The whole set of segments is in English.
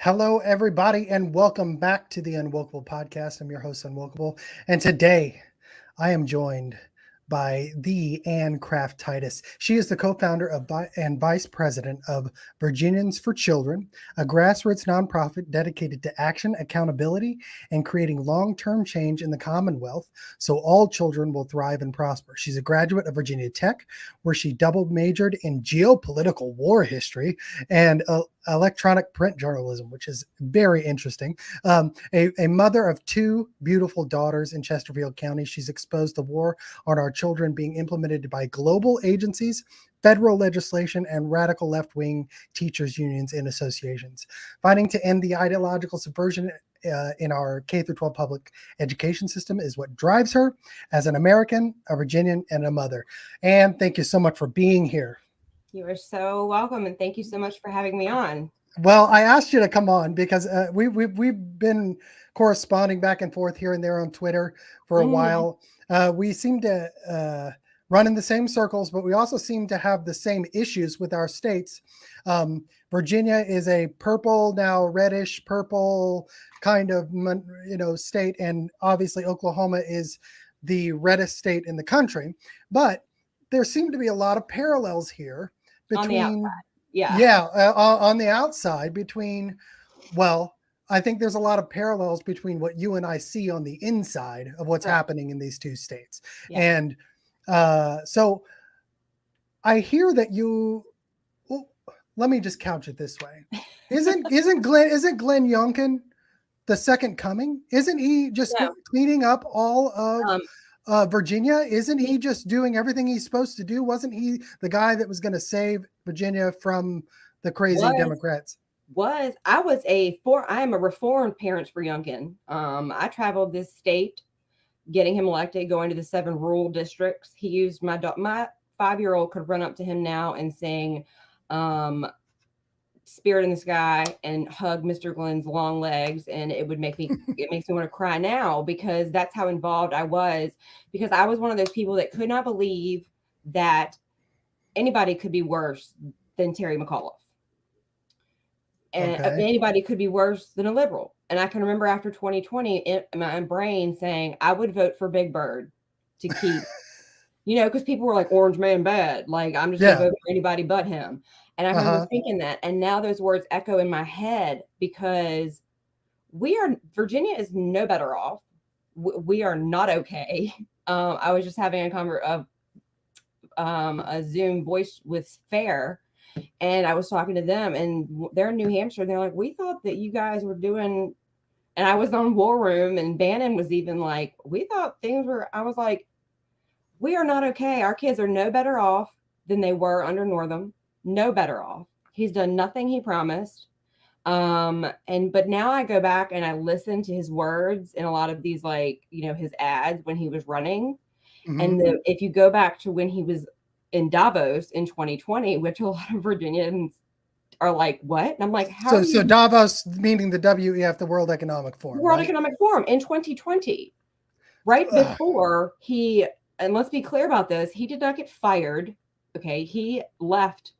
Hello, everybody, and welcome back to the UnWokable podcast. I'm your host, UnWokable, and today I am joined by the Anne Craft Taydus. She is the co-founder and vice president of Virginians for Children, a grassroots nonprofit dedicated to action, accountability, and creating long-term change in the Commonwealth so all children will thrive and prosper. She's a graduate of Virginia Tech, where she double majored in geopolitical war history and electronic print journalism, which is very interesting. A mother of two beautiful daughters in Chesterfield County. She's exposed the war on our children being implemented by global agencies, federal legislation, and radical left-wing teachers unions and associations. Fighting to end the ideological subversion in our K-12 public education system is what drives her as an American, a Virginian, and a mother. And thank you so much for being here. You are so welcome, and thank you so much for having me on. Well, I asked you to come on because we've been corresponding back and forth here and there on Twitter for a while. We seem to run in the same circles, but we also seem to have the same issues with our states. Virginia is a purple, now reddish purple kind of state, and obviously Oklahoma is the reddest state in the country. But there seem to be a lot of parallels here between on the outside between, well, I think there's a lot of parallels between what you and I see on the inside of what's happening in these two states. And so I hear that let me just couch it this way. Isn't Glenn Youngkin the second coming? Isn't he just cleaning up all of Virginia? Isn't he just doing everything he's supposed to do? Wasn't he the guy that was going to save Virginia from the crazy Democrats? I am a reformed parent for Youngkin. I traveled this state getting him elected, going to the 7 rural districts. He used my 5-year-old could run up to him now and sing Spirit in the Sky and hug Mr. Glenn's long legs, and it makes me want to cry now, because that's how involved I was, because I was one of those people that could not believe that anybody could be worse than Terry McAuliffe, and anybody could be worse than a liberal. And I can remember after 2020 in my brain saying I would vote for Big Bird to keep because people were like, Orange Man bad, like I'm just gonna vote for anybody but him. And I remember thinking that, and now those words echo in my head, because Virginia is no better off. We are not okay. I was just having a Zoom voice with FAIR, and I was talking to them, and they're in New Hampshire, and they're like, we thought that you guys were doing, and I was on War Room, and Bannon was even like, we thought things were, I was like, we are not okay. Our kids are no better off than they were under Northam. No better off. He's done nothing he promised. But now I go back and I listen to his words in a lot of these, his ads when he was running. Mm-hmm. And if you go back to when he was in Davos in 2020, which a lot of Virginians are like, what? And I'm like, how? So Davos, meaning the WEF, the World Economic Forum. Economic Forum in 2020, right before and let's be clear about this, he did not get fired. Okay, he left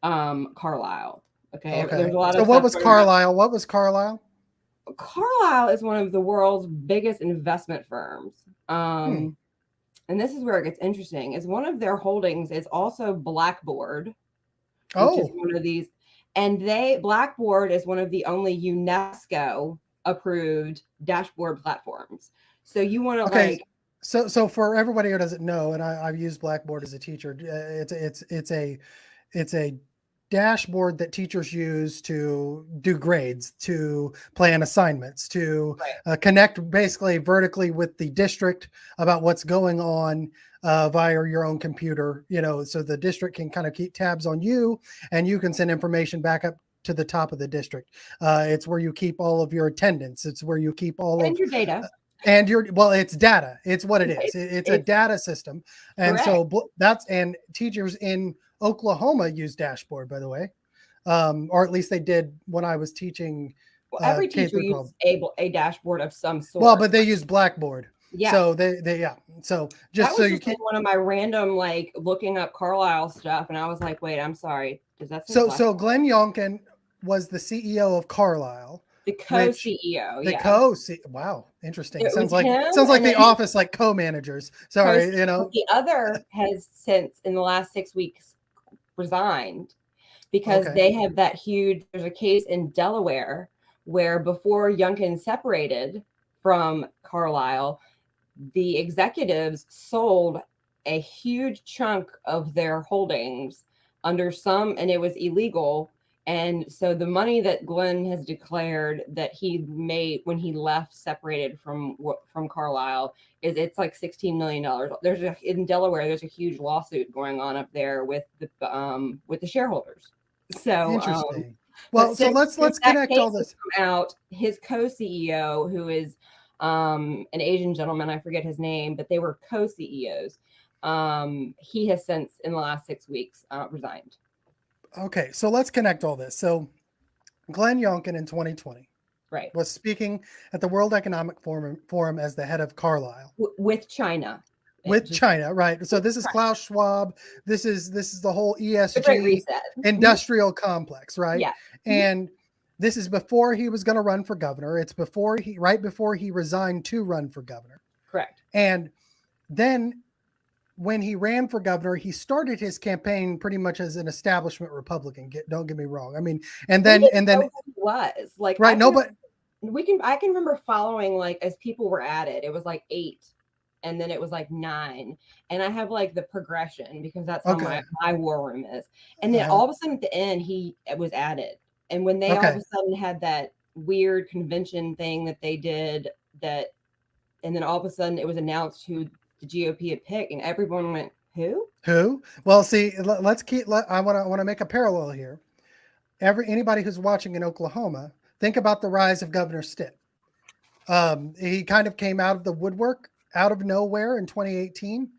Carlisle. Okay. There's a lot so of what was Carlisle? What was Carlisle? Carlisle is one of the world's biggest investment firms. And this is where it gets interesting, is one of their holdings is also Blackboard, which is one of these. And Blackboard is one of the only UNESCO approved dashboard platforms. So you want to So for everybody who doesn't know, and I've used Blackboard as a teacher, it's a dashboard that teachers use to do grades, to plan assignments, to connect basically vertically with the district about what's going on via your own computer, so the district can kind of keep tabs on you, and you can send information back up to the top of the district. It's where you keep all of your attendance. It's where you keep all of your data. And it's data. It's what it is. It's a data system. And so and teachers in Oklahoma use Dashboard, by the way. Or at least they did when I was teaching. Every teacher uses a dashboard of some sort. Well, but they use Blackboard. Yeah. So they So just so you can one of my random looking up Carlisle stuff, and I was like, wait, I'm sorry. Does that so Glenn Youngkin was the CEO of Carlisle, The which co-CEO, the yeah. wow, interesting. It was Sounds like him, and The then Office, like co-managers. Sorry, the other has since in the last 6 weeks resigned because Okay. they have that huge. There's a case in Delaware where before Youngkin separated from Carlisle, the executives sold a huge chunk of their holdings under and it was illegal. And so the money that Glenn has declared that he made when he left, separated from Carlisle, it's like $16 million. In Delaware, there's a huge lawsuit going on up there with the shareholders. So, Interesting. but Well, so let's that connect all case has this. come out, his co-CEO, who is an Asian gentleman, I forget his name, but they were co-CEOs. He has since, in the last 6 weeks, resigned. Okay, so let's connect all this. So Glenn Youngkin in 2020 Right. was speaking at the World Economic Forum as the head of Carlisle. With China. With China, right? So this is Klaus Schwab. This is the whole The Great ESG Reset. industrial complex, right? Yeah. And this is before he was going to run for governor. It's right before he resigned to run for governor. Correct. And then when he ran for governor, he started his campaign pretty much as an establishment Republican. Don't get me wrong. I mean, and then who he was like, right? I can remember following, like, as people were at it. It was like 8, and then it was like 9, and I have like the progression because that's how my war room is. And then all of a sudden at the end, he was added. And when they all of a sudden had that weird convention thing that they did, and then all of a sudden it was announced who the GOP had picked, and everyone went, who? Well, see, I want to make a parallel here. Anybody who's watching in Oklahoma, think about the rise of Governor Stitt. He kind of came out of the woodwork, out of nowhere in 2018.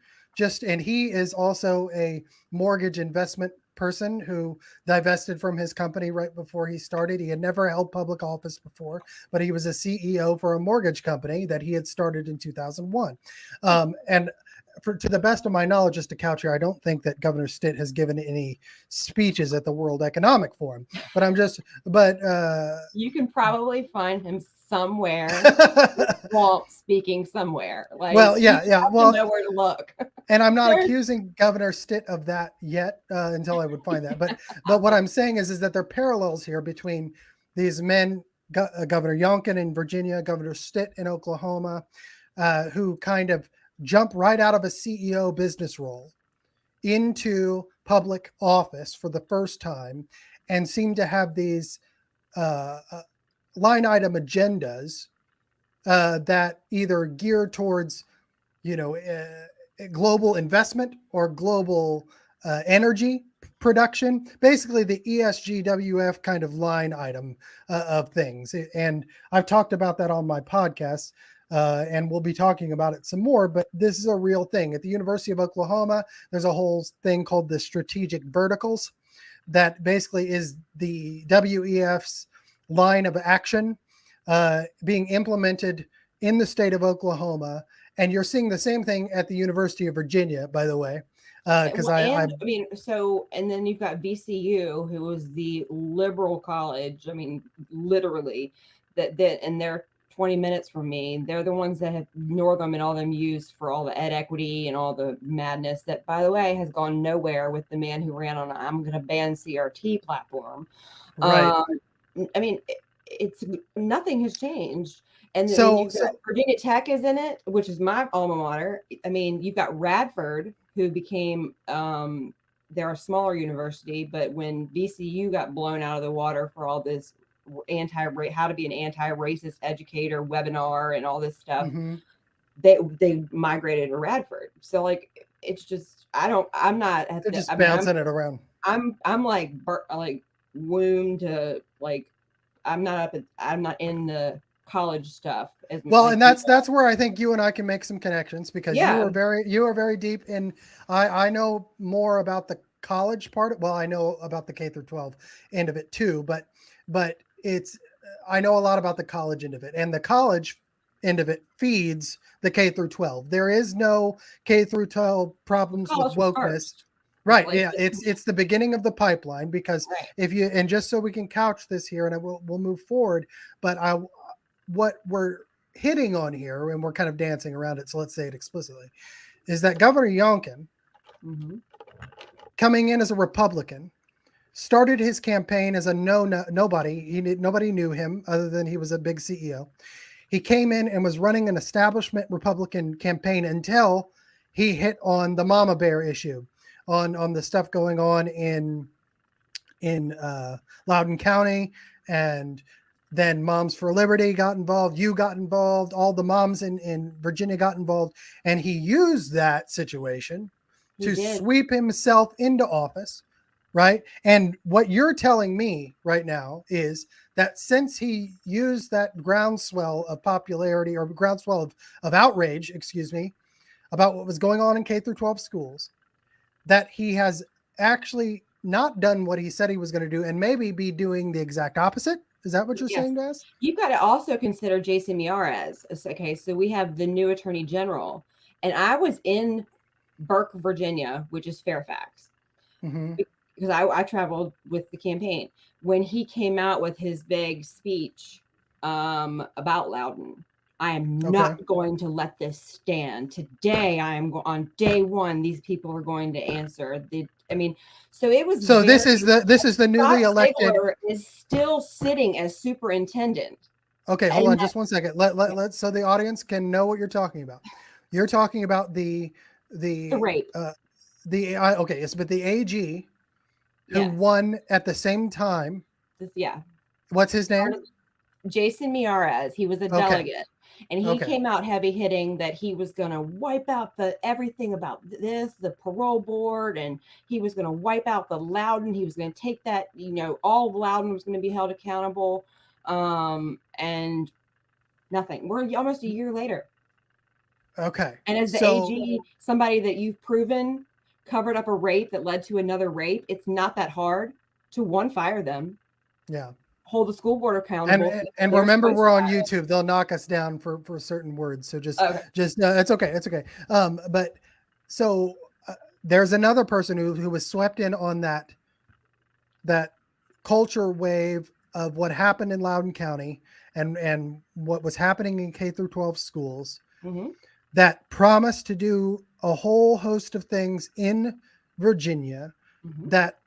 And he is also a mortgage investment person who divested from his company right before he started. He had never held public office before, but he was a CEO for a mortgage company that he had started in 2001. And to the best of my knowledge, just to couch here, I don't think that Governor Stitt has given any speeches at the World Economic Forum. But you can probably find him somewhere, speaking somewhere. Like, well, yeah. Well, know where to look. And I'm not accusing Governor Stitt of that yet until I would find that. But what I'm saying is that there are parallels here between these men, Governor Youngkin in Virginia, Governor Stitt in Oklahoma, who kind of jump right out of a CEO business role into public office for the first time and seem to have these line item agendas that either gear towards, global investment or global energy production, basically the ESGWF kind of line item of things. And I've talked about that on my podcast. And we'll be talking about it some more, but this is a real thing. At the University of Oklahoma, there's a whole thing called the strategic verticals that basically is the WEF's line of action being implemented in the state of Oklahoma. And you're seeing the same thing at the University of Virginia, by the way. Because and then you've got VCU, who was the liberal college. I mean, literally, and they're 20 minutes from me. They're the ones that have Northam and all them used for all the ed equity and all the madness that, by the way, has gone nowhere with the man who ran on I'm going to ban CRT platform. Right. I mean, it's nothing has changed. And then you've got Virginia Tech is in it, which is my alma mater. I mean, you've got Radford, who became they're a smaller university, but when VCU got blown out of the water for all this how to be an anti-racist educator webinar and all this stuff, they migrated to Radford. So like, it's just I'm not at bouncing it around. I'm like womb to like I'm not in the college stuff as well, like, and that's where I think you and I can make some connections, because you are very deep in. I know more about the college part. Well, I know about the K through 12 end of it too, but I know a lot about the college end of it, and the college end of it feeds the K through 12. There is no K through 12 problems with wokeness. Right. Like, Yeah. It's the beginning of the pipeline, because right. if you, and just so we can couch this here, and we'll move forward, but what we're hitting on here, and we're kind of dancing around it, so let's say it explicitly, is that Governor Youngkin, Mm-hmm. coming in as a Republican, started his campaign as a nobody. Nobody knew him other than he was a big CEO. He came in and was running an establishment Republican campaign until he hit on the mama bear issue, on the stuff going on in Loudoun County, and then Moms for Liberty got involved. You got involved. All the moms in Virginia got involved, and he used that situation to sweep himself into office, right? And what you're telling me right now is that since he used that groundswell of popularity, or groundswell of outrage, excuse me, about what was going on in K through 12 schools, that he has actually not done what he said he was going to do, and maybe be doing the exact opposite. Is that what you're saying to us? You've got to also consider Jason Miyares. Okay, so we have the new Attorney General, and I was in Burke, Virginia, which is Fairfax, because I traveled with the campaign when he came out with his big speech about Loudoun. I am not going to let this stand. Today, I am on day one. These people are going to answer. So it was. So this is the newly elected. Ziegler is still sitting as superintendent. Okay, hold on just one second. Let so the audience can know what you're talking about. You're talking about the rape. Okay, yes, but the AG who won at the same time. What's his name? Jason Miyares. He was a delegate. And he came out heavy hitting that he was going to wipe out everything about this, the parole board, and he was going to wipe out the Loudoun. He was going to take that, all of Loudoun was going to be held accountable. And nothing. We're almost a year later. Okay. And as the AG, somebody that you've proven covered up a rape that led to another rape, it's not that hard to fire them. Yeah. Hold the school board accountable. And remember, we're on YouTube. They'll knock us down for certain words. So just it's okay. It's okay. But so there's another person who was swept in on that culture wave of what happened in Loudoun County and what was happening in K through 12 schools, that promised to do a whole host of things in Virginia that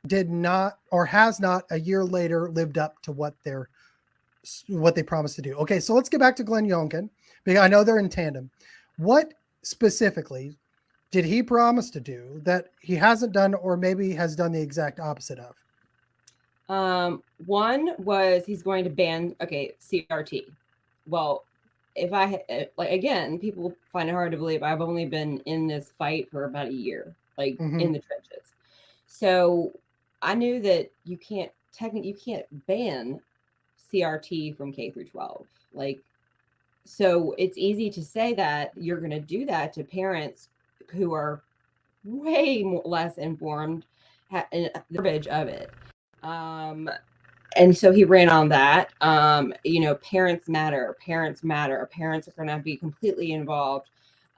did not, or has not, a year later lived up to what they promised to do. Okay, so let's get back to Glenn Youngkin, because I know they're in tandem. What specifically did he promise to do that he hasn't done, or maybe has done the exact opposite of? One was he's going to ban CRT. Well, if again, people find it hard to believe I've only been in this fight for about a year, in the trenches. So I knew that you can't ban CRT from K through 12. So it's easy to say that you're going to do that to parents who are way less informed in the verbiage of it. And so he ran on that. Parents matter. Parents matter. Parents are going to be completely involved.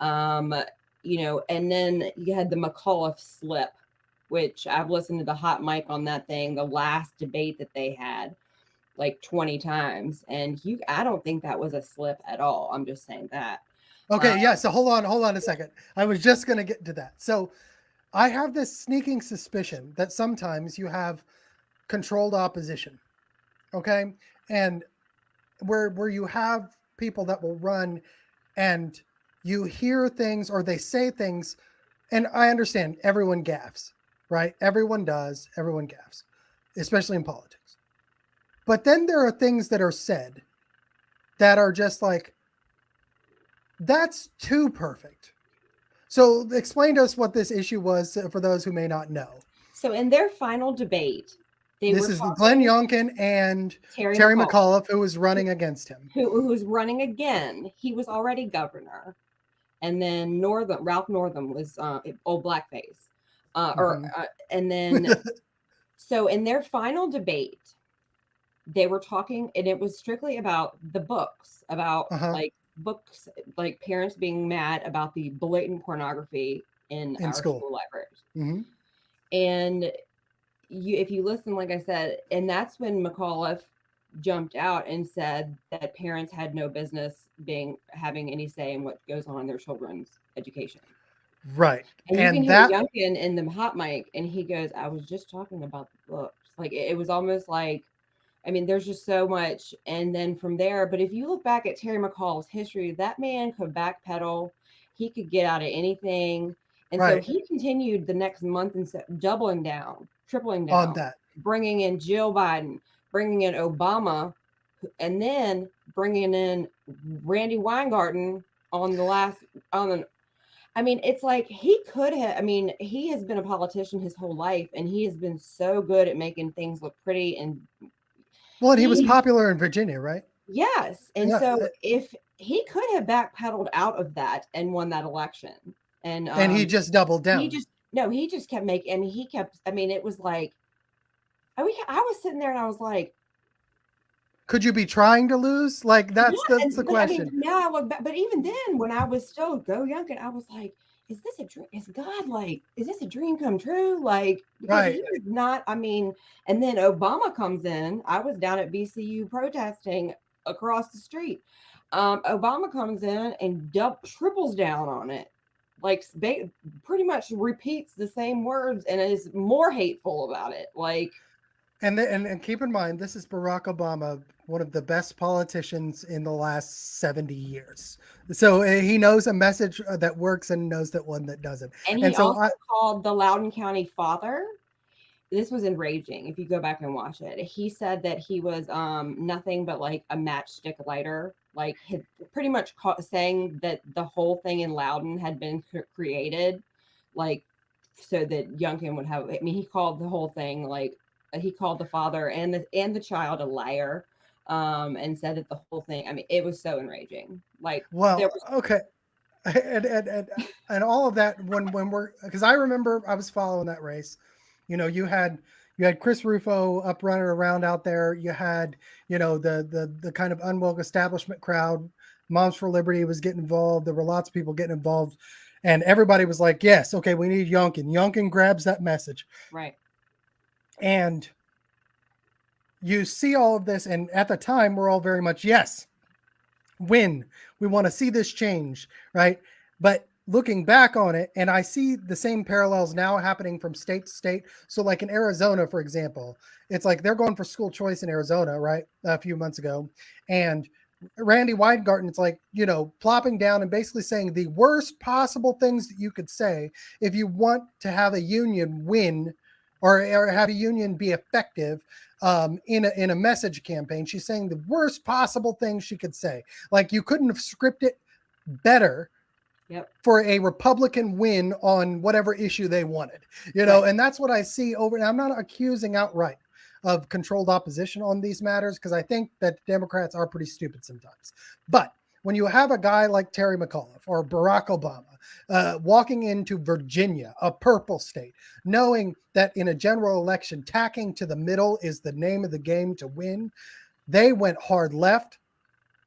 And then you had the McAuliffe slip, which I've listened to the hot mic on that thing, the last debate that they had 20 times. And I don't think that was a slip at all. I'm just saying that. Okay. Yeah. So hold on a second. I was just going to get to that. So I have this sneaking suspicion that sometimes you have controlled opposition. Okay. And where you have people that will run and you hear things, or they say things, and I understand everyone gaffes. Right? Everyone does. Everyone gaffes, especially in politics. But then there are things that are said that are just that's too perfect. So explain to us what this issue was for those who may not know. So in their final debate, this is Glenn Youngkin and Terry McAuliffe, who was running against him. Who was running again. He was already governor. And then Ralph Northam was old blackface. And then so in their final debate, they were talking, and it was strictly about the books, about books, parents being mad about the blatant pornography in our school libraries. And if you listen, like I said, and that's when McAuliffe jumped out and said that parents had no business having any say in what goes on in their children's education. Right. And you can And hear that, Youngkin in the hot mic, and he goes, "I was just talking about the books." Like it was almost like, I mean, there's just so much. And then from there, but if you look back at Terry McAuliffe's history, that man could backpedal. He could get out of anything. And so right, he continued the next month and doubling down, tripling on down, that. bringing in Jill Biden, bringing in Obama, and then bringing in Randy Weingarten on the last, on the, I mean, it's like he could have, I mean, he has been a politician his whole life, and he has been so good at making things look pretty. And Well, and he was he, popular in Virginia, right? yes. And Yeah. so if he could have backpedaled out of that and won that election, and And he just doubled he down. just, no, he just kept making, I mean, he kept, I mean, it was like, I was sitting there and I was like, Could you be trying to lose? Like yeah. that's the And I mean, question. now I look back, but even then, when I was still go young, and I was like, is this a dream? Is God like, is this a dream come true? Like, because Right. he was not, I mean, and then Obama comes in. I was down at VCU protesting across the street. Obama comes in and triples down on it, like pretty much repeats the same words and is more hateful about it. Like, And keep in mind, this is Barack Obama, one of the best politicians in the last 70 years. So he knows a message that works and knows that one that doesn't. and he And so also called the Loudoun County father. This was enraging. If you go back and watch it, he said that he was nothing but like a matchstick lighter, like pretty much saying that the whole thing in Loudoun had been created, like so that Youngkin would have. I mean, he called the whole thing like he called the father and the child a liar, and said that the whole thing. I mean, it was so enraging. Like there well, was, okay. And all of that when we're, because I remember I was following that race. You know, you had Chris Rufo up running around out there. You had, the kind of unwoke establishment crowd. Moms for Liberty was getting involved. There were lots of people getting involved, and everybody was like, "Yes, okay, we need Youngkin." Youngkin grabs that message, right. and you see all of this. And at the time, we're all very much, yes, win. We want to see this change, right? But looking back on it, and I see the same parallels now happening from state to state. So, like in Arizona, for example, it's like they're going for school choice in Arizona, right? A few months ago. And Randy Weingarten, it's like, plopping down and basically saying the worst possible things that you could say if you want to have a union win or have a union be effective in a message campaign. She's saying the worst possible things she could say. Like, you couldn't have scripted better for a Republican win on whatever issue they wanted, Right. and that's what I see over. And I'm not accusing outright of controlled opposition on these matters, because I think that Democrats are pretty stupid sometimes. But when you have a guy like Terry McAuliffe or Barack Obama walking into Virginia, a purple state, knowing that in a general election, tacking to the middle is the name of the game to win, they went hard left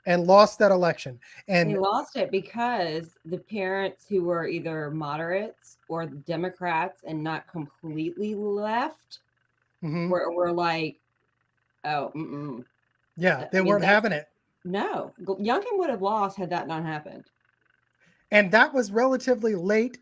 and lost that election. They And lost it because the parents who were either moderates or Democrats and not completely left were like, oh, yeah, they I mean, weren't having it. No, Youngkin would have lost had that not happened. And that was relatively late,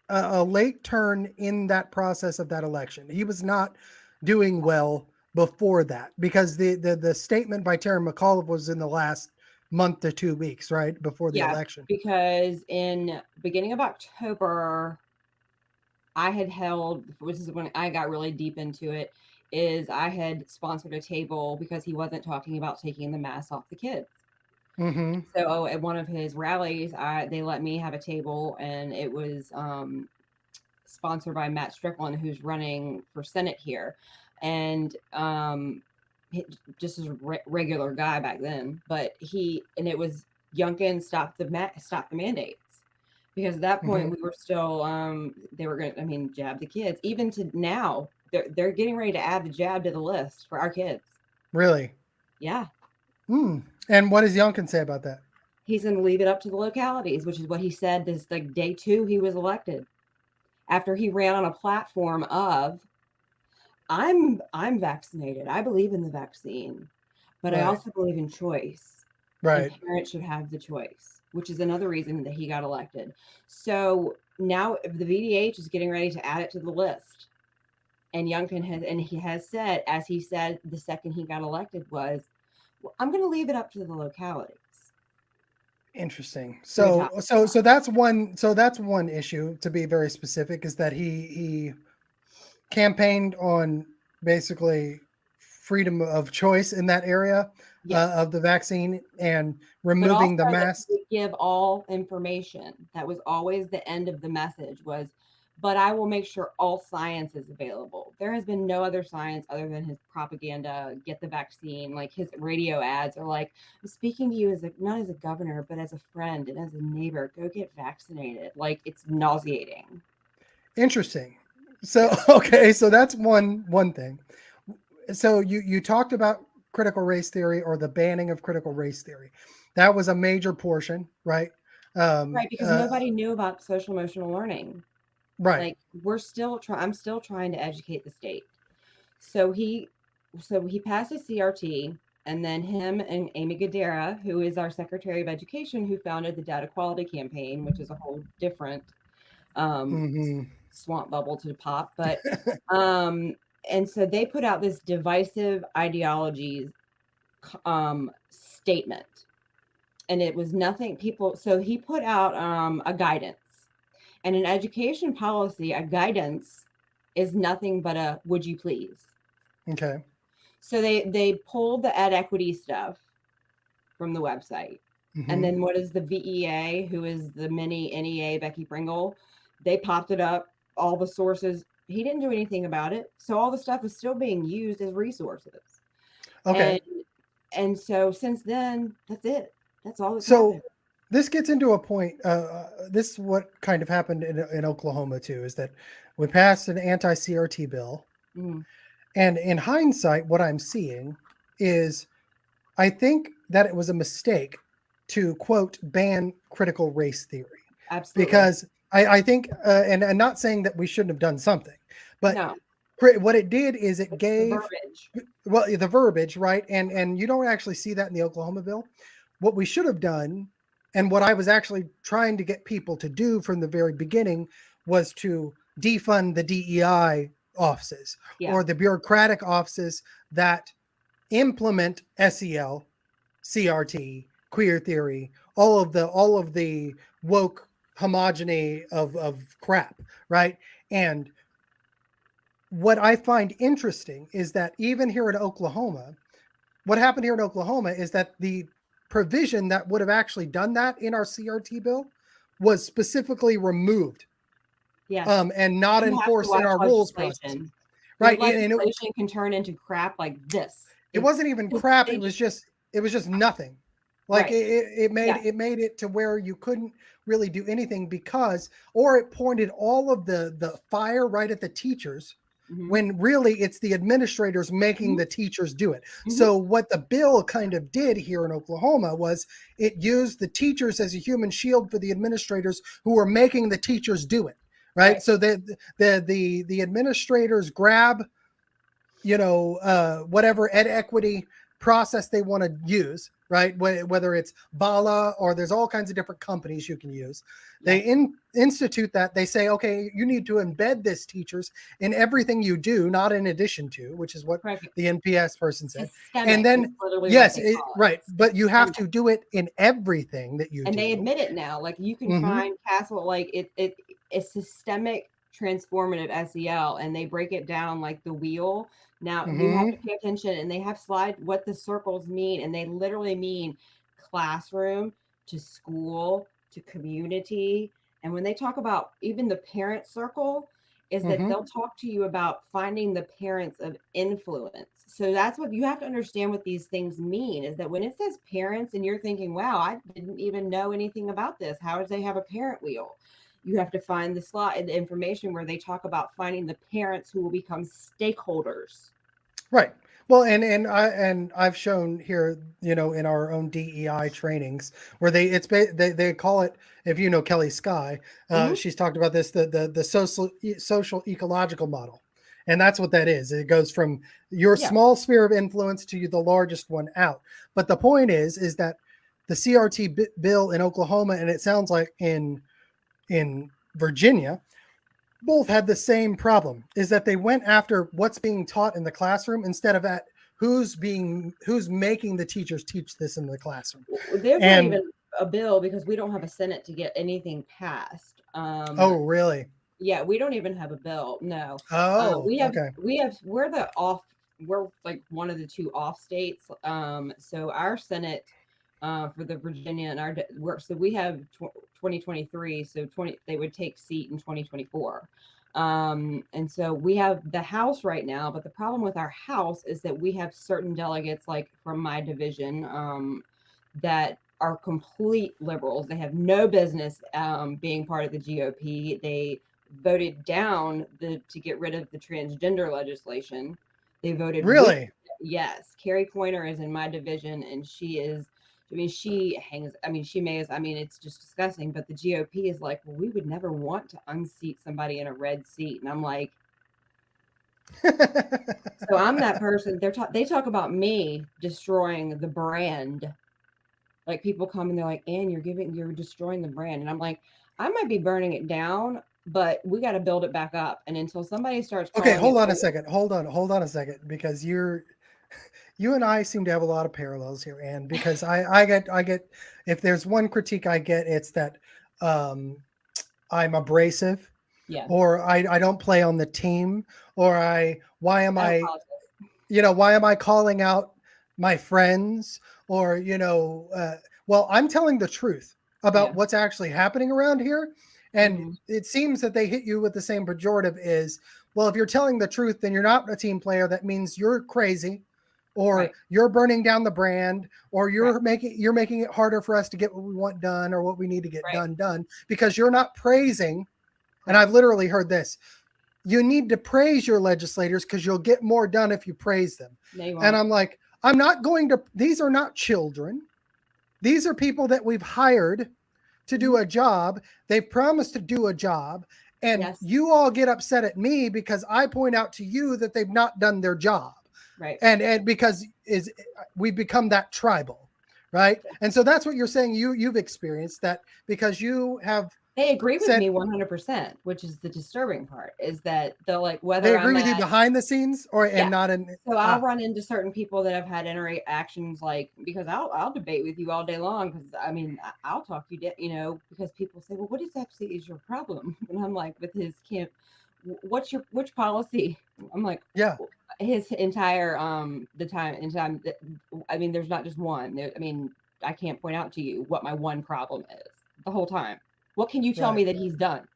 a late turn in that process of that election. He was not doing well before that, because the statement by Terry McAuliffe was in the last month to 2 weeks, right before the election. Because in beginning of October, I had held, which is when I got really deep into it, is I had sponsored a table because he wasn't talking about taking the mask off the kids. So at one of his rallies, they let me have a table, and it was sponsored by Matt Strickland, who's running for Senate here, and just as a regular guy back then. But it was Youngkin stopped the mandates, because at that point we were still they were going to, I mean, jab the kids. Even to now, they're getting ready to add the jab to the list for our kids. Really? Yeah. And what does Youngkin say about that? He's going to leave it up to the localities, which is what he said this like day 2 he was elected. after he ran on a platform of, I'm vaccinated. I believe in the vaccine, but I Right. also believe in choice. Right. And parents should have the choice, which is another reason that he got elected. So now the VDH is getting ready to add it to the list. And Youngkin he has said, as he said the second he got elected, was, well, I'm going to leave it up to the localities. Interesting. So that's one issue, to be very specific, is that he campaigned on basically freedom of choice in that area of the vaccine and removing the mask. Give all information. That was always the end of the message was, but I will make sure all science is available. There has been no other science other than his propaganda, get the vaccine. Like his radio ads are like, I'm speaking to you as not as a governor, but as a friend and as a neighbor, go get vaccinated. Like it's nauseating. Interesting. So, okay. So that's one thing. So you talked about critical race theory, or the banning of critical race theory. That was a major portion, right? Right. Because nobody knew about social emotional learning. Right. Like I'm still trying to educate the state. So he passed his CRT, and then him and Amy Gadara, who is our Secretary of Education, who founded the Data Quality Campaign, which is a whole different swamp bubble to pop. But and so they put out this divisive ideologies statement, and it was nothing people. So he put out a guidance. And in education policy, a guidance is nothing but a would you please. Okay. So they pulled the ed equity stuff from the website. And then what is the VEA, who is the mini NEA, Becky Pringle? They popped it up, all the sources. He didn't do anything about it. So all the stuff is still being used as resources. Okay. And so since then, that's it. That's all that's so happened. This gets into a point. This is what kind of happened in Oklahoma too, is that we passed an anti-CRT bill. And in hindsight, what I'm seeing is, I think that it was a mistake to, quote, ban critical race theory. Absolutely. Because I think, and I'm not saying that we shouldn't have done something, but what it did is it gave the verbiage, right? And you don't actually see that in the Oklahoma bill. What we should have done, and what I was actually trying to get people to do from the very beginning, was to defund the DEI offices or the bureaucratic offices that implement SEL, CRT, queer theory, all of the woke homogeny of crap, right? And what I find interesting is that even here in Oklahoma, what happened here in Oklahoma is that the provision that would have actually done that in our CRT bill was specifically removed. And not enforced in our rules process. Right. Legislation can turn into crap like this. It wasn't even crap. It was just nothing. Like it made it to where you couldn't really do anything or it pointed all of the fire right at the teachers, when really it's the administrators making the teachers do it. So what the bill kind of did here in Oklahoma was it used the teachers as a human shield for the administrators who were making the teachers do it. Right. So the administrators grab, whatever ed equity process they want to use, right? Whether it's Bala or there's all kinds of different companies you can use. They institute that. They say, okay, you need to embed this, teachers, in everything you do, not in addition to, which is what the NPS person said. And then, right. But you have to do it in everything that you do. And they admit it now. Like you can find Castle, like it's systemic transformative SEL, and they break it down like the wheel. Now you have to pay attention, and they have what the circles mean, and they literally mean classroom to school to community. And when they talk about even the parent circle, is that they'll talk to you about finding the parents of influence. So that's what you have to understand what these things mean, is that when it says parents and you're thinking, wow, I didn't even know anything about this. How does they have a parent wheel? You have to find the information where they talk about finding the parents who will become stakeholders. Right. Well, I've shown here, in our own DEI trainings where they call it, if you know Kelly Sky, Hmm. she's talked about this, the social ecological model, and that's what that is. It goes from your Yeah. small sphere of influence to the largest one out. But the point is that the CRT bill in Oklahoma, and it sounds like in Virginia, both had the same problem, is that they went after what's being taught in the classroom instead of at who's making the teachers teach this in the classroom. There's not And even a bill because we don't have a Senate to get anything passed. oh, really? Yeah, we don't even have a bill. No. Oh, okay. We're like one of the two off states. So our Senate for the Virginia and so we have 2023, so 20 they would take seat in 2024. And so we have the House right now, but the problem with our House is that we have certain delegates, like from my division, that are complete liberals. They have no business being part of the GOP. They voted down to get rid of the transgender legislation. They voted with, Really? yes, Carrie Coiner is in my division, and she is. I mean, it's just disgusting. But the GOP is like, well, we would never want to unseat somebody in a red seat, and I'm like, so I'm that person. They talk about me destroying the brand. Like people come and they're like, Anne, you're destroying the brand, and I'm like, I might be burning it down, but we got to build it back up. And until somebody starts Okay, calling it, hold on a second. Hold on a second, because you and I seem to have a lot of parallels here, Anne, because I get, if there's one critique I get, it's that um I'm abrasive, yeah, or I don't play on the team, or why am I don't I, politics. why am I calling out my friends, or well, I'm telling the truth about Yeah. what's actually happening around here. And Mhm. it seems that they hit you with the same pejorative, is, well, if you're telling the truth, then you're not a team player. That means you're crazy, or Right. you're burning down the brand, or Right. you're making it harder for us to get what we want done, or what we need to get Right. done, because you're not praising. And Correct. I've literally heard this: you need to praise your legislators because you'll get more done if you praise them. No, you And won't. I'm like, I'm not going to, these are not children. These are people that we've hired to do Mhm. a job. They've promised to do a job. And Yes. you all get upset at me because I point out to you that they've not done their job. Right. And because we've become that tribal, right? And so that's what you're saying you've experienced, that because you have They agree with said, me 100%, which is the disturbing part, is that they're like, they whether agree I'm with you at, behind the scenes, and yeah. not in. So I'll run into certain people that have had interactions, like, because I'll debate with you all day long, because I mean I'll talk you, because people say, well, what exactly is your problem? And I'm like, with his camp, which policy? I'm like, Yeah. his entire I mean, there's not just one. I mean, I can't point out to you what my one problem is the whole time. What can you tell Right. me that he's done?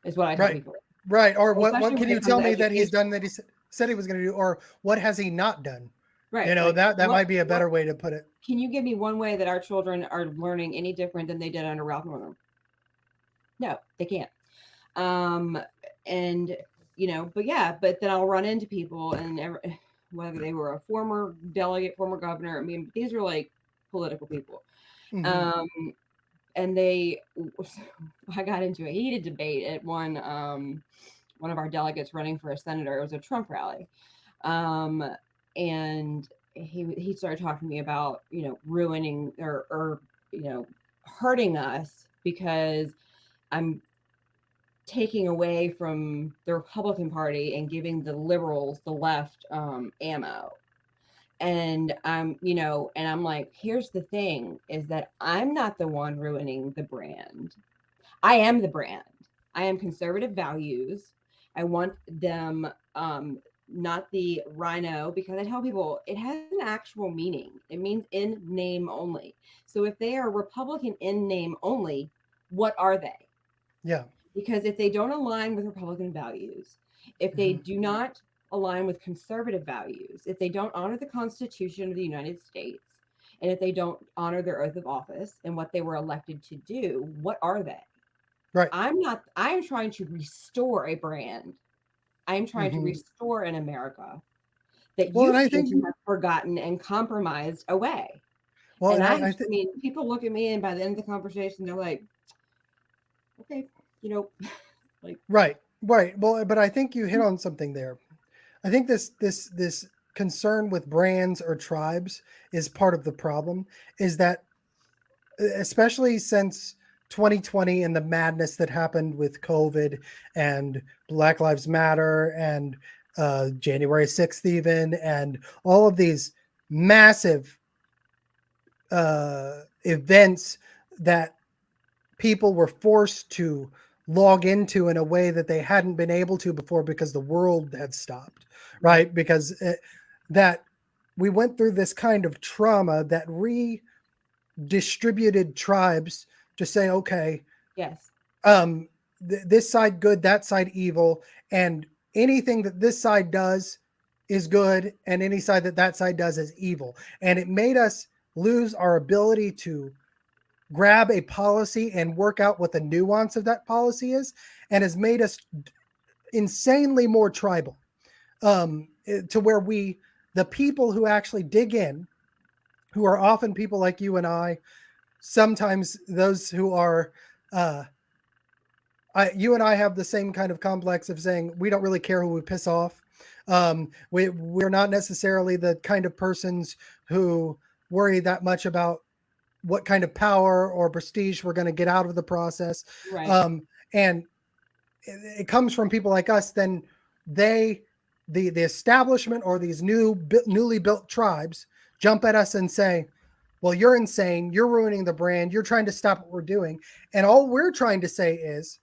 Is what I tell Right. people, Right. Or what especially can when you it comes tell to me that he's education. done, that said he was going to do, or what has he not done? Right. Like, That might be a better way to put it. can you give me one way that our children are learning any different than they did under Ralph Northam? No, they can't. Um, and but then I'll run into people, and whether they were a former delegate, former governor, I mean, these are like political people. Mm-hmm. Um, and I got into a heated debate at one of our delegates running for a senator. It was a Trump rally. And he started talking to me about, ruining or hurting us because I'm taking away from the Republican Party and giving the liberals, the left, ammo. And I'm like, here's the thing, is that I'm not the one ruining the brand. I am the brand. I am conservative values. I want them, not the rhino, because I tell people it has an actual meaning. It means in name only. So if they are Republican in name only, what are they? Yeah. Because if they don't align with Republican values, if they Mm-hmm. do not align with conservative values, if they don't honor the Constitution of the United States, and if they don't honor their oath of office and what they were elected to do, what are they? Right. I am trying to restore a brand. I am trying to Mm-hmm. restore an America. that Well, you and I seem think, to have forgotten and compromised away. well, And and I I think, mean, people look at me and by the end of the conversation, they're like, okay, like, right, right. Well, but I think you hit on something there. I think this concern with brands or tribes is part of the problem. Is that especially since 2020 and the madness that happened with COVID and Black Lives Matter and January 6th, even, and all of these massive events that people were forced to log into in a way that they hadn't been able to before because the world had stopped, right? Because that we went through this kind of trauma that redistributed tribes to say, okay, yes, this side good, that side evil, and anything that this side does is good, and any side that that side does is evil. And it made us lose our ability to grab a policy and work out what the nuance of that policy is, and has made us insanely more tribal, to where the people who actually dig in, who are often people like you and I, sometimes those who are you and I have the same kind of complex of saying we don't really care who we piss off. We're not necessarily the kind of persons who worry that much about what kind of power or prestige we're going to get out of the process. right, And it comes from people like us. Then the establishment or these newly built tribes jump at us and say, well, you're insane. You're ruining the brand. You're trying to stop what we're doing. And all we're trying to say is,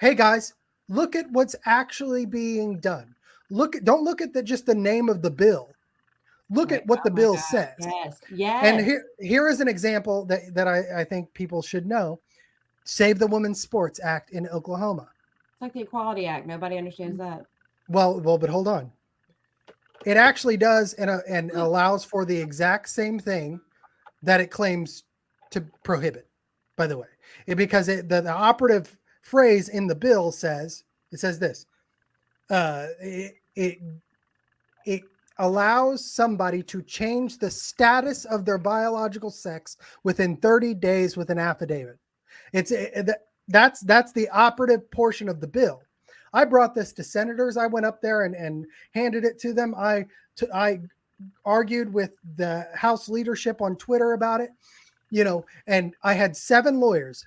hey guys, look at what's actually being done. Don't look at just the name of the bill. Look right. at what Oh the my bill God. says. Yes, And yes. here is an example that I think people should know. Save the Women's Sports Act in Oklahoma. It's like the Equality Act. Nobody understands that. Well, but hold on. It actually does and allows for the exact same thing that it claims to prohibit, by the way. Because the operative phrase in the bill says this. It allows somebody to change the status of their biological sex within 30 days with an affidavit. That's the operative portion of the bill. I brought this to senators. I went up there and handed it to them. I argued with the House leadership on Twitter about it, and I had 7 lawyers,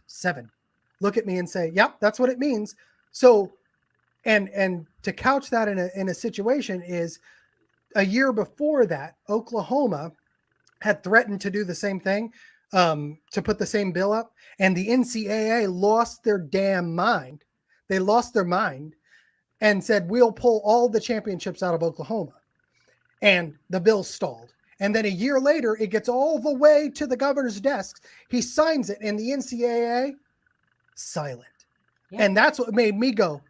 look at me and say, yep, that's what it means. So, and to couch that in a situation is, a year before that, Oklahoma had threatened to do the same thing, to put the same bill up, and the NCAA lost their damn mind. They lost their mind and said, we'll pull all the championships out of Oklahoma. And the bill stalled. And then a year later, it gets all the way to the governor's desk. He signs it, and the NCAA, silent. Yeah. And that's what made me go,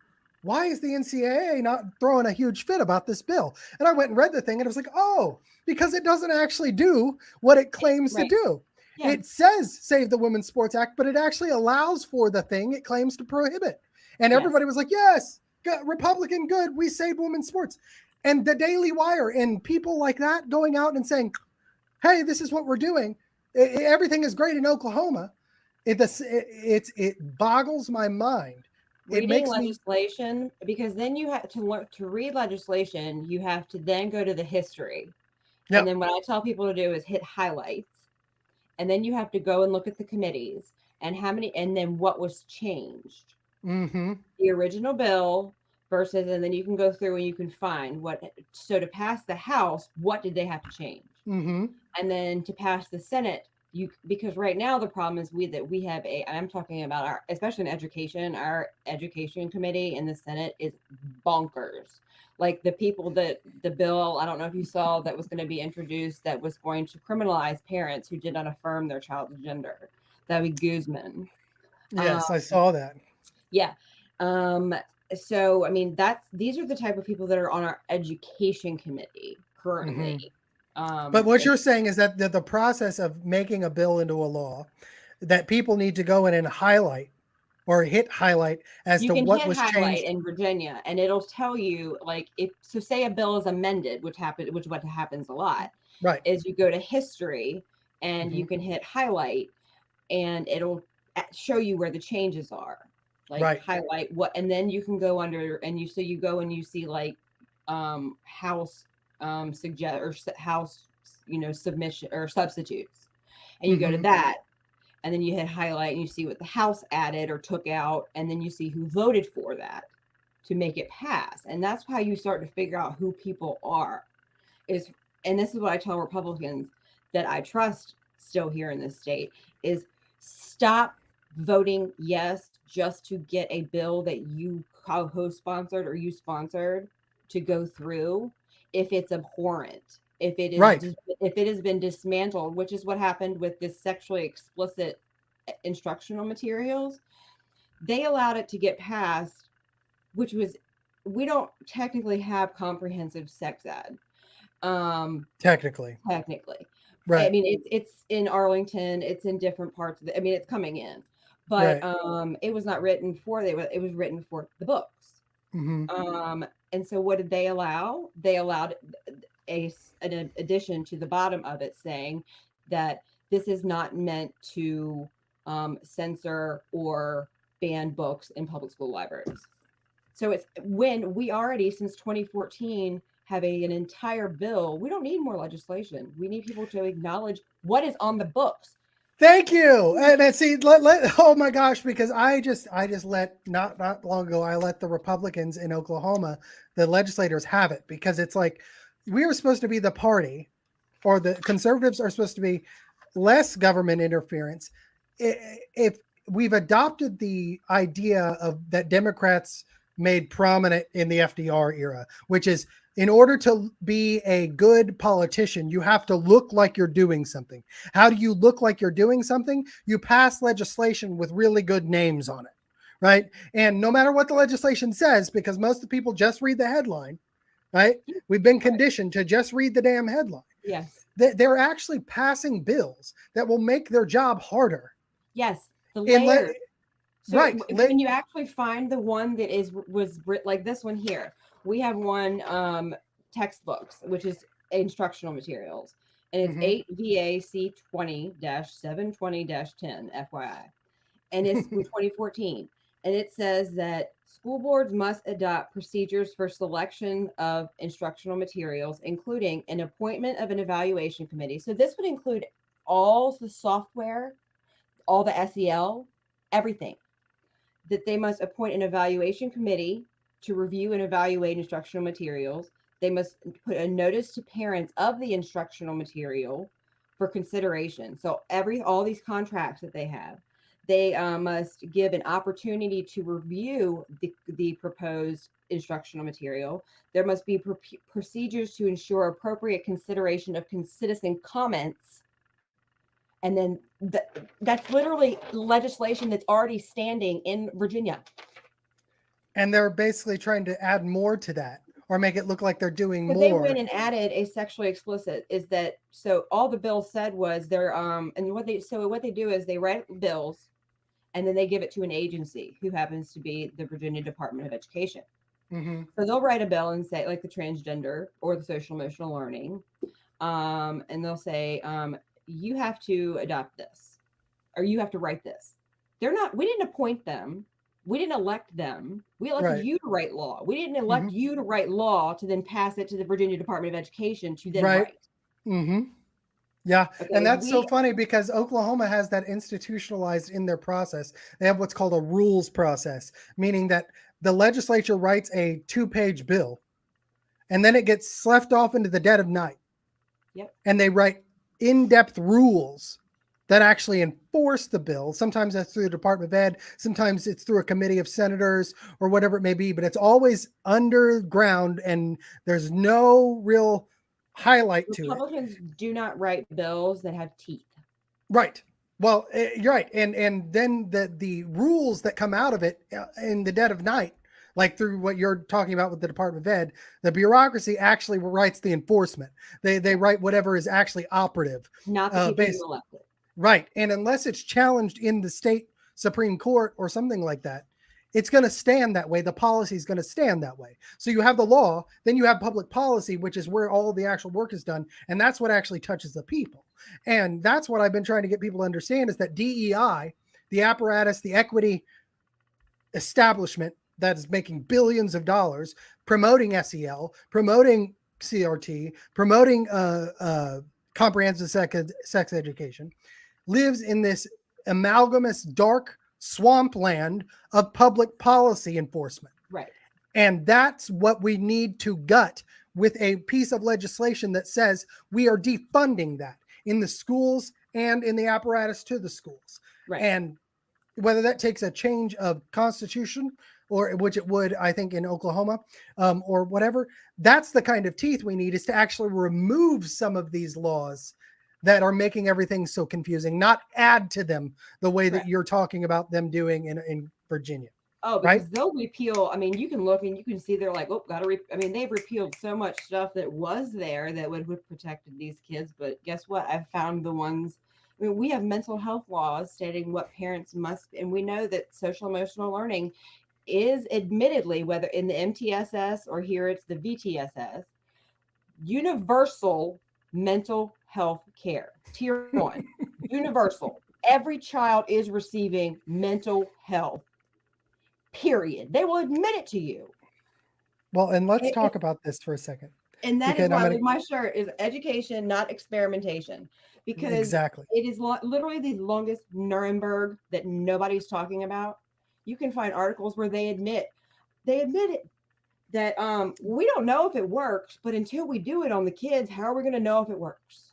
why is the NCAA not throwing a huge fit about this bill? And I went and read the thing, and it was like, oh, because it doesn't actually do what it claims to do. Yeah. It says Save the Women's Sports Act, but it actually allows for the thing it claims to prohibit. And everybody was like, yes, Republican good, we saved women's sports. And the Daily Wire and people like that going out and saying, hey, this is what we're doing. Everything is great in Oklahoma. It boggles my mind. Reading legislation, because then you have to learn to read legislation. You have to then go to the history. Yep. And then what I tell people to do is hit highlights. And then you have to go and look at the committees and and then what was changed. Mm-hmm. The original bill versus, and then you can go through and you can find so to pass the House, what did they have to change? Mm-hmm. And then to pass the Senate, because right now the problem is we have I'm talking about especially in education, our education committee in the Senate is bonkers. Like the people that the bill, I don't know if you saw, that was going to be introduced that was going to criminalize parents who did not affirm their child's gender. That would be Guzman. Yes, I saw that. Yeah. So, I mean, these are the type of people that are on our education committee currently. Mm-hmm. But what you're saying is that the process of making a bill into a law, that people need to go in and highlight or hit highlight as You to can what hit was highlight changed. in Virginia, and it'll tell you, like, if so, say a bill is amended, which what happens a lot, Right. is you go to history and you Mhm. can hit highlight, and it'll show you where the changes are. Like Right. highlight what, and then you can go under, and you go and you see like house suggest or house submission or substitutes, and you go to Mhm. that, and then you hit highlight and you see what the House added or took out, and then you see who voted for that to make it pass. And that's how you start to figure out who people are. And this is what I tell Republicans that I trust still here in this state is stop voting yes just to get a bill that you co-sponsored or you sponsored to go through if it's abhorrent, if it is Right. if it has been dismantled, which is what happened with this sexually explicit instructional materials. They allowed it to get passed, which was, we don't technically have comprehensive sex ed. Technically. I Right. mean, it's in Arlington, it's in different parts of the, I mean, it's coming in, but Right. it was not written for it was written for the books. Mhm. And so what did they allow? They allowed an addition to the bottom of it saying that this is not meant to censor or ban books in public school libraries. So it's when we already, since 2014, have an entire bill. We don't need more legislation. We need people to acknowledge what is on the books. Thank you. And see, oh my gosh, because I just let not long ago, I let the Republicans in Oklahoma, the legislators have it, because it's like we were supposed to be the party, or the conservatives are supposed to be less government interference. If we've adopted the idea of that Democrats made prominent in the FDR era, which is, in order to be a good politician, you have to look like you're doing something. How do you look like you're doing something? You pass legislation with really good names on it, right? And no matter what the legislation says, because most of the people just read the headline, right? We've been conditioned to just read the damn headline. Yes. They're actually passing bills that will make their job harder. Yes. The layers. So right. When you actually find the one that was like this one here, we have one textbooks, which is instructional materials, and it's 8 VAC 20-720-10 FYI, and it's from 2014, and it says that school boards must adopt procedures for selection of instructional materials, including an appointment of an evaluation committee. So this would include all the software, all the SEL, everything. That they must appoint an evaluation committee to review and evaluate instructional materials. They must put a notice to parents of the instructional material for consideration. So all these contracts that they have, they must give an opportunity to review the proposed instructional material. There must be procedures to ensure appropriate consideration of citizen comments. And then that's literally legislation that's already standing in Virginia. And they're basically trying to add more to that, or make it look like they're doing more. They went and added a sexually explicit. Is that so? All the bill said was they're and what they do is they write bills, and then they give it to an agency who happens to be the Virginia Department of Education. Mm-hmm. So they'll write a bill and say, like the transgender or the social emotional learning, and they'll say, you have to adopt this, or you have to write this. We didn't appoint them. We didn't elect them. We elected you to write law. We didn't elect you to write law to then pass it to the Virginia Department of Education to then write. Mm-hmm. Yeah. Okay, And that's so funny, because Oklahoma has that institutionalized in their process. They have what's called a rules process, meaning that the legislature writes a 2-page bill, and then it gets left off into the dead of night. Yep. And they write in-depth rules that actually enforce the bill. Sometimes that's through the Department of Ed. Sometimes it's through a committee of senators or whatever it may be, but it's always underground, and there's no real highlight to it. Republicans do not write bills that have teeth. Right. Well, you're right. And then the rules that come out of it in the dead of night, like through what you're talking about with the Department of Ed, the bureaucracy actually writes the enforcement. They write whatever is actually operative. Not the people you elected. Right. And unless it's challenged in the state Supreme Court or something like that, it's going to stand that way. The policy is going to stand that way. So you have the law, then you have public policy, which is where all the actual work is done. And that's what actually touches the people. And that's what I've been trying to get people to understand, is that DEI, the apparatus, the equity establishment that is making billions of dollars, promoting SEL, promoting CRT, promoting comprehensive sex education, lives in this amalgamous dark swampland of public policy enforcement. Right. And that's what we need to gut with a piece of legislation that says we are defunding that in the schools and in the apparatus to the schools. Right. And whether that takes a change of constitution, or which it would, I think, in Oklahoma, or whatever, that's the kind of teeth we need, is to actually remove some of these laws that are making everything so confusing, not add to them the way that you're talking about them doing in Virginia. Oh, because they'll repeal. I mean, you can look and you can see they're like, oh, I mean, they've repealed so much stuff that was there that would have protected these kids. But guess what? I've found the ones. I mean, we have mental health laws stating what parents must, and we know that social emotional learning is admittedly, whether in the MTSS or here it's the VTSS, universal mental health care, tier 1, universal. Every child is receiving mental health, period. They will admit it to you. Well, and let's talk about this for a second. And that is why my shirt is education, not experimentation, because it is literally the longest Nuremberg that nobody's talking about. You can find articles where they admit it, that we don't know if it works, but until we do it on the kids, how are we going to know if it works?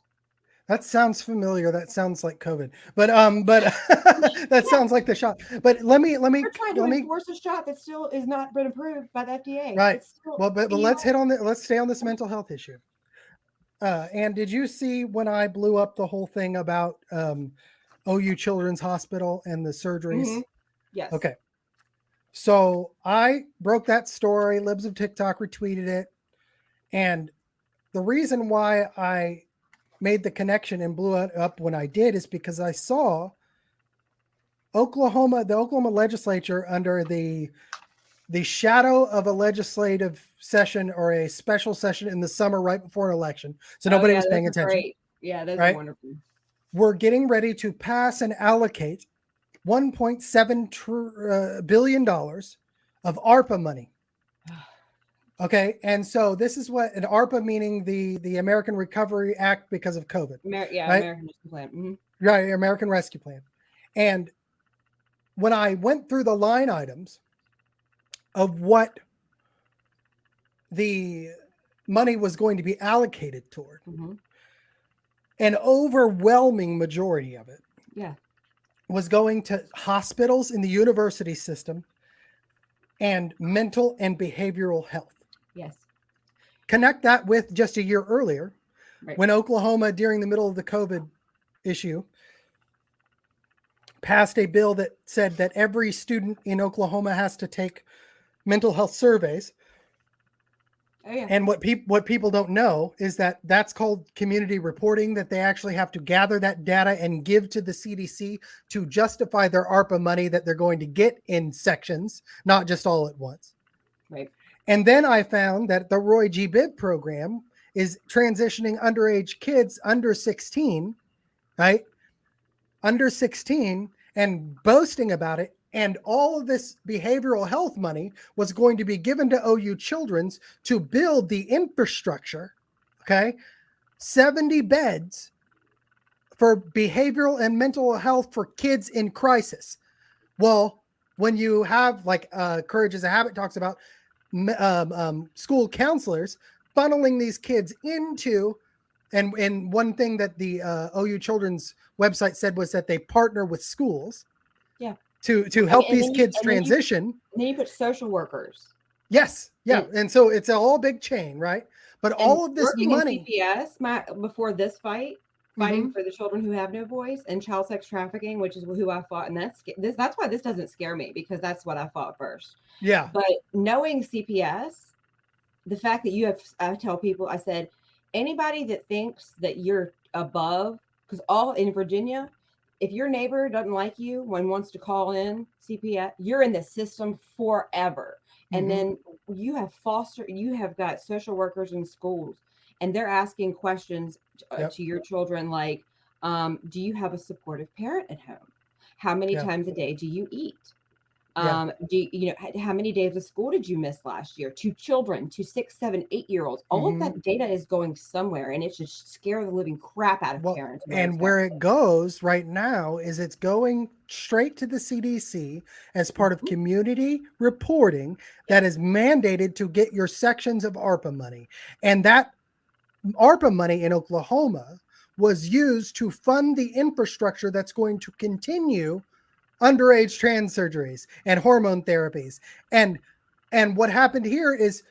That sounds familiar. That sounds like COVID, but that sounds like the shot. But let me trying to enforce a shot that still is not been approved by the FDA. Right. Well, but let's stay on this mental health issue. And did you see when I blew up the whole thing about OU Children's Hospital and the surgeries? Mm-hmm. Yes. Okay. So I broke that story. Libs of TikTok retweeted it. And the reason why I made the connection and blew it up when I did is because I saw the Oklahoma legislature, under the shadow of a legislative session or a special session in the summer right before an election. So nobody was paying attention. Great. Yeah, that's right? Wonderful. We're getting ready to pass and allocate $1.7 billion of ARPA money. Okay, and so this is what an ARPA, meaning the American Recovery Act because of COVID. Right? American Rescue Plan. Mm-hmm. Right, American Rescue Plan. And when I went through the line items of what the money was going to be allocated toward, an overwhelming majority of it was going to hospitals in the university system and mental and behavioral health. Yes. Connect that with just a year earlier, when Oklahoma, during the middle of the COVID issue, passed a bill that said that every student in Oklahoma has to take mental health surveys. Oh, yeah. And what people don't know is that that's called community reporting, that they actually have to gather that data and give to the CDC to justify their ARPA money that they're going to get in sections, not just all at once. Right. And then I found that the Roy G. Biv program is transitioning underage kids under 16, right? Under 16, and boasting about it. And all of this behavioral health money was going to be given to OU Children's to build the infrastructure, okay? 70 beds for behavioral and mental health for kids in crisis. Well, when you have, like Courage is a Habit talks about, school counselors funneling these kids into, and one thing that the OU Children's website said was that they partner with schools. Yeah. To help these kids transition. And then you put social workers. Yes. Yeah. And so it's a whole big chain, right? But all of this money. CPS, before this fighting for the children who have no voice, and child sex trafficking, which is who I fought. And that's why this doesn't scare me, because that's what I fought first. Yeah. But knowing CPS, the fact that I tell people, I said, anybody that thinks that you're above, because all in Virginia, if your neighbor doesn't like you when wants to call in CPS, you're in the system forever. And then you have got social workers in schools, and they're asking questions to your children like, do you have a supportive parent at home? How many times a day do you eat? How many days of school did you miss last year? To children, to 6, 7, 8-year-olds, all of that data is going somewhere, and it should scare the living crap out of parents. And where it goes right now is it's going straight to the CDC as part of community reporting that is mandated to get your sections of ARPA money. And that ARPA money in Oklahoma was used to fund the infrastructure that's going to continue underage trans surgeries and hormone therapies. And what happened here is,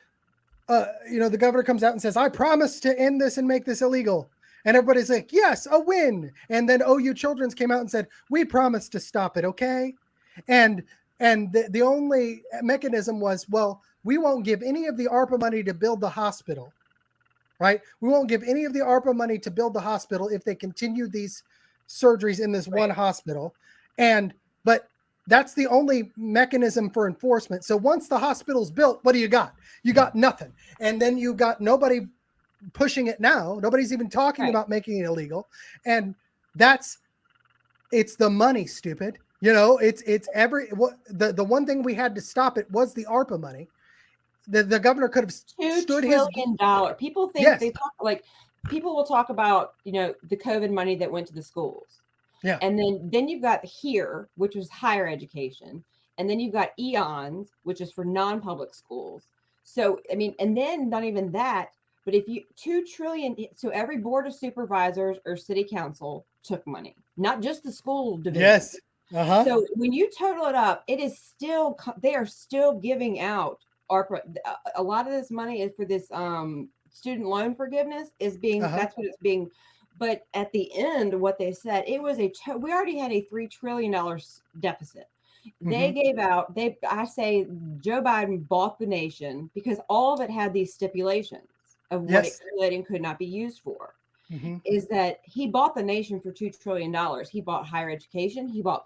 the governor comes out and says, I promise to end this and make this illegal. And everybody's like, yes, a win. And then OU Children's came out and said, we promise to stop it, okay? And the only mechanism was, well, we won't give any of the ARPA money to build the hospital, right? We won't give any of the ARPA money to build the hospital if they continue these surgeries in this one hospital. But that's the only mechanism for enforcement. So once the hospital's built, what do you got? You got nothing. And then you got nobody pushing it now. Nobody's even talking about making it illegal. And it's the money, stupid. The one thing we had to stop it was the ARPA money. The governor could have stood his $2 trillion. People think they talk like people will talk about, the COVID money that went to the schools. Yeah. And then you've got here, which was higher education. And then you've got EONS, which is for non-public schools. So, I mean, and then not even that, but if you $2 trillion, so every board of supervisors or city council took money, not just the school division. Yes. So when you total it up, it is still, they are still giving out ARPA. A lot of this money is for this student loan forgiveness is being, that's what it's being. But at the end, what they said, it was we already had a $3 trillion deficit. They gave out, I say Joe Biden bought the nation because all of it had these stipulations of what it could and could not be used for. Is that he bought the nation for $2 trillion. He bought higher education. He bought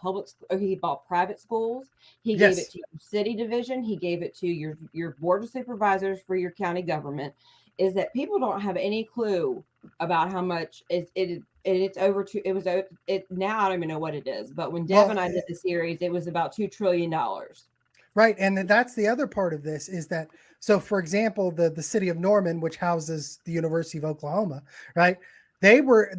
he bought private schools. He gave it to your city division. He gave it to your board of supervisors for your county government. Is that people don't have any clue about how much it's over to, it was now I don't even know what it is, but when Deb and I did the series, it was about $2 trillion. Right. And that's the other part of this is that, so for example, the city of Norman, which houses the University of Oklahoma, right? They were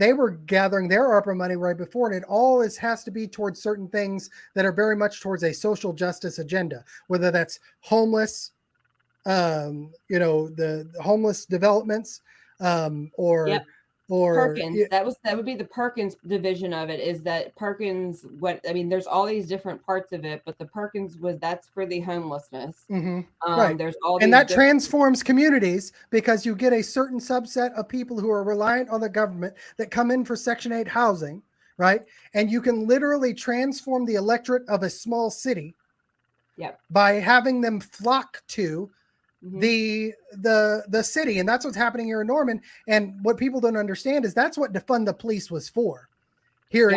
gathering their ARPA money right before, and it all has to be towards certain things that are very much towards a social justice agenda, whether that's homeless, the homeless developments, or Perkins. That would be the Perkins division of it. Is that Perkins? There's all these different parts of it, but the Perkins that's for the homelessness. Right. There's all, and that transforms communities because you get a certain subset of people who are reliant on the government that come in for Section 8 housing, right? And you can literally transform the electorate of a small city, by having them flock to the city. And that's what's happening here in Norman. And what people don't understand is that's what defund the police was for. Here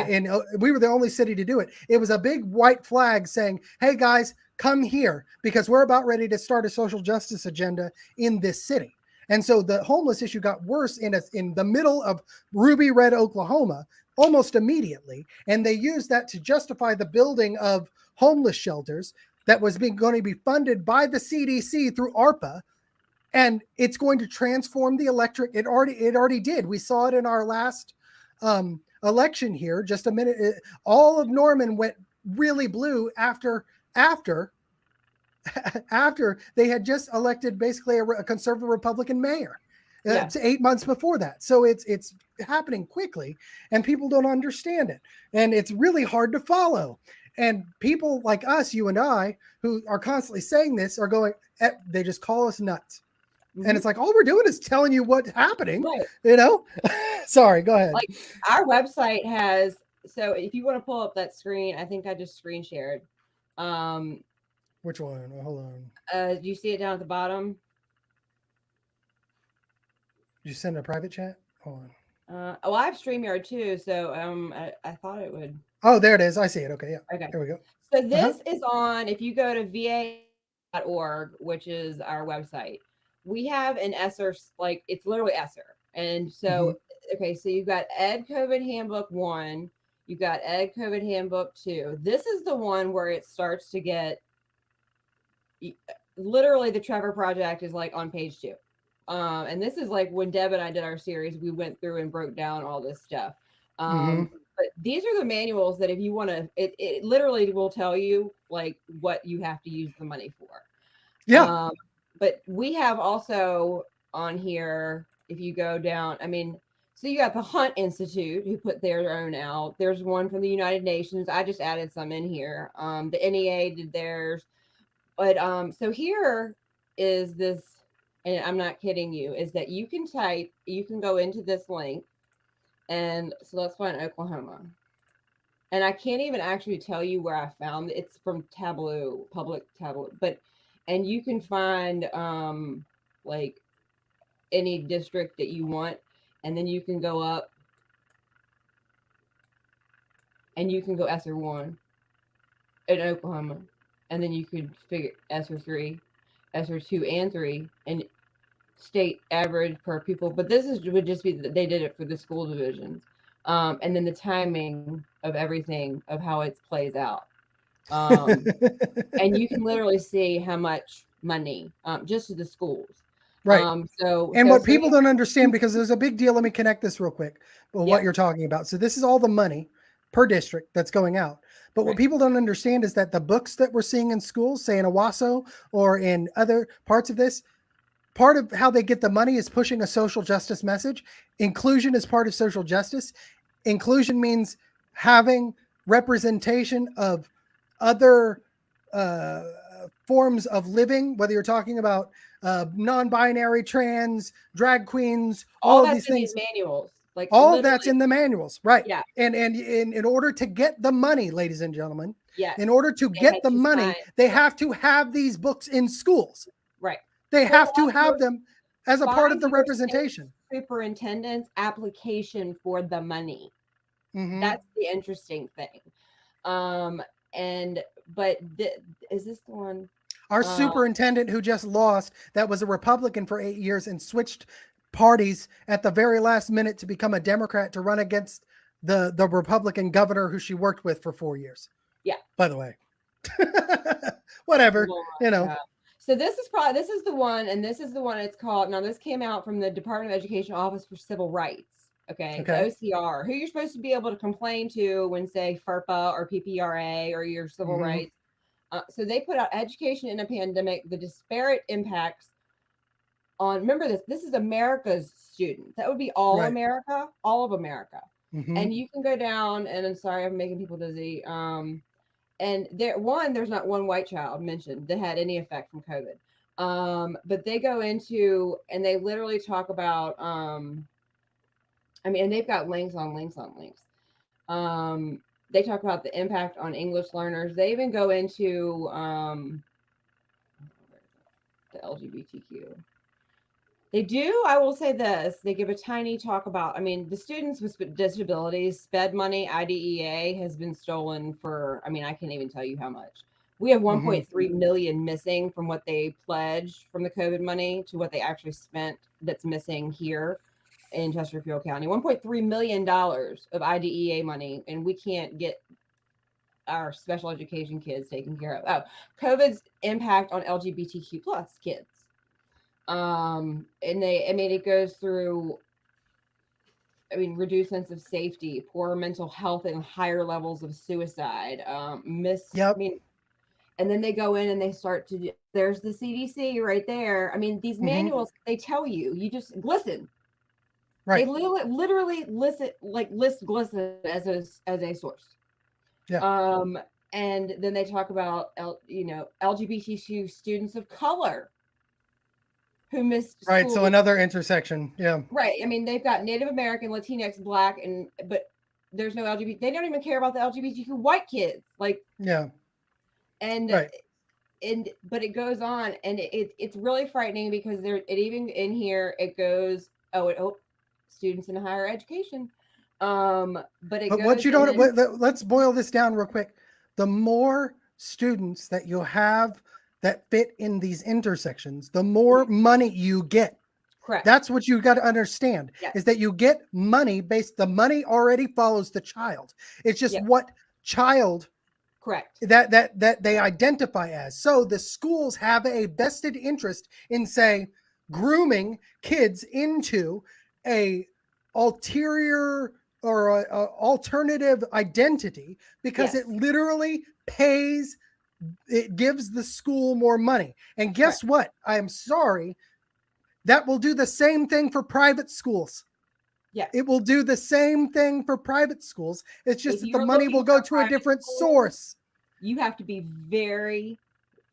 we were the only city to do it. It was a big white flag saying, hey guys, come here because we're about ready to start a social justice agenda in this city. And so the homeless issue got worse in the middle of Ruby Red, Oklahoma, almost immediately. And they used that to justify the building of homeless shelters that was going to be funded by the CDC through ARPA. And it's going to transform the electorate. It already did. We saw it in our last election here. Just a minute. All of Norman went really blue after they had just elected basically a conservative Republican mayor. 8 months before that. So it's happening quickly and people don't understand it. And it's really hard to follow. And people like us, you and I, who are constantly saying this, are going, they just call us nuts. And it's like, all we're doing is telling you what's happening, Sorry, go ahead. Like our website has, so if you want to pull up that screen, I think I just screen shared. Which one? Hold on. Do you see it down at the bottom? Did you send a private chat? Hold on. I have StreamYard too, so I thought it would. Oh, there it is. I see it. Okay, yeah. Okay. There we go. So Uh-huh. this is on, if you go to va.org, which is our website, we have an ESSER, like it's literally ESSER. And Mm-hmm. so, okay, so you've got Ed COVID Handbook 1, you've got Ed COVID Handbook 2. This is the one where it starts to get, literally the Trevor Project is like on page 2. And this is like when Deb and I did our series, we went through and broke down all this stuff. Mm-hmm. But these are the manuals that if you want to, it literally will tell you like what you have to use the money for. Yeah. But we have also on here, if you go down, I mean, so you got the Hunt Institute who put their own out. There's one from the United Nations. I just added some in here. The NEA did theirs. But so here is this, and I'm not kidding you, is that you can go into this link, and so let's find Oklahoma. And I can't even actually tell you where I found it. It's from Tableau, public Tableau, and you can find like any district that you want, and then you can go up and you can go ESSER 1 in Oklahoma, and then you could figure ESSER 3, ESSER 2 and 3, and state average per pupil. But would just be that they did it for the school divisions, and then the timing of everything of how it plays out. And you can literally see how much money just to the schools. Right. So What so people don't understand, because there's a big deal. Let me connect this real quick. Well, what yep, you're talking about. So this is all the money per district that's going out. But what right. people don't understand is that the books that we're seeing in schools, say in Owasso or in other parts of this, part of how they get the money is pushing a social justice message. Inclusion is part of social justice. Inclusion means having representation of other forms of living, whether you're talking about non-binary, trans, drag queens, all All of that's these in these things. manuals, like All of that's literally. in the manuals, right? Yeah, And in order to get the money, ladies and gentlemen, yes. in order to They get had the to money, sign. they Right, have to have these books in schools. right. They So have to have them as a part of find the your state representation. superintendent's application for the money. Mm-hmm. That's the interesting thing. Um, and but is this the one? Our Uh, superintendent who just lost, that was a Republican for 8 years and switched parties at the very last minute to become a Democrat to run against the Republican governor who she worked with for 4 years. yeah. By the way, whatever, Laura, you know. yeah. So this is the one, and this is the one it's called. Now this came out from the Department of Education Office for Civil Rights. Okay, the Okay. OCR, who you're supposed to be able to complain to when, say, FERPA or PPRA or your civil Mm-hmm. rights. So they put out Education in a Pandemic: The Disparate Impacts on. Remember this. This is America's students. That would be all Right. America, all of America. Mm-hmm. And you can go down. And I'm sorry, I'm making people dizzy. And there's not one white child mentioned that had any effect from COVID. But they go into and they literally talk about I mean, and they've got links on links on links. They talk about the impact on English learners. They even go into the LGBTQ. They do. I will say this. They give a tiny talk about, I mean, the students with disabilities, SPED money, IDEA has been stolen for, I mean, I can't even tell you how much. We have Mm-hmm. 1.3 million missing from what they pledged from the COVID money to what they actually spent that's missing here in Chesterfield County. $1.3 million of IDEA money, and we can't get our special education kids taken care of. Oh, COVID's impact on LGBTQ plus kids. And I mean, it goes through, I mean, reduced sense of safety, poor mental health, and higher levels of suicide. I Yep. mean, and then they go in and they start to, there's the CDC right there. I mean, these Mm-hmm. manuals, they tell you, you just listen. They Right. literally listen, like list glisten as a source. Yeah. And then they talk about, LGBTQ students of color who missed Right. So school. another intersection. Yeah. Right. I mean, they've got Native American, Latinx, Black, but there's no LGBT. They don't even care about the LGBTQ white kids. Like, Yeah. and Right. but it goes on, and it's really frightening because it even in here it goes, students in higher education. But it But goes, what you and don't, then let's boil this down real quick. The more students that you have that fit in these intersections, the more money you get. correct. That's what you got to understand, Yes. is that you get money based, the money already follows the child. It's just Yep. what child Correct. that they identify as. So the schools have a vested interest in, say, grooming kids into a ulterior or a alternative identity, because Yes. it literally pays, it gives the school more money. And guess what? I am sorry, that will do the same thing for private schools. Yes. It will do the same thing for private schools. It's just If that the you're money will looking go for to a private different school, source. you have to be very,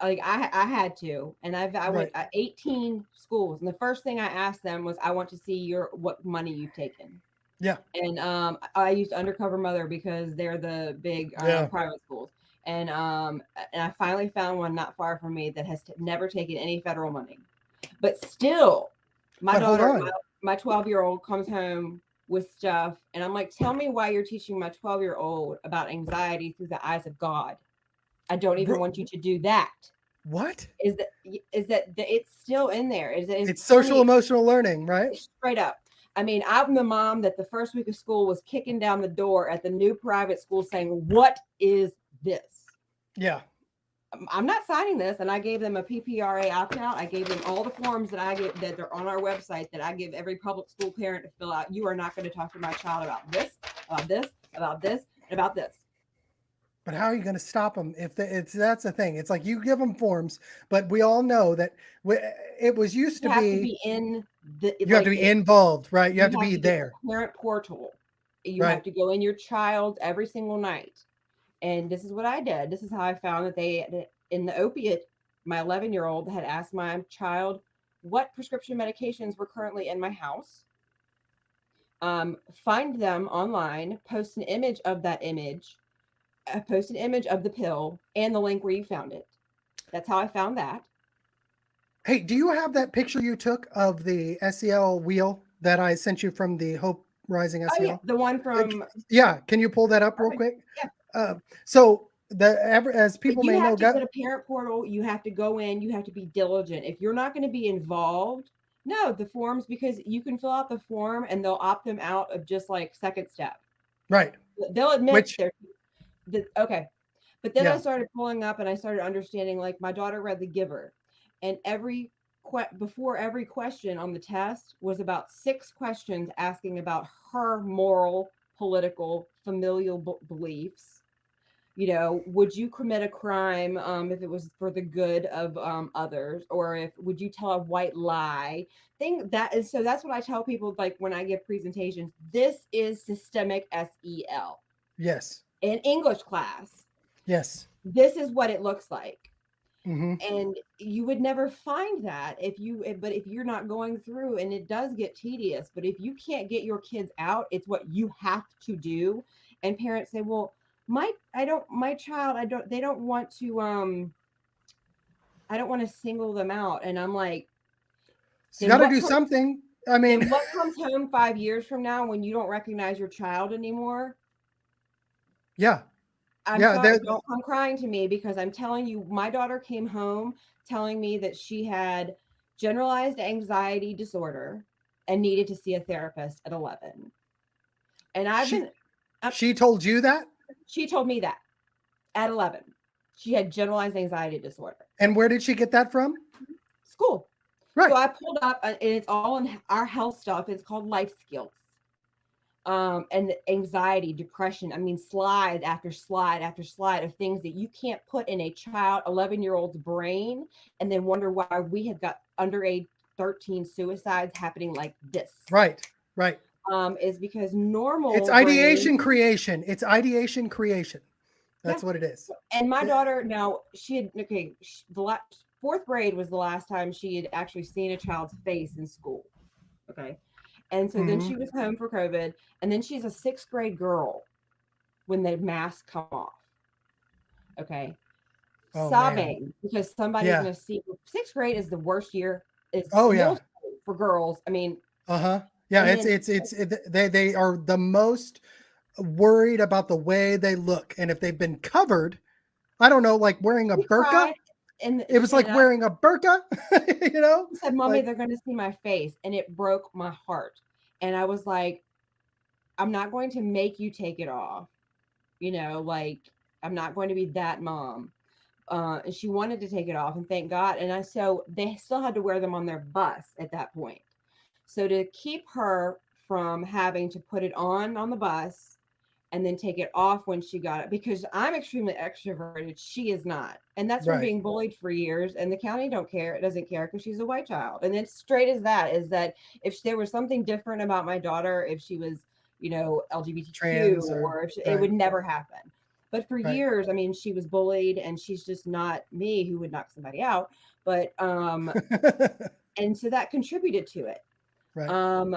like, I had to, and I went Right. 18 schools, and the first thing I asked them was, I want to see what money you've taken. Yeah. And I used Undercover Mother because they're the big Yeah. private schools. And I finally found one not far from me that has never taken any federal money. But still, my But hold daughter, on. my 12-year-old comes home with stuff, and I'm like, tell me why you're teaching my 12-year-old about anxiety through the eyes of God. I don't even want you to do that. What? Is that it's still in there? It's social emotional learning, right? Straight up. I mean, I'm the mom that the first week of school was kicking down the door at the new private school saying, what is this? Yeah. I'm not signing this. And I gave them a PPRA opt-out. I gave them all the forms that I get that are on our website that I give every public school parent to fill out. You are not going to talk to my child about this, about this, about this, and about this. But how are you going to stop them if that's the thing? It's like you give them forms, but we all know that it was used to You have be. to be in the. You have to be involved, right? You have to be get there. the parent portal. You Right. have to go in your child every single night. And this is what I did. This is how I found that they, in the opiate, my 11-year-old had asked my child what prescription medications were currently in my house. Find them online, post an image of that image, post an image of the pill and the link where you found it. That's how I found that. Hey, do you have that picture you took of the SEL wheel that I sent you from the Hope Rising SEL? Oh, yeah, the one from. Yeah, can you pull that up real quick? Yeah. So as people But you may know, have to go to parent portal. You have to go in. You have to be diligent. If you're not going to be involved, no, the forms, because you can fill out the form and they'll opt them out of just like second step. Right. They'll admit okay. But then I started pulling up and I started understanding, like, my daughter read The Giver, and before every question on the test was about 6 questions asking about her moral, political, familial beliefs. You know, would you commit a crime if it was for the good of others, or would you tell a white lie? So that's what I tell people, like, when I give presentations. This is systemic SEL. Yes. In English class. Yes. This is what it looks like. Mm-hmm. And you would never find that if you're not going through, and it does get tedious, but if you can't get your kids out, it's what you have to do. And parents say, well, they don't want to, I don't want to single them out. And I'm like, you got to do something. I mean, what comes home 5 years from now when you don't recognize your child anymore? Yeah. I'm sorry, don't come crying to me, because I'm telling you, my daughter came home telling me that she had generalized anxiety disorder and needed to see a therapist at 11. And she told you that? She told me that at 11. She had generalized anxiety disorder. And where did she get that from? School. Right. So I pulled up, and it's all in our health stuff. It's called Life Skills. And anxiety, depression. I mean, slide after slide after slide of things that you can't put in a child, 11-year-old's brain, and then wonder why we have got underage 13 suicides happening like this. Right. Right. Is because normal. It's ideation creation. It's ideation creation. That's what it is. And my daughter, now, the fourth grade was the last time she had actually seen a child's face in school. Okay. And so then she was home for COVID, and then she's a 6th grade girl when the masks come off. Okay. Sobbing because somebody's going to see. 6th grade is the worst year. It's for girls. I mean, Yeah, And then they are the most worried about the way they look, and if they've been covered, I don't know, like wearing a we burqa. cried, and It was like I wearing a burqa, you know, said, "Mommy, like they're going to see my face," and it broke my heart. And I was like, "I'm not going to make you take it off, like I'm not going to be that mom." And she wanted to take it off, and thank God. So they still had to wear them on their bus at that point. So to keep her from having to put it on the bus and then take it off when she got it, because I'm extremely extroverted, she is not, and that's from right. being bullied for years. And the county doesn't care because she's a white child, and it's straight as that. Is that if there was something different about my daughter, if she was, LGBTQ, Trans or or if it right, would never happen. But for right. years, I mean, she was bullied, and she's just not me who would knock somebody out. But and so that contributed to it. Right. Um,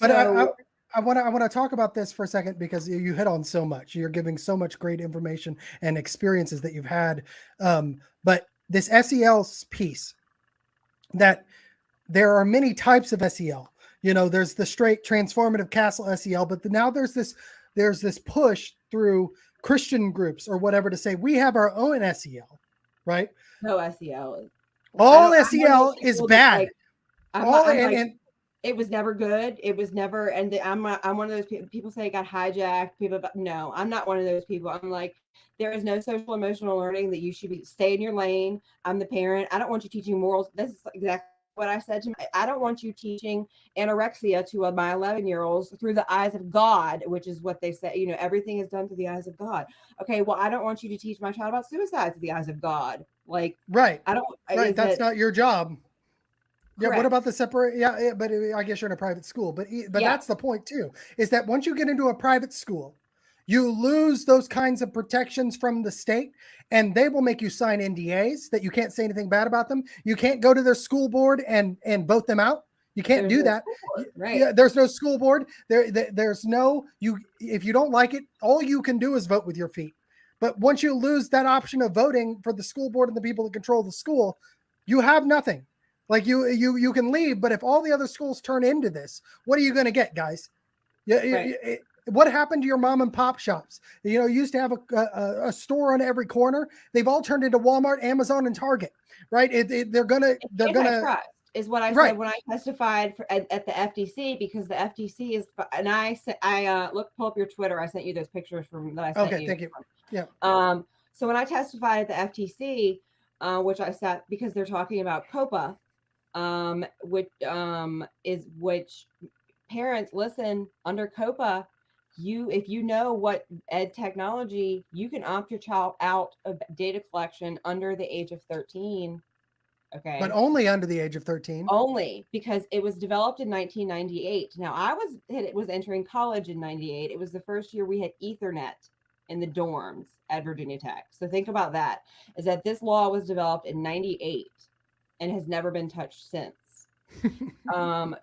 But so I want to talk about this for a second because you hit on so much. You're giving so much great information and experiences that you've had. But this SEL piece, that there are many types of SEL. You know, there's the straight transformative castle SEL, but now there's this push through Christian groups or whatever to say we have our own SEL, right? no SEO. All I'm one of those SEL is people that's bad. like, I'm All I'm like, and it was never good. It was never, and I'm one of those people say it got hijacked. No, I'm not one of those people. I'm like, there is no social emotional learning that you should stay in your lane. I'm the parent. I don't want you teaching morals. This is exactly what I said to I don't want you teaching anorexia to my 11-year-olds through the eyes of God, which is what they say. Everything is done through the eyes of God. Okay, well, I don't want you to teach my child about suicide through the eyes of God. Like, right, I don't. right. Is That's that not your job. Yeah, what correct? about the separate? Yeah, but I guess you're in a private school. But Yeah. that's the point too. Is that once you get into a private school, you lose those kinds of protections from the state, and they will make you sign NDAs that you can't say anything bad about them. You can't go to their school board and vote them out. You can't There's do no that. school board, right? Yeah, there's no school board. There's no you. If you don't like it, all you can do is vote with your feet. But once you lose that option of voting for the school board and the people that control the school, you have nothing. Like you can leave, but if all the other schools turn into this, what are you going to get, guys? Right. What happened to your mom and pop shops? You used to have a store on every corner. They've all turned into Walmart, Amazon, and Target, right? They're gonna Antitrust is what I right. said when I testified at the FTC, because the FTC is, and I said, pull up your Twitter. I sent you those pictures from that I sent Okay, you. thank you. Yeah, So when I testified at the FTC, which I sat because they're talking about COPA, which parents listen under COPA. If you know what ed technology, you can opt your child out of data collection under the age of 13. but Okay. only under the age of 13. Only because it was developed in 1998. Now was entering college in 98. It was the first year we had Ethernet in the dorms at Virginia Tech. So think about that. Is that this law was developed in 98 and has never been touched since.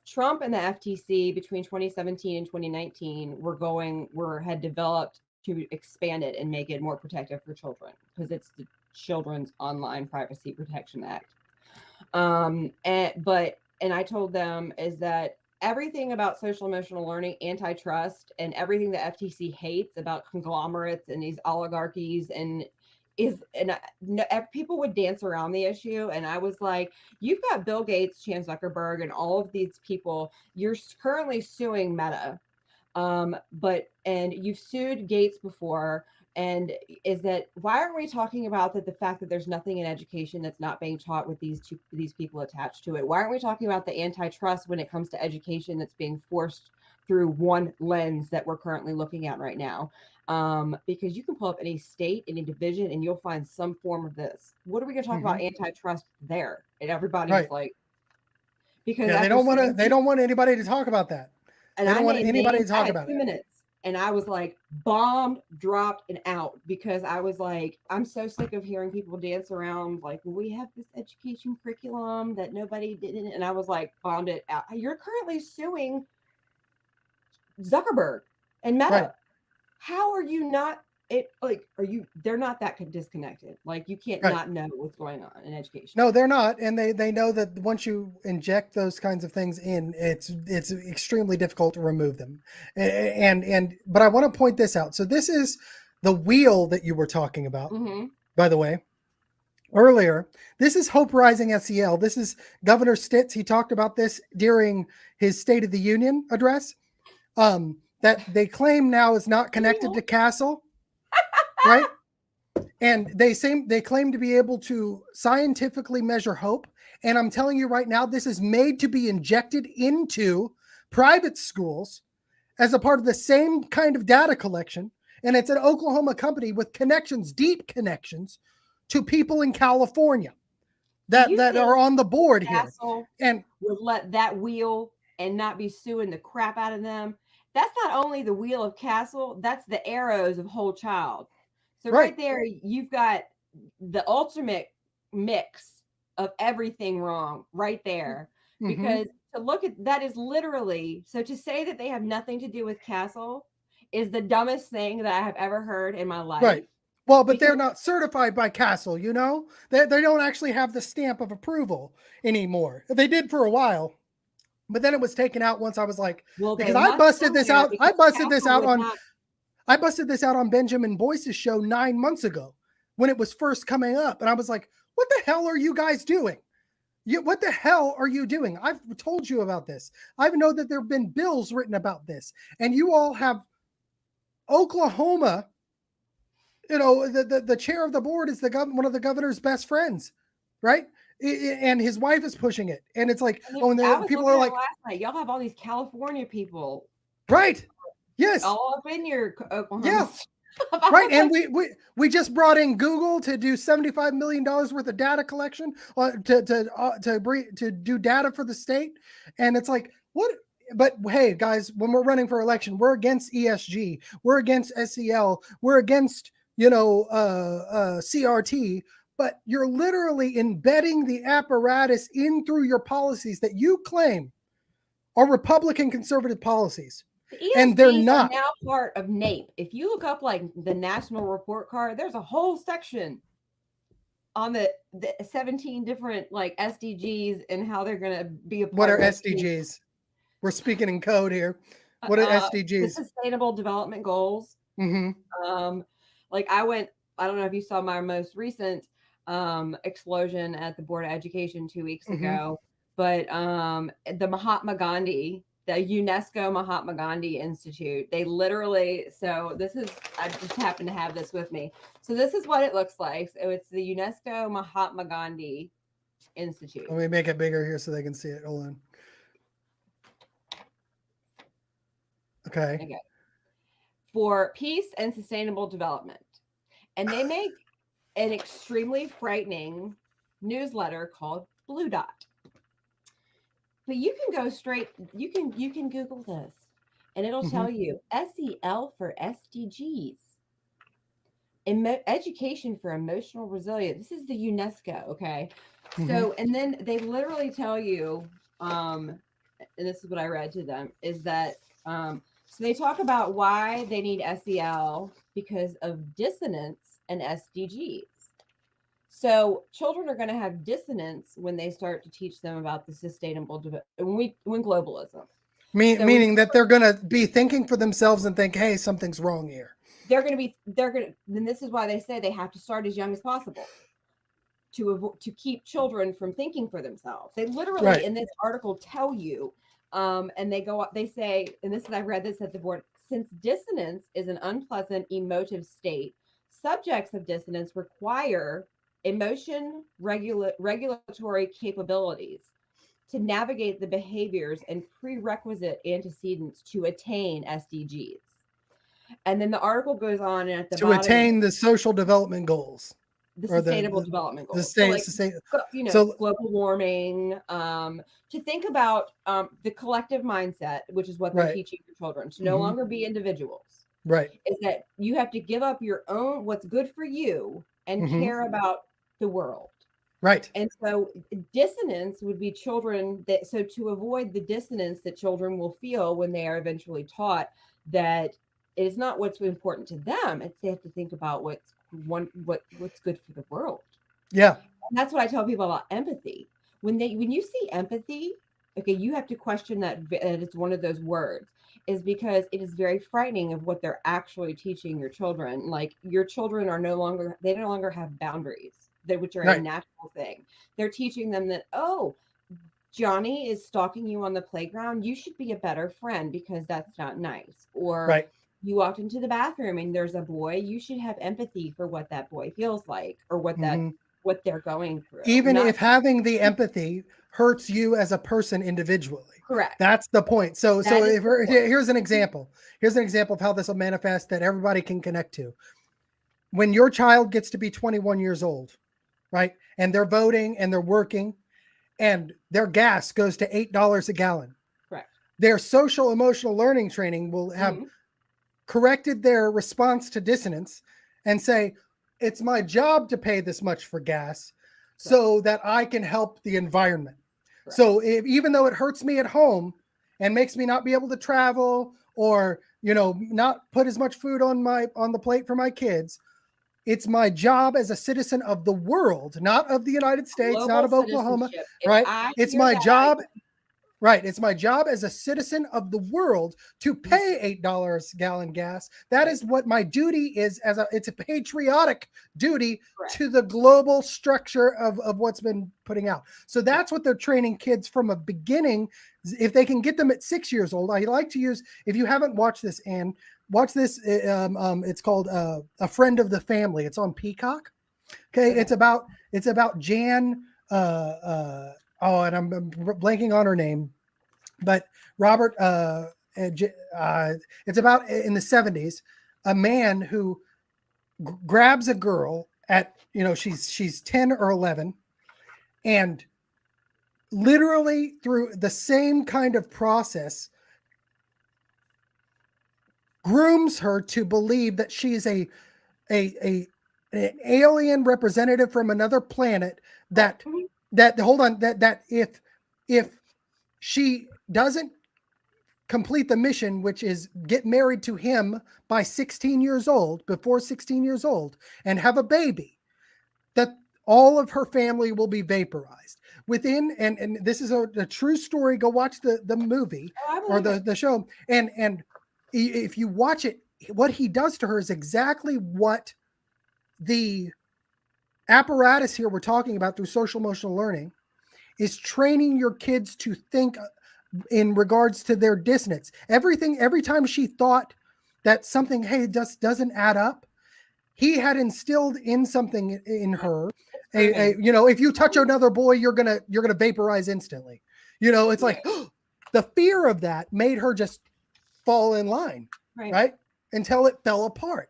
Trump and the FTC between 2017 and 2019 had developed to expand it and make it more protective for children, because it's the Children's Online Privacy Protection Act. And I told them is that everything about social emotional learning, antitrust, and everything the FTC hates about conglomerates and these oligarchies people would dance around the issue. And I was like, you've got Bill Gates, Chan Zuckerberg, and all of these people. You're currently suing Meta. And you've sued Gates before. And is that why aren't we talking about the fact that there's nothing in education that's not being taught with these people attached to it? Why aren't we talking about the antitrust when it comes to education that's being forced through one lens that we're currently looking at right now? Because you can pull up any state, any division, and you'll find some form of this. What are we going to talk about antitrust there? And everybody's Right. like, because Yeah, they don't want to. They don't want anybody to talk about that. and they I don't want named anybody names. to I talk had about 2 it. minutes, and I was like bombed, dropped, and out, because I was like, I'm so sick of hearing people dance around like, well, we have this education curriculum that nobody did, and I was like, bombed it out. You're currently suing Zuckerberg and Meta. Right. How are you not they're not that disconnected. Like, you can't Right. not know what's going on in education. No, they're not, and they know that once you inject those kinds of things in, it's extremely difficult to remove them. And but I want to point this out. So this is the wheel that you were talking about, by the way, earlier. This is Hope Rising SEL. This is Governor Stitz. He talked about this during his State of the Union address. That they claim now is not connected to Castle, right? And they claim to be able to scientifically measure hope. And I'm telling you right now, this is made to be injected into private schools as a part of the same kind of data collection. And it's an Oklahoma company with connections, deep connections to people in California that are on the board here. And would let that wheel and not be suing the crap out of them. That's not only the wheel of Castle, that's the arrows of Whole Child. So right there, you've got the ultimate mix of everything wrong right there. Because to look at that is literally, so to say that they have nothing to do with Castle is the dumbest thing that I have ever heard in my life. Right. Well, but they're not certified by Castle, you know? They don't actually have the stamp of approval anymore. They did for a while, but then it was taken out once I was like, well, because I busted this out. I busted this out on... I busted this out on Benjamin Boyce's show 9 months ago when it was first coming up. And I was like, what the hell are you guys doing? What the hell are you doing? I've told you about this. I know that there have been bills written about this. And you all have Oklahoma, you know, the chair of the board is one of the governor's best friends, right? And his wife is pushing it. And it's like, and people are like, last night, y'all have all these California people. Right. Yes. All up in your Oklahoma. Yes. Right. And we just brought in Google to do $75 million worth of data collection to do data for the state. And it's like, what? But hey, guys, when we're running for election, we're against ESG. We're against SEL. We're against, CRT. But you're literally embedding the apparatus in through your policies that you claim are Republican conservative policies. And they're not now part of NAPE. If you look up like the national report card, there's a whole section on the 17 different like SDGs and how they're going to be a part. What are SDGs? We're speaking in code here. What are SDGs? The Sustainable Development Goals. Like I don't know if you saw my most recent explosion at the Board of Education 2 weeks ago, but the Mahatma Gandhi, the UNESCO Mahatma Gandhi Institute, they literally, I just happen to have this with me. So this is what it looks like. So it's the UNESCO Mahatma Gandhi Institute. Let me make it bigger here so they can see it. Hold on. Okay. For peace and sustainable development. And they make an extremely frightening newsletter called Blue Dot. But you can go straight, you can Google this and it'll tell you SEL for SDGs. Education for emotional resilience. This is the UNESCO, okay? So, and then they literally tell you, and this is what I read to them, is that, so they talk about why they need SEL because of dissonance and SDGs. So children are going to have dissonance when they start to teach them about the sustainable when globalism. Meaning that they're going to be thinking for themselves and think, hey, something's wrong here. Then this is why they say they have to start as young as possible to keep children from thinking for themselves. They literally in this article tell you, and they say, and I read this at the board, since dissonance is an unpleasant emotive state, subjects of dissonance require emotion regulatory capabilities to navigate the behaviors and prerequisite antecedents to attain SDGs. And then the article goes on and at the to bottom, attain the social development goals, the sustainable development goals, global warming, to think about the collective mindset, which is what they're teaching your children, to no longer be individuals. Right. Is that you have to give up your own, what's good for you, and care about the world. Right. And so dissonance would be children to avoid the dissonance that children will feel when they are eventually taught that it's not what's important to them. It's they have to think about what's good for the world. Yeah. And that's what I tell people about empathy. When you see empathy, okay, you have to question that it's one of those words, is because it is very frightening of what they're actually teaching your children. Like your children they no longer have boundaries, which are a Right. natural thing. They're teaching them that, oh, Johnny is stalking you on the playground. You should be a better friend because that's not nice. Or Right. you walked into the bathroom and there's a boy. You should have empathy for what that boy feels like, or what Mhm. they're going through. Even Not if having the empathy hurts you as a person individually. correct. That's the point. So That is the point. here's an example. Here's an example of how this will manifest that everybody can connect to. When your child gets to be 21 years old, right? And they're voting and they're working and their gas goes to $8 a gallon. Correct. Their social emotional learning training will have corrected their response to dissonance and say, it's my job to pay this much for gas so that I can help the environment. Correct. So even though it hurts me at home and makes me not be able to travel or, not put as much food on the plate for my kids, it's my job as a citizen of the world, not of the United States, Global not of Oklahoma, right? It's my job. Right. It's my job as a citizen of the world to pay $8 a gallon gas. That is what my duty is. It's a patriotic duty to the global structure of what's been putting out. So that's what they're training kids from a beginning. If they can get them at 6 years old, I like to use, if you haven't watched this, Anne, watch this. It's called A Friend of the Family. It's on Peacock. Okay. It's about Jan, and I'm blanking on her name, but Robert, it's about in the 70s, a man who grabs a girl at, she's 10 or 11 and literally through the same kind of process grooms her to believe that she's an alien representative from another planet that if she doesn't complete the mission, which is get married to him before 16 years old and have a baby, that all of her family will be vaporized within. And this is a true story. Go watch the movie or the show. And if you watch it, what he does to her is exactly what the apparatus here we're talking about through social emotional learning is training your kids to think in regards to their dissonance. Every time she thought that something, doesn't add up, he had instilled in something in her. If you touch another boy, you're gonna vaporize instantly. It's like the fear of that made her just fall in line, right? Until it fell apart.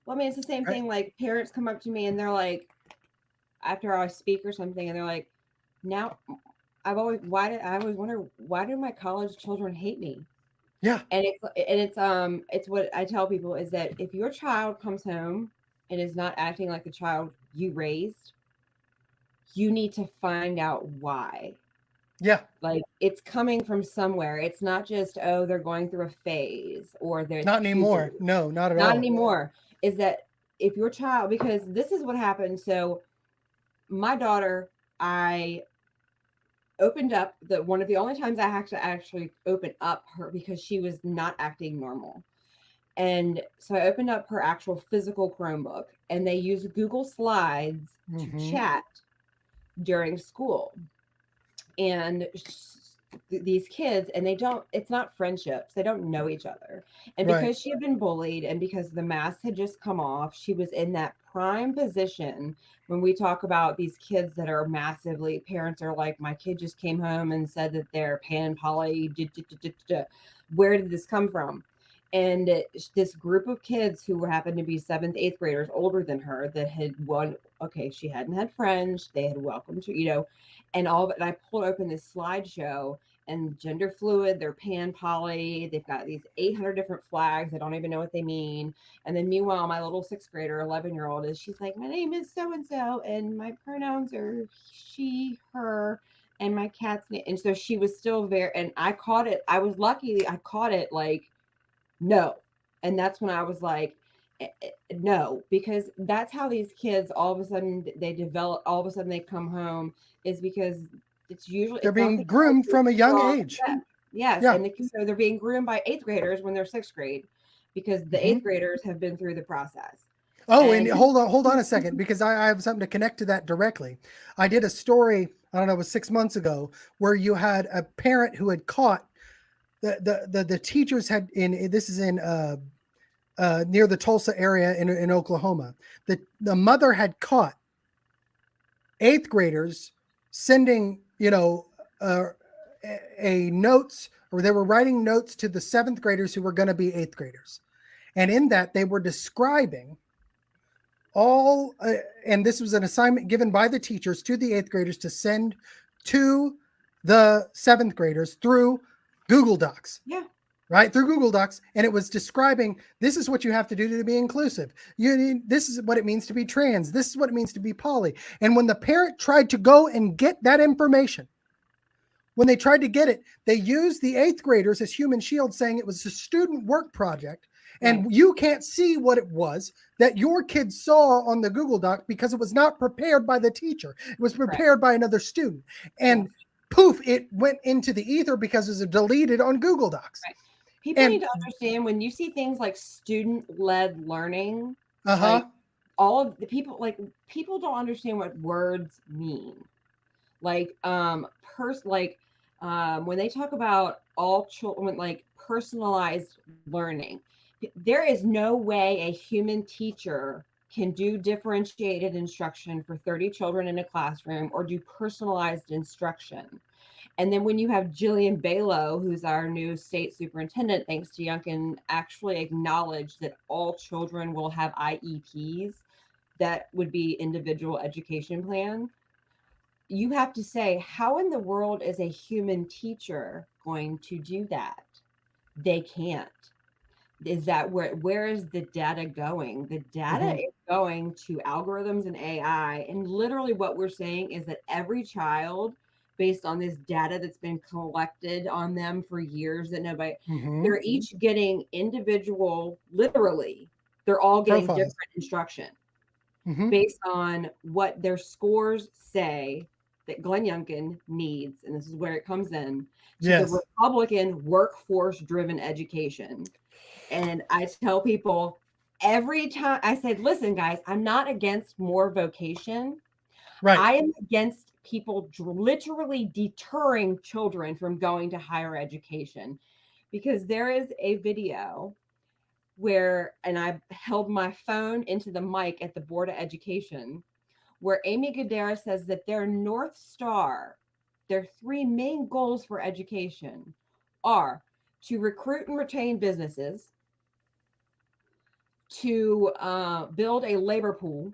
Well, I mean, it's the same thing. Like parents come up to me and they're like, after I speak or something, and they're like, now I always wonder, why do my college children hate me? Yeah. And it's what I tell people is that if your child comes home and is not acting like the child you raised, you need to find out why. Yeah. Like it's coming from somewhere. It's not just, oh, they're going through a phase or they're not anymore. No, not at all. Not anymore. Is that if your child, because this is what happened. So my daughter, I opened up one of the only times I had to actually open up her because she was not acting normal. And so I opened up her actual physical Chromebook and they use Google Slides to chat during school. And these kids, and it's not friendships. They don't know each other. And because she had been bullied and because the mask had just come off, she was in that prime position when we talk about these kids that are massively, parents are like, my kid just came home and said that they're pan poly. Where did this come from? And this group of kids who happened to be 7th, 8th graders older than her that had she hadn't had friends. They had welcomed her, and all of it. And I pulled open this slideshow and gender fluid, they're pan poly. They've got these 800 different flags. I don't even know what they mean. And then meanwhile, my little 6th grader, 11-year-old she's like, my name is so-and-so and my pronouns are she, her, and my cat's name. And so she was still very, and I caught it. I was lucky I caught it like, no, And that's when I was like, no, because that's how these kids all of a sudden they develop, all of a sudden they come home, is because They're it's not the being groomed from a young strong. age. Yes, Yeah. and so they're being groomed by eighth graders when they're sixth grade, because the eighth graders have been through the process. Oh, and And hold on a second, because I have something to connect to that directly. I did a story, I don't know, it was 6 months ago, where you had a parent who had caught the teachers had in, this is in near the Tulsa area in Oklahoma. The mother had caught eighth graders sending, a notes, or they were writing notes to the seventh graders who were going to be eighth graders. And in that, they were describing all, and this was an assignment given by the teachers to the eighth graders to send to the seventh graders through Google Docs. yeah, Right, through Google Docs, and it was describing, this is what you have to do to be inclusive. This is what it means to be trans. This is what it means to be poly. And when the parent tried to go and get that information, when they tried to get it, they used the eighth graders as human shield, saying it was a student work project, and you can't see what it was that your kids saw on the Google Doc because it was not prepared by the teacher. It was prepared by another student, and poof, it went into the ether because it was deleted on Google Docs. People need to understand, when you see things like student-led learning, like all of the people, like people don't understand what words mean. Like when they talk about all children, like personalized learning, there is no way a human teacher can do differentiated instruction for 30 children in a classroom or do personalized instruction. And then when you have Jillian Balow, who's our new state superintendent, thanks to Youngkin, actually acknowledge that all children will have IEPs, that would be individual education plan. You have to say, how in the world is a human teacher going to do that? They can't. Is that where is the data going? The data is going to algorithms and AI. And literally what we're saying is that every child, based on this data that's been collected on them for years, that nobody, they're each getting individual, literally, they're all getting different instruction based on what their scores say that Glenn Youngkin needs. And this is where it comes in to the Republican workforce driven education. And I tell people every time, I said, listen, guys, I'm not against more vocation. Right. I am against people literally deterring children from going to higher education, because there is a video where, and I held my phone into the mic at the Board of Education, where Amy Goodera says that their North Star, their three main goals for education are to recruit and retain businesses, to build a labor pool,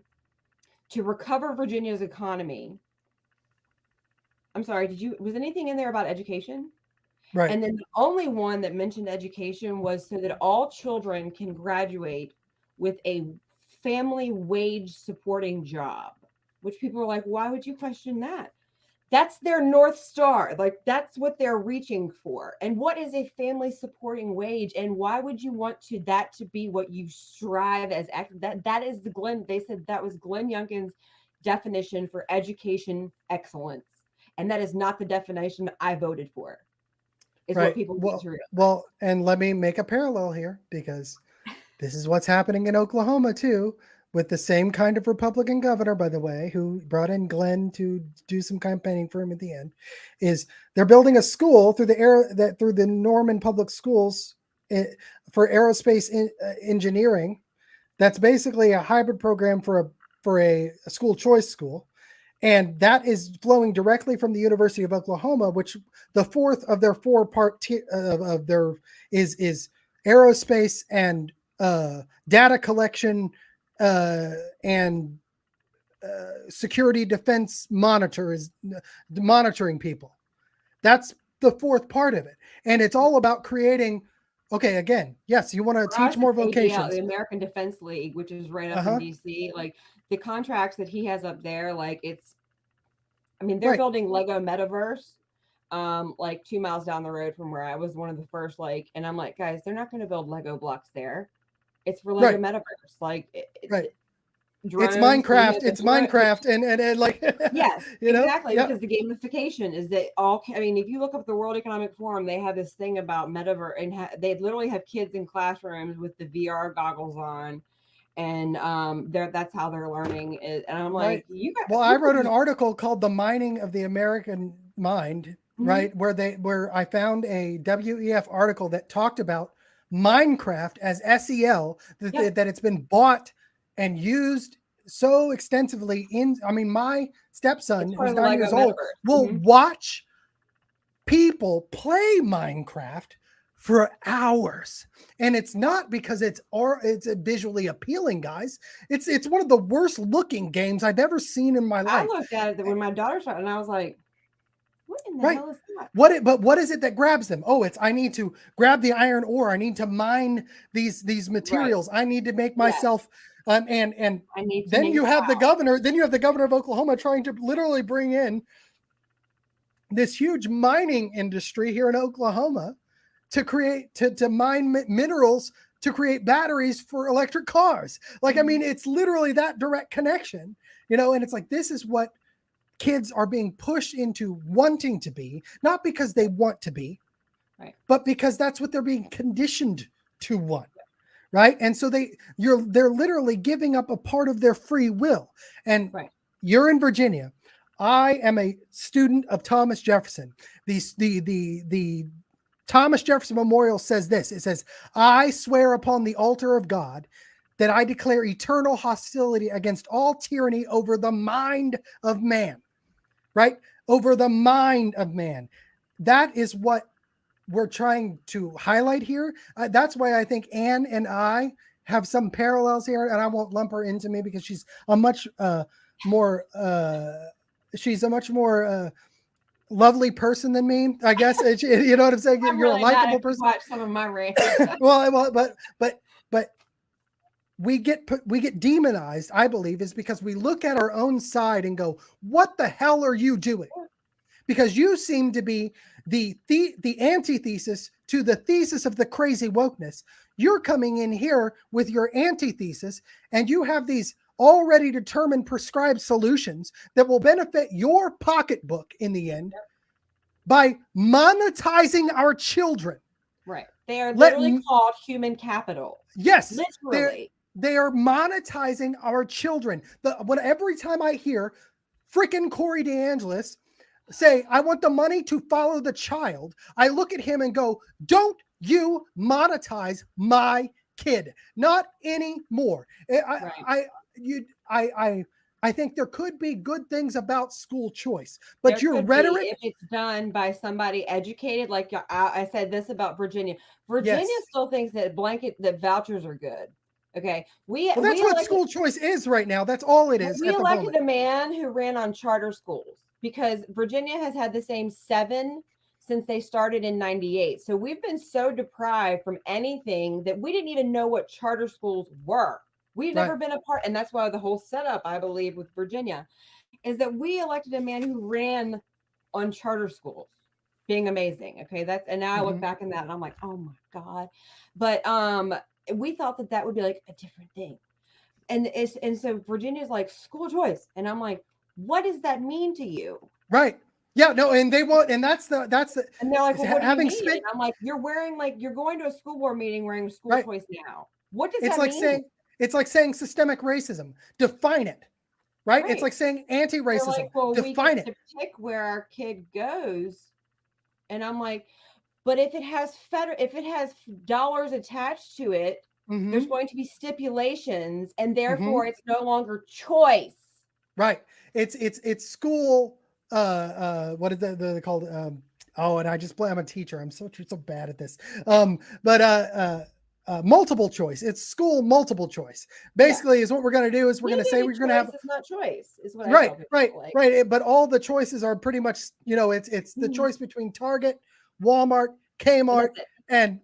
to recover Virginia's economy. I'm sorry, was anything in there about education? Right. And then the only one that mentioned education was so that all children can graduate with a family wage supporting job, which people are like, why would you question that? That's their North Star. Like, that's what they're reaching for. And what is a family supporting wage? And why would you want that to be what you strive as? That is they said that was Glenn Youngkin's definition for education excellence. And that is not the definition I voted for. Is what people need to realize. Well, and let me make a parallel here, because this is what's happening in Oklahoma too, with the same kind of Republican governor, by the way, who brought in Glenn to do some campaigning for him at the end. Is they're building a school through the Norman Public Schools for aerospace engineering. That's basically a hybrid program for a school choice school. And that is flowing directly from the University of Oklahoma, which the fourth of their four-part of their is aerospace and data collection and security defense monitoring people. That's the fourth part of it, and it's all about creating. Okay, again, yes, you want to teach more vocations. The American Defense League, which is right up in DC, like the contracts that he has up there, like they're building Lego Metaverse, like 2 miles down the road from where I was one of the first, and I'm like, guys, they're not going to build Lego blocks there. It's related to metaverse. Like It's drones, Minecraft. It's Minecraft, and like yes, you know, exactly. Because the gamification is that all. I mean, if you look up the World Economic Forum, they have this thing about metaverse, and they literally have kids in classrooms with the VR goggles on, and that's how they're learning it. And I'm like, you guys. Well, I wrote an article called "The Mining of the American Mind," right, where I found a WEF article that talked about Minecraft as SEL, that it's been bought and used so extensively I mean, my stepson, who's 9 years old, will watch people play Minecraft for hours. And it's not because it's visually appealing, guys. It's one of the worst looking games I've ever seen in my life. I looked at it when my daughter started, and I was like, what in the hell is that? But what is it that grabs them? Oh, I need to grab the iron ore. I need to mine these materials. I need to make myself and then you have the governor of Oklahoma trying to literally bring in this huge mining industry here in Oklahoma to mine minerals to create batteries for electric cars. Like, I mean, it's literally that direct connection, and it's like, this is what kids are being pushed into wanting to be, not because they want to be, but because that's what they're being conditioned to want. Right. And so they're literally giving up a part of their free will. And you're in Virginia. I am a student of Thomas Jefferson. The Thomas Jefferson Memorial says this. It says, I swear upon the altar of God that I declare eternal hostility against all tyranny over the mind of man. Right? Over the mind of man. That is what we're trying to highlight here. That's why I think Anne and I have some parallels here, and I won't lump her into me because she's a much more lovely person than me, I guess. You know what I'm saying? You're really a likable person. Watch some of my rants. well, but we get demonized, I believe, is because we look at our own side and go, what the hell are you doing? Because you seem to be the antithesis to the thesis of the crazy wokeness. You're coming in here with your antithesis, and you have these already determined prescribed solutions that will benefit your pocketbook in the end by monetizing our children. Right. They are literally called human capital. Yes. Literally. They are monetizing our children. Every time I hear freaking Corey DeAngelis say, I want the money to follow the child, I look at him and go, don't you monetize my kid. Not anymore. I think there could be good things about school choice, but your rhetoric, if it's done by somebody educated, like I said this about Virginia. Virginia still thinks that vouchers are good. Okay. That's what school choice is right now. That's all it is. We elected a man who ran on charter schools because Virginia has had the same 7 since they started in 98. So we've been so deprived from anything that we didn't even know what charter schools were. We've never been a part. And that's why the whole setup, I believe, with Virginia is that we elected a man who ran on charter schools being amazing. Okay. And now I look back in that and I'm like, oh my God. But, we thought that would be like a different thing. And so Virginia's like school choice. And I'm like, what does that mean to you? Right. Yeah, no, and they won't, and that's the and they're like, well, what do you mean? I'm like, you're going to a school board meeting wearing a school choice now. What does that mean? It's like saying systemic racism. Define it. Right? It's like saying anti-racism. Like, well, define we get to pick where our kid goes. And I'm like, but if it has dollars attached to it, there's going to be stipulations, and therefore it's no longer choice. Right. It's school. What is they called? And I'm a teacher. I'm so bad at this. Multiple choice. It's school multiple choice. Basically, is what we're going to do is we're going to say we're going to have. It's not choice. Is what right. But all the choices are pretty much, it's the choice between Target, Walmart, Kmart, and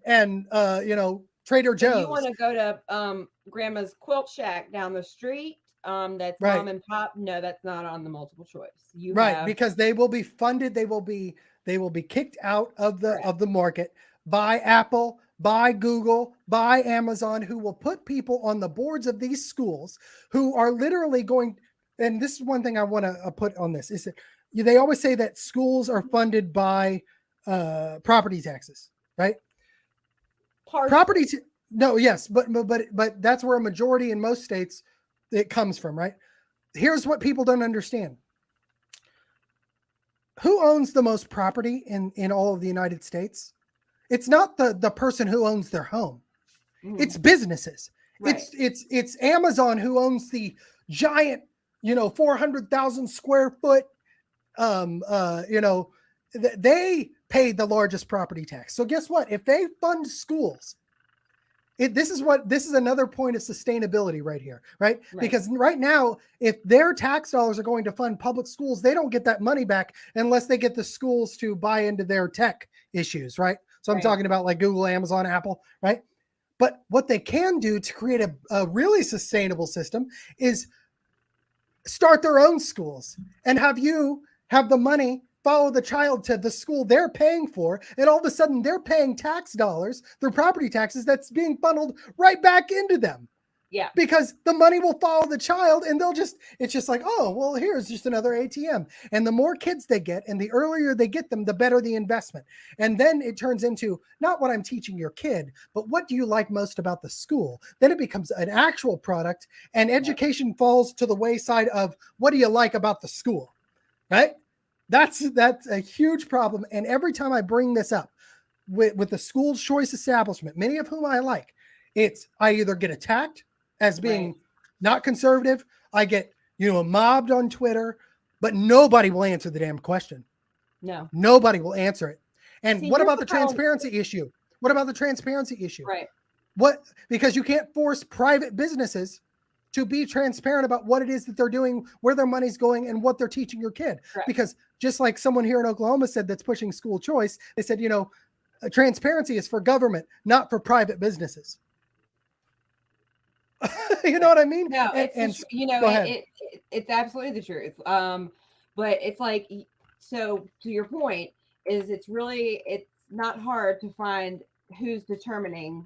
Trader Joe's. You want to go to Grandma's Quilt Shack down the street? That's mom and pop. No, that's not on the multiple choice. Because they will be funded. They will be kicked out of the market by Apple, by Google, by Amazon, who will put people on the boards of these schools who are literally going. And this is one thing I want to put on this is that they always say that schools are funded by property taxes, right? Property, no, yes, but that's where a majority in most states it comes from, right? Here's what people don't understand. Who owns the most property in all of the United States? It's not the person who owns their home. It's businesses. Right. It's Amazon who owns the giant, 400,000 square foot, they pay the largest property tax. So guess what? If they fund schools, this is another point of sustainability right here, right? Because right now, if their tax dollars are going to fund public schools, they don't get that money back unless they get the schools to buy into their tech issues, right? So I'm talking about like Google, Amazon, Apple, right? But what they can do to create a really sustainable system is start their own schools and have the money follow the child to the school they're paying for, and all of a sudden they're paying tax dollars, their property taxes, that's being funneled right back into them. Yeah. Because the money will follow the child, and it's just like, oh, well, here's just another ATM. And the more kids they get and the earlier they get them, the better the investment. And then it turns into not what I'm teaching your kid, but what do you like most about the school? Then it becomes an actual product, and education falls to the wayside of what do you like about the school, right? That's a huge problem. And every time I bring this up with the school choice establishment, many of whom I like, I either get attacked as being not conservative, I get mobbed on Twitter, but nobody will answer the damn question. No, nobody will answer it. And what about the transparency issue? What about the transparency issue? Right. Because you can't force private businesses to be transparent about what it is that they're doing, where their money's going, and what they're teaching your kid. Correct. Because just like someone here in Oklahoma said that's pushing school choice, they said, transparency is for government, not for private businesses. You know what I mean? No, it's absolutely the truth. But it's like, so to your point is it's not hard to find who's determining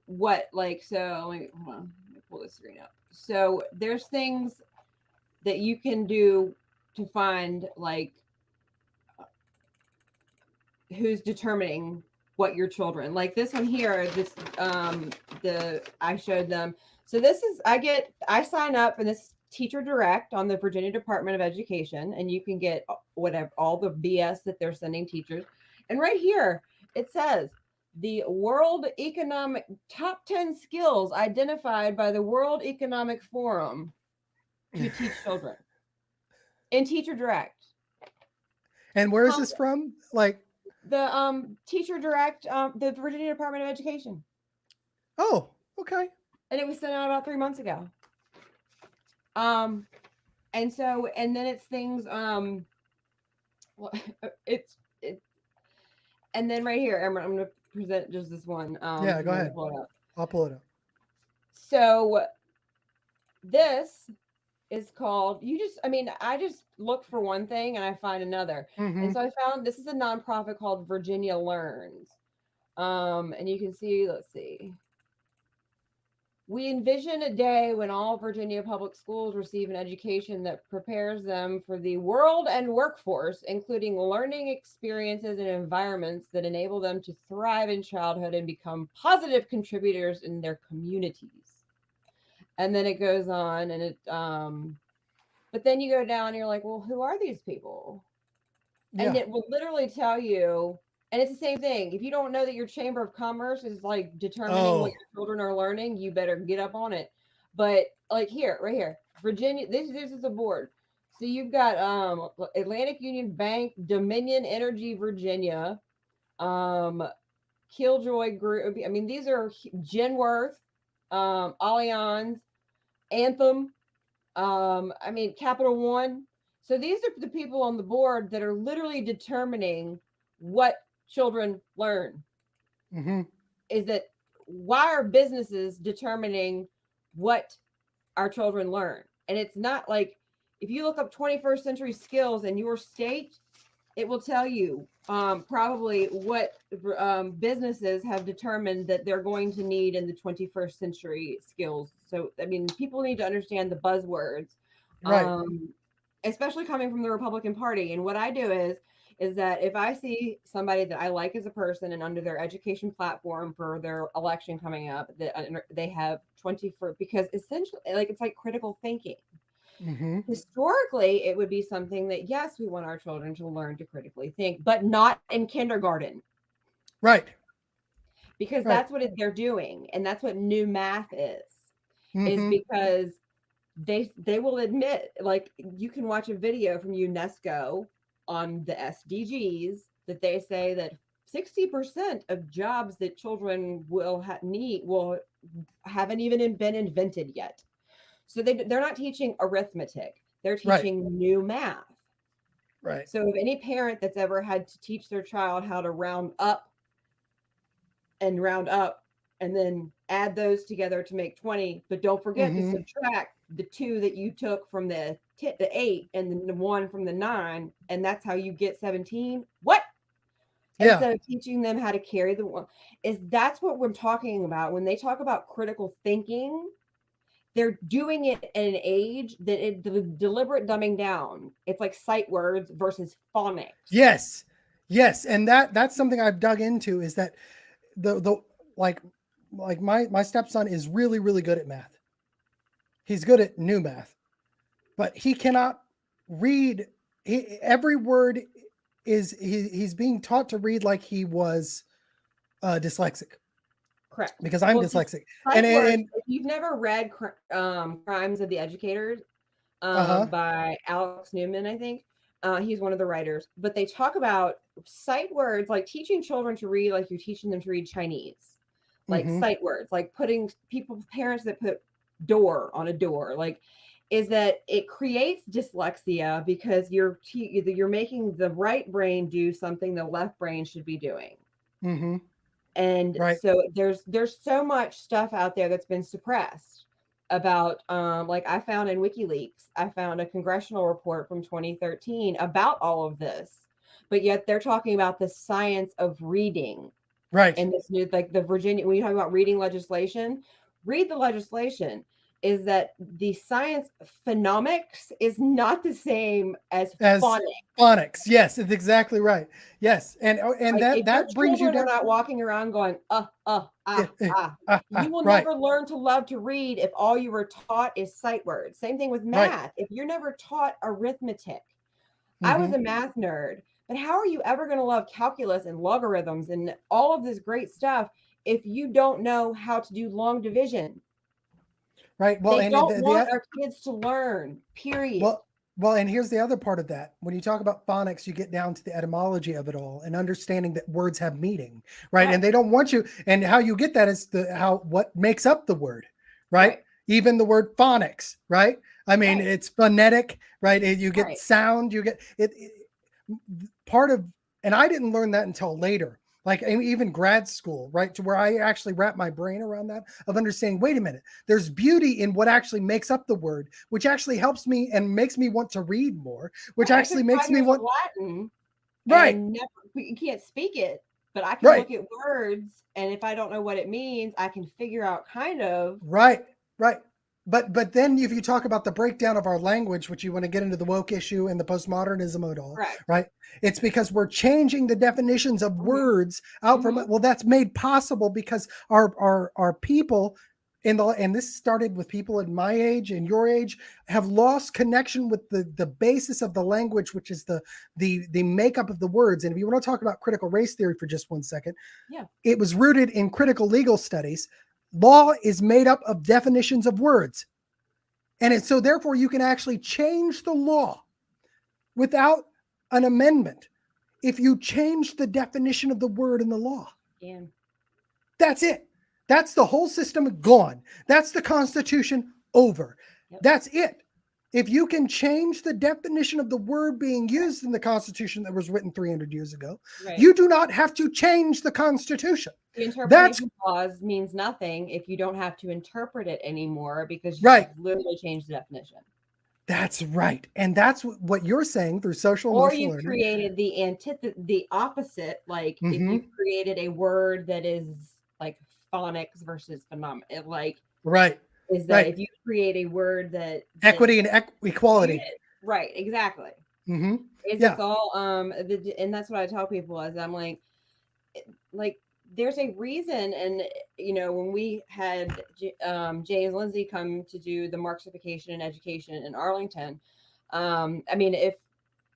what, like, so hold on, let me pull this screen up. So there's things that you can do to find like who's determining what your children, like this one here, I showed them. So this is, I sign up and this Teacher Direct on the Virginia Department of Education, and you can get whatever, all the BS that they're sending teachers. And right here, it says the World Economic Top 10 skills identified by the World Economic Forum to teach children in Teacher Direct. And where is this from? Like the Teacher Direct, the Virginia Department of Education. Oh, okay. And it was sent out about 3 months ago. And then it's things, and then right here, I'm going to present just this one. Yeah, go ahead. I'll pull it up. So this is called, I just look for one thing and I find another. Mm-hmm. And so I found, this is a nonprofit called Virginia Learns. And you can see, let's see. We envision a day when all Virginia public schools receive an education that prepares them for the world and workforce, including learning experiences and environments that enable them to thrive in childhood and become positive contributors in their communities. And then it goes on and it, but then you go down and you're like, well, who are these people? Yeah. And it will literally tell you, and it's the same thing. If you don't know that your Chamber of Commerce is like determining what your children are learning, you better get up on it. But like here, right here, Virginia, this is the board. So you've got Atlantic Union Bank, Dominion Energy Virginia, Killjoy Group. I mean, these are Genworth, Allianz, Anthem, Capital One. So these are the people on the board that are literally determining what children learn. Mm-hmm. Is that why are businesses determining what our children learn? And it's not like, if you look up 21st century skills in your state, it will tell you probably what businesses have determined that they're going to need in the 21st century skills. So, I mean, people need to understand the buzzwords, Right. Especially coming from the Republican Party. And what I do is that if I see somebody that I like as a person and under their education platform for their election coming up, that they have 24, because essentially, like, it's like critical thinking. Mm-hmm. Historically, it would be something that, yes, we want our children to learn to critically think, but not in kindergarten. Right. Because Right. that's what they're doing. And that's what new math is Mm-hmm. because they will admit, like, you can watch a video from UNESCO on the SDGs that they say that 60% of jobs that children will haven't even been invented yet. So they're not teaching arithmetic. They're teaching new math. Right. So if any parent that's ever had to teach their child how to round up and then add those together to make 20, but don't forget to subtract the 2 that you took from the 8 and the 1 from the 9, and that's how you get 17. What? Yeah. Instead of teaching them how to carry the one, that's what we're talking about when they talk about critical thinking. They're doing it at an age that the deliberate dumbing down. It's like sight words versus phonics. Yes. And that's something I've dug into, is that the like my stepson is really, really good at math. He's good at new math, but he cannot read. Every word he's being taught to read like he was dyslexic. Correct. Because I'm dyslexic. And if you've never read Crimes of the Educators by Alex Newman, I think he's one of the writers, but they talk about sight words, like teaching children to read like you're teaching them to read Chinese, like sight words, like putting parents that put door on a door, like, is that it creates dyslexia because you're making the right brain do something the left brain should be doing. And so there's so much stuff out there that's been suppressed about, like, I found in WikiLeaks, I found a congressional report from 2013 about all of this, but yet they're talking about the science of reading. Right. And this new, like, the Virginia, when you talk about reading legislation, read the legislation, is that the science phonomics is not the same as phonics. Phonics. Yes, it's exactly right. Yes. And like, that brings you down. Are not walking around going, you will never learn to love to read if all you were taught is sight words. Same thing with math. Right. If you're never taught arithmetic, I was a math nerd, but how are you ever going to love calculus and logarithms and all of this great stuff if you don't know how to do long division? Right. Well, they don't want our kids to learn, period. Well, and here's the other part of that. When you talk about phonics, you get down to the etymology of it all and understanding that words have meaning, right? And they don't want you, and how you get that is what makes up the word, right? Even the word phonics, right? I mean, it's phonetic, right? You get sound, you get it part of, and I didn't learn that until later. Like even grad school, right? To where I actually wrap my brain around that, of understanding, wait a minute, there's beauty in what actually makes up the word, which actually helps me and makes me want to read more, which actually makes me want Latin. Right. You can't speak it, but I can look at words, and if I don't know what it means, I can figure out kind of. Right. But then if you talk about the breakdown of our language, which you want to get into the woke issue and the postmodernism of it all, right? It's because we're changing the definitions of words out from it. Well, that's made possible because our people and this started with people in my age and your age, have lost connection with the basis of the language, which is the makeup of the words. And if you want to talk about critical race theory for just 1 second, it was rooted in critical legal studies. Law is made up of definitions of words. And so therefore you can actually change the law without an amendment if you change the definition of the word in the law. That's it. That's the whole system gone. That's the Constitution over. That's it. If you can change the definition of the word being used in the Constitution that was written 300 years ago, you do not have to change the Constitution. The interpretation clause means nothing if you don't have to interpret it anymore because you literally changed the definition. That's right. And that's what you're saying through social Or emotional you've learning. created the opposite. Like if Hmm. you've created a word that is like phonics versus phenomenon, like Right. is that Right. if you create a word that Equity and you equality. did right, exactly. Hmm. Is it's Yeah. all and that's what I tell people is I'm like there's a reason. And when we had James Lindsay come to do the Marxification and education in Arlington, I mean, if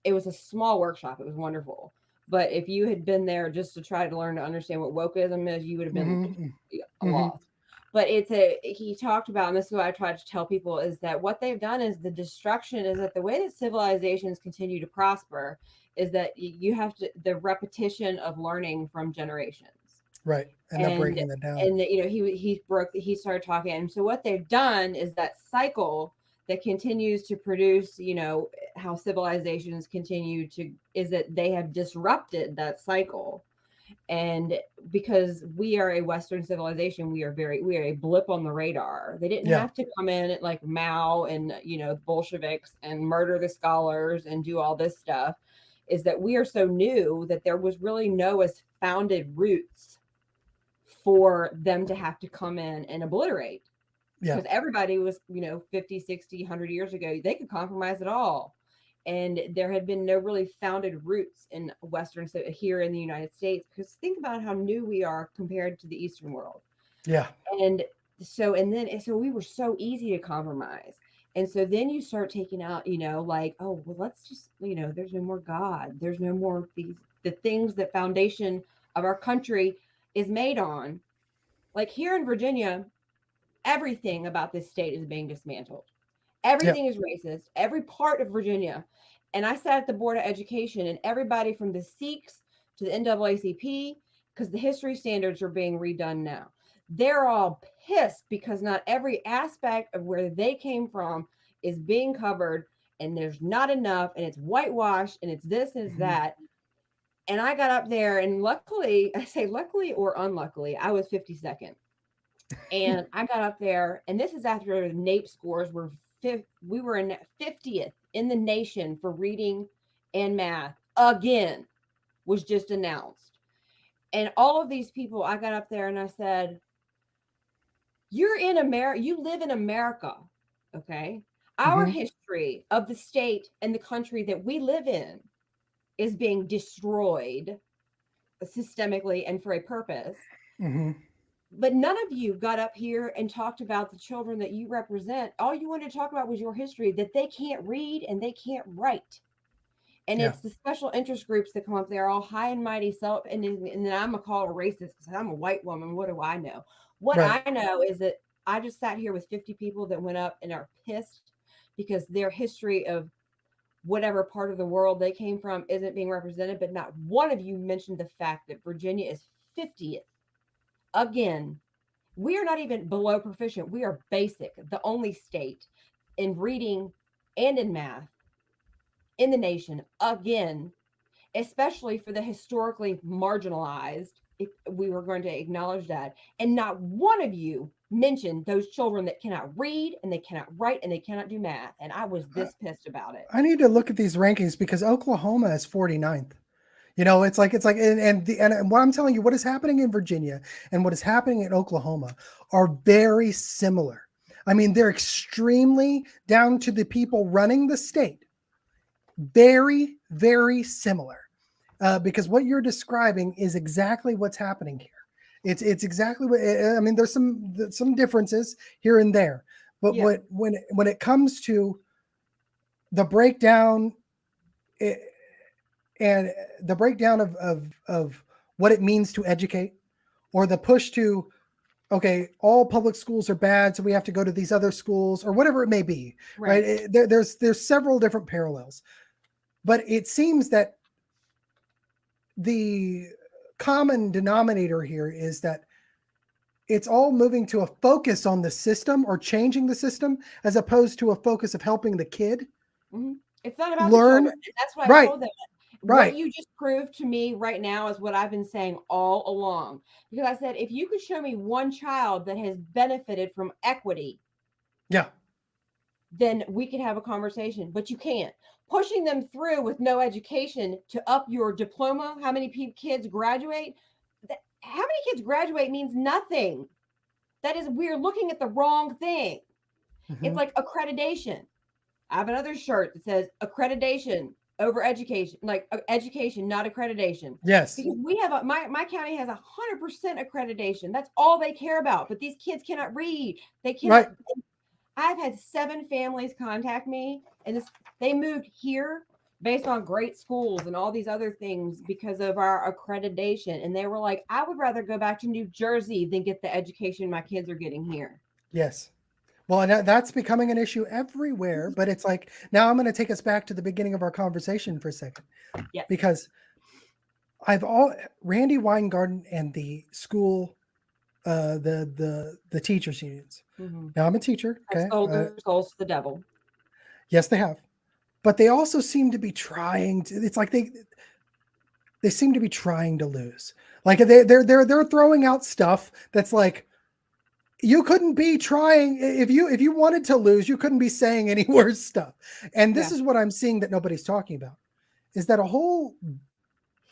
it was a small workshop, it was wonderful, but if you had been there just to try to learn to understand what wokeism is, you would have been Hmm. Hmm. lost. But he talked about, and this is what I try to tell people, is that what they've done is the destruction is that the way that civilizations continue to prosper is that you have to the repetition of learning from generations. Right. And they're and breaking that down. and he started talking, and so what they've done is that cycle that continues to produce, how civilizations continue to, is that they have disrupted that cycle. And because we are a Western civilization, we are a blip on the radar. They didn't Yeah. have to come in like Mao and Bolsheviks and murder the scholars and do all this stuff. Is that we are so new that there was really no as founded roots for them to have to come in and obliterate, Yeah. because everybody was 50, 60, 100 years ago, they could compromise it all. And there had been no really founded roots in Western, so here in the United States, because think about how new we are compared to the Eastern world. Yeah. And so we were so easy to compromise. And so then you start taking out, like, oh, well, let's just, there's no more God. There's no more the things that foundation of our country is made on. Like here in Virginia, everything about this state is being dismantled. Yeah. Everything is racist, every part of Virginia. And I sat at the Board of Education, and everybody from the Sikhs to the NAACP, because the history standards are being redone now, they're all pissed because not every aspect of where they came from is being covered, and there's not enough, and it's whitewashed, and it's this and it's Hmm. that. And I got up there, and luckily, I say luckily or unluckily, I was 52nd. And I got up there, and this is after the NAEP scores were we were in 50th in the nation for reading and math again, was just announced. And all of these people, I got up there and I said, "You're in America. You live in America, okay? Our Hmm. history of the state and the country that we live in is being destroyed systemically and for a purpose." Hmm. But none of you got up here and talked about the children that you represent. All you wanted to talk about was your history, that they can't read and they can't write. And Yeah. it's the special interest groups that come up there, all high and mighty self. And then I'm a call a racist because I'm a white woman. What do I know? What Right. I know is that I just sat here with 50 people that went up and are pissed because their history of whatever part of the world they came from isn't being represented. But not one of you mentioned the fact that Virginia is 50th again. We are not even below proficient. We are basic, the only state in reading and in math in the nation again, especially for the historically marginalized. If we were going to acknowledge that, and not one of you mentioned those children that cannot read and they cannot write and they cannot do math. And I was I this pissed about it. I need to look at these rankings because Oklahoma is 49th. It's like, and what I'm telling you, what is happening in Virginia and what is happening in Oklahoma are very similar. I mean, they're extremely down to the people running the state. Very, very similar. Because what you're describing is exactly what's happening here. It's exactly what I mean. There's some differences here and there, but Yeah. when it comes to the breakdown, it, and the breakdown of what it means to educate, or the push to, okay, all public schools are bad, so we have to go to these other schools, or whatever it may be, right? Right. There's several different parallels, but it seems that the common denominator here is that it's all moving to a focus on the system or changing the system as opposed to a focus of helping the kid Mm-hmm. It's not about the learn. children. And that's what I Right, told them. What right. you just proved to me right now is what I've been saying all along. Because I said, if you could show me one child that has benefited from equity, Yeah. then we could have a conversation, but you can't. Pushing them through with no education to up your diploma, how many kids graduate? How many kids graduate means nothing. That is, we're looking at the wrong thing. It's like accreditation. I have another shirt that says accreditation over education, like education, not accreditation. Yes. Because we have my county has 100% accreditation. That's all they care about. But these kids cannot read. They cannot. Right. I've had 7 families contact me, and they moved here based on great schools and all these other things because of our accreditation. And they were like, I would rather go back to New Jersey than get the education my kids are getting here. Yes. Well, and that's becoming an issue everywhere, but it's like, now I'm going to take us back to the beginning of our conversation for a second. Yes. Because Randy Weingarten and the school, the teachers unions. Now I'm a teacher. Okay. Sold their souls to the devil. Yes, they have. But they also seem to be trying to, it's like they seem to be trying to lose. Like they're throwing out stuff that's like, you couldn't be trying, if you wanted to lose, you couldn't be saying any worse stuff. And this is what I'm seeing that nobody's talking about, is that a whole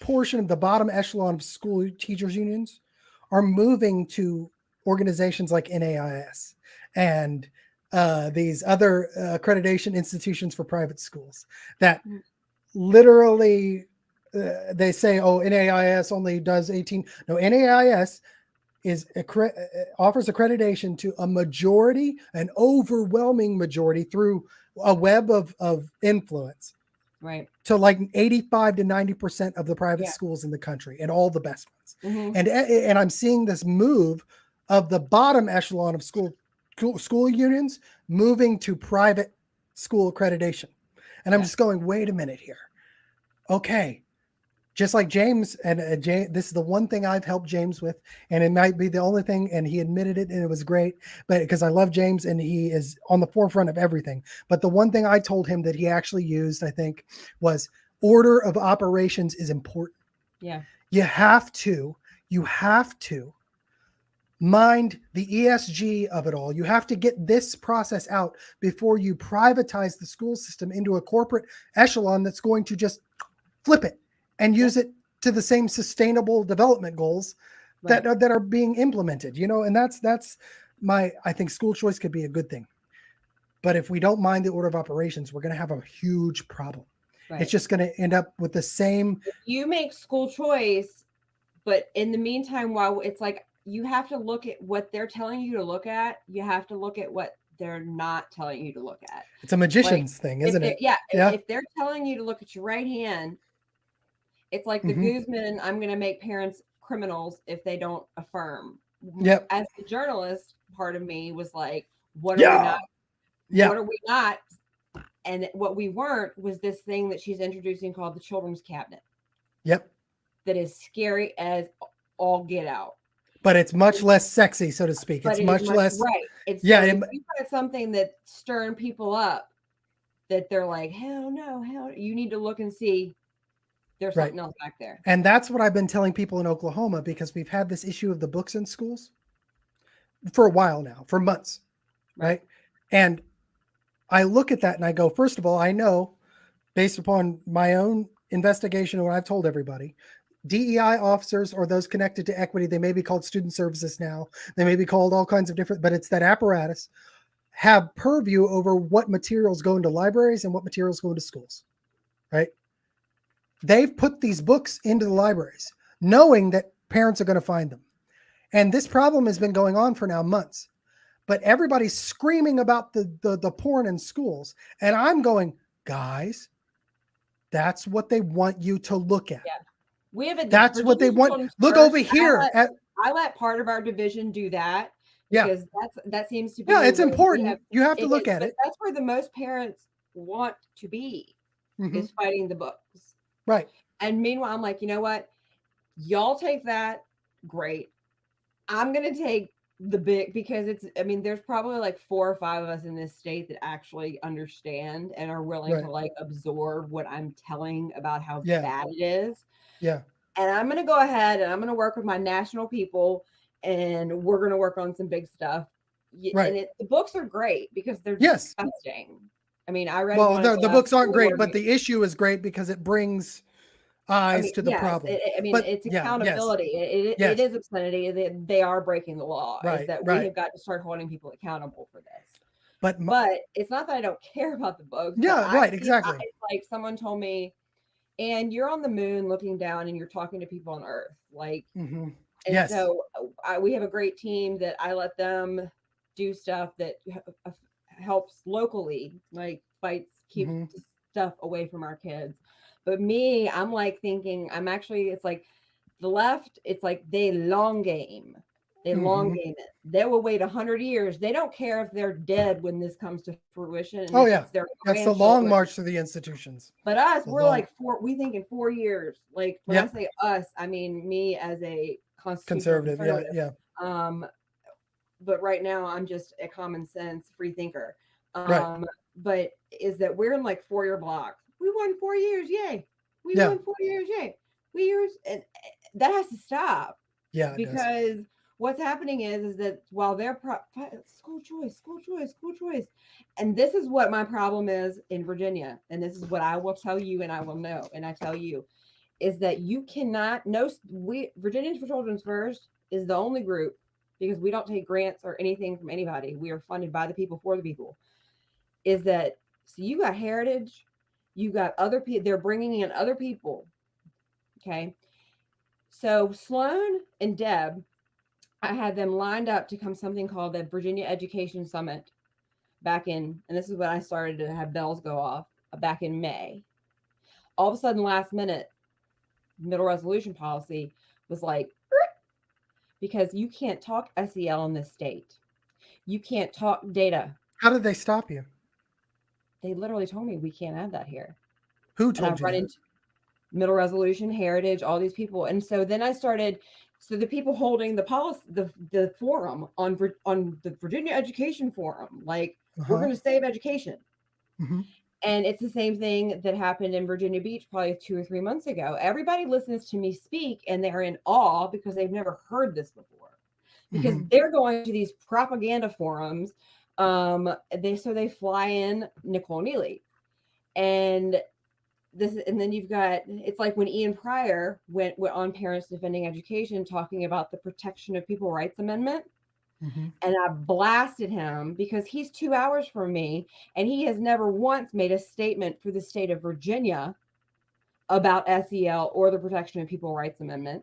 portion of the bottom echelon of school teachers unions are moving to organizations like NAIS and these other accreditation institutions for private schools that literally they say, oh, NAIS only does 18. No, NAIS offers accreditation to a majority, an overwhelming majority, through a web of influence, right, to like 85 to 90% of the private schools in the country, and all the best ones. And I'm seeing this move of the bottom echelon of school unions moving to private school accreditation. And I'm just going, wait a minute here. Okay. Just like James, and this is the one thing I've helped James with, and it might be the only thing, and he admitted it, and it was great, but because I love James, and he is on the forefront of everything. But the one thing I told him that he actually used, I think, was order of operations is important. Yeah. You have to mind the ESG of it all. You have to get this process out before you privatize the school system into a corporate echelon that's going to just flip it and use it to the same sustainable development goals that are being implemented, and that's I think school choice could be a good thing. But if we don't mind the order of operations, we're going to have a huge problem. Right. It's just going to end up with the same. You make school choice, but in the meantime, while it's like, you have to look at what they're telling you to look at. You have to look at what they're not telling you to look at. It's a magician's thing, isn't it? Yeah. If they're telling you to look at your right hand, it's like the Guzman, I'm going to make parents criminals if they don't affirm. Yep. As the journalist, part of me was like, what are we not? Yeah. What are we not? And what we weren't was this thing that she's introducing called the Children's Cabinet. Yep. That is scary as all get out. But it's much less sexy, so to speak. It's much less. Right. It's if you got something that's stirring people up, that they're like, hell no, you need to look and see. There's something else back there. And that's what I've been telling people in Oklahoma, because we've had this issue of the books in schools for a while now, for months. Right. And I look at that and I go, first of all, I know, based upon my own investigation and what I've told everybody, DEI officers or those connected to equity, they may be called student services now. They may be called all kinds of different, but it's that apparatus, have purview over what materials go into libraries and what materials go into schools. Right. They've put these books into the libraries, knowing that parents are going to find them. And this problem has been going on for now months. But everybody's screaming about the porn in schools. And I'm going, guys, that's what they want you to look at. Yeah. That's what they want. Look over here. I let part of our division do that. Yeah. Because that seems to be. Yeah, it's important. You have to look at it. That's where the most parents want to be, is fighting the books. Right. And meanwhile, I'm like, you know what? Y'all take that. Great. I'm going to take the big, because there's probably like 4 or 5 of us in this state that actually understand and are willing to like absorb what I'm telling about how bad it is. Yeah. And I'm going to go ahead and I'm going to work with my national people, and we're going to work on some big stuff. Right. the books are great because they're Yes. disgusting. I mean, I read Well, one the last books aren't great, but quarter. the issue is great because it brings I eyes mean, to the yes, problem. I mean, But it's yeah, yes, accountability. It yes, is obscenity. They are breaking the law. Is right, that we right. have got to start holding people accountable for this. But But it's not that I don't care about the books, but yeah, right, exactly. it's like someone told me, and you're on the moon looking down and you're talking to people on Earth. Like, Hmm. and Yes. so we have a great team that I let them do stuff that helps locally, like fights, keep Hmm. stuff away from our kids. But me, I'm like thinking, I'm actually, it's like the left, it's like they long game. They long Hmm. game it. They will wait 100 years. They don't care if they're dead when this comes to fruition and Oh if yeah, it's their that's the long grandchildren. march to the institutions. But us, The we're long, like we think in 4 years. Like when I yep, say us, I mean me as a constitutional conservative. Yeah, conservative. yeah, Um, but right now I'm just a common sense free thinker. right. But is that we're in like 4 year blocks. We won 4 years, yay. We Yeah, won 4 years, yay. We years and that has to stop yeah, it does. because what's happening is that while they're school choice, and this is what my problem is in Virginia, and this is what I will tell you, and I will know, and I tell you, is that you cannot no we Virginians for Children's First is the only group because we don't take grants or anything from anybody. We are funded by the people for the people. Is that so? You got heritage, you got other people. They're bringing in other people. Okay, so Sloan and Deb, I had them lined up to come something called the Virginia Education Summit back in, and this is when I started to have bells go off back in May. All of a sudden, last minute, middle resolution policy was like, because you can't talk SEL in this state. You can't talk data. How did they stop you? They literally told me we can't have that here. Who And told I've you run that? into middle resolution, heritage, all these people. And so then I started, so the people holding the policy, the forum on the Virginia Education Forum, like we're Uh-huh. going to save education. Hmm. And it's the same thing that happened in Virginia Beach probably 2 or 3 months ago. Everybody listens to me speak and they're in awe because they've never heard this before. Because Hmm. they're going to these propaganda forums. They fly in Nicole Neely. And then you've got, it's like when Ian Pryor went on Parents Defending Education talking about the Protection of People Rights Amendment. Hmm. And I blasted him because he's 2 hours from me and he has never once made a statement for the state of Virginia about SEL or the Protection of People Rights Amendment.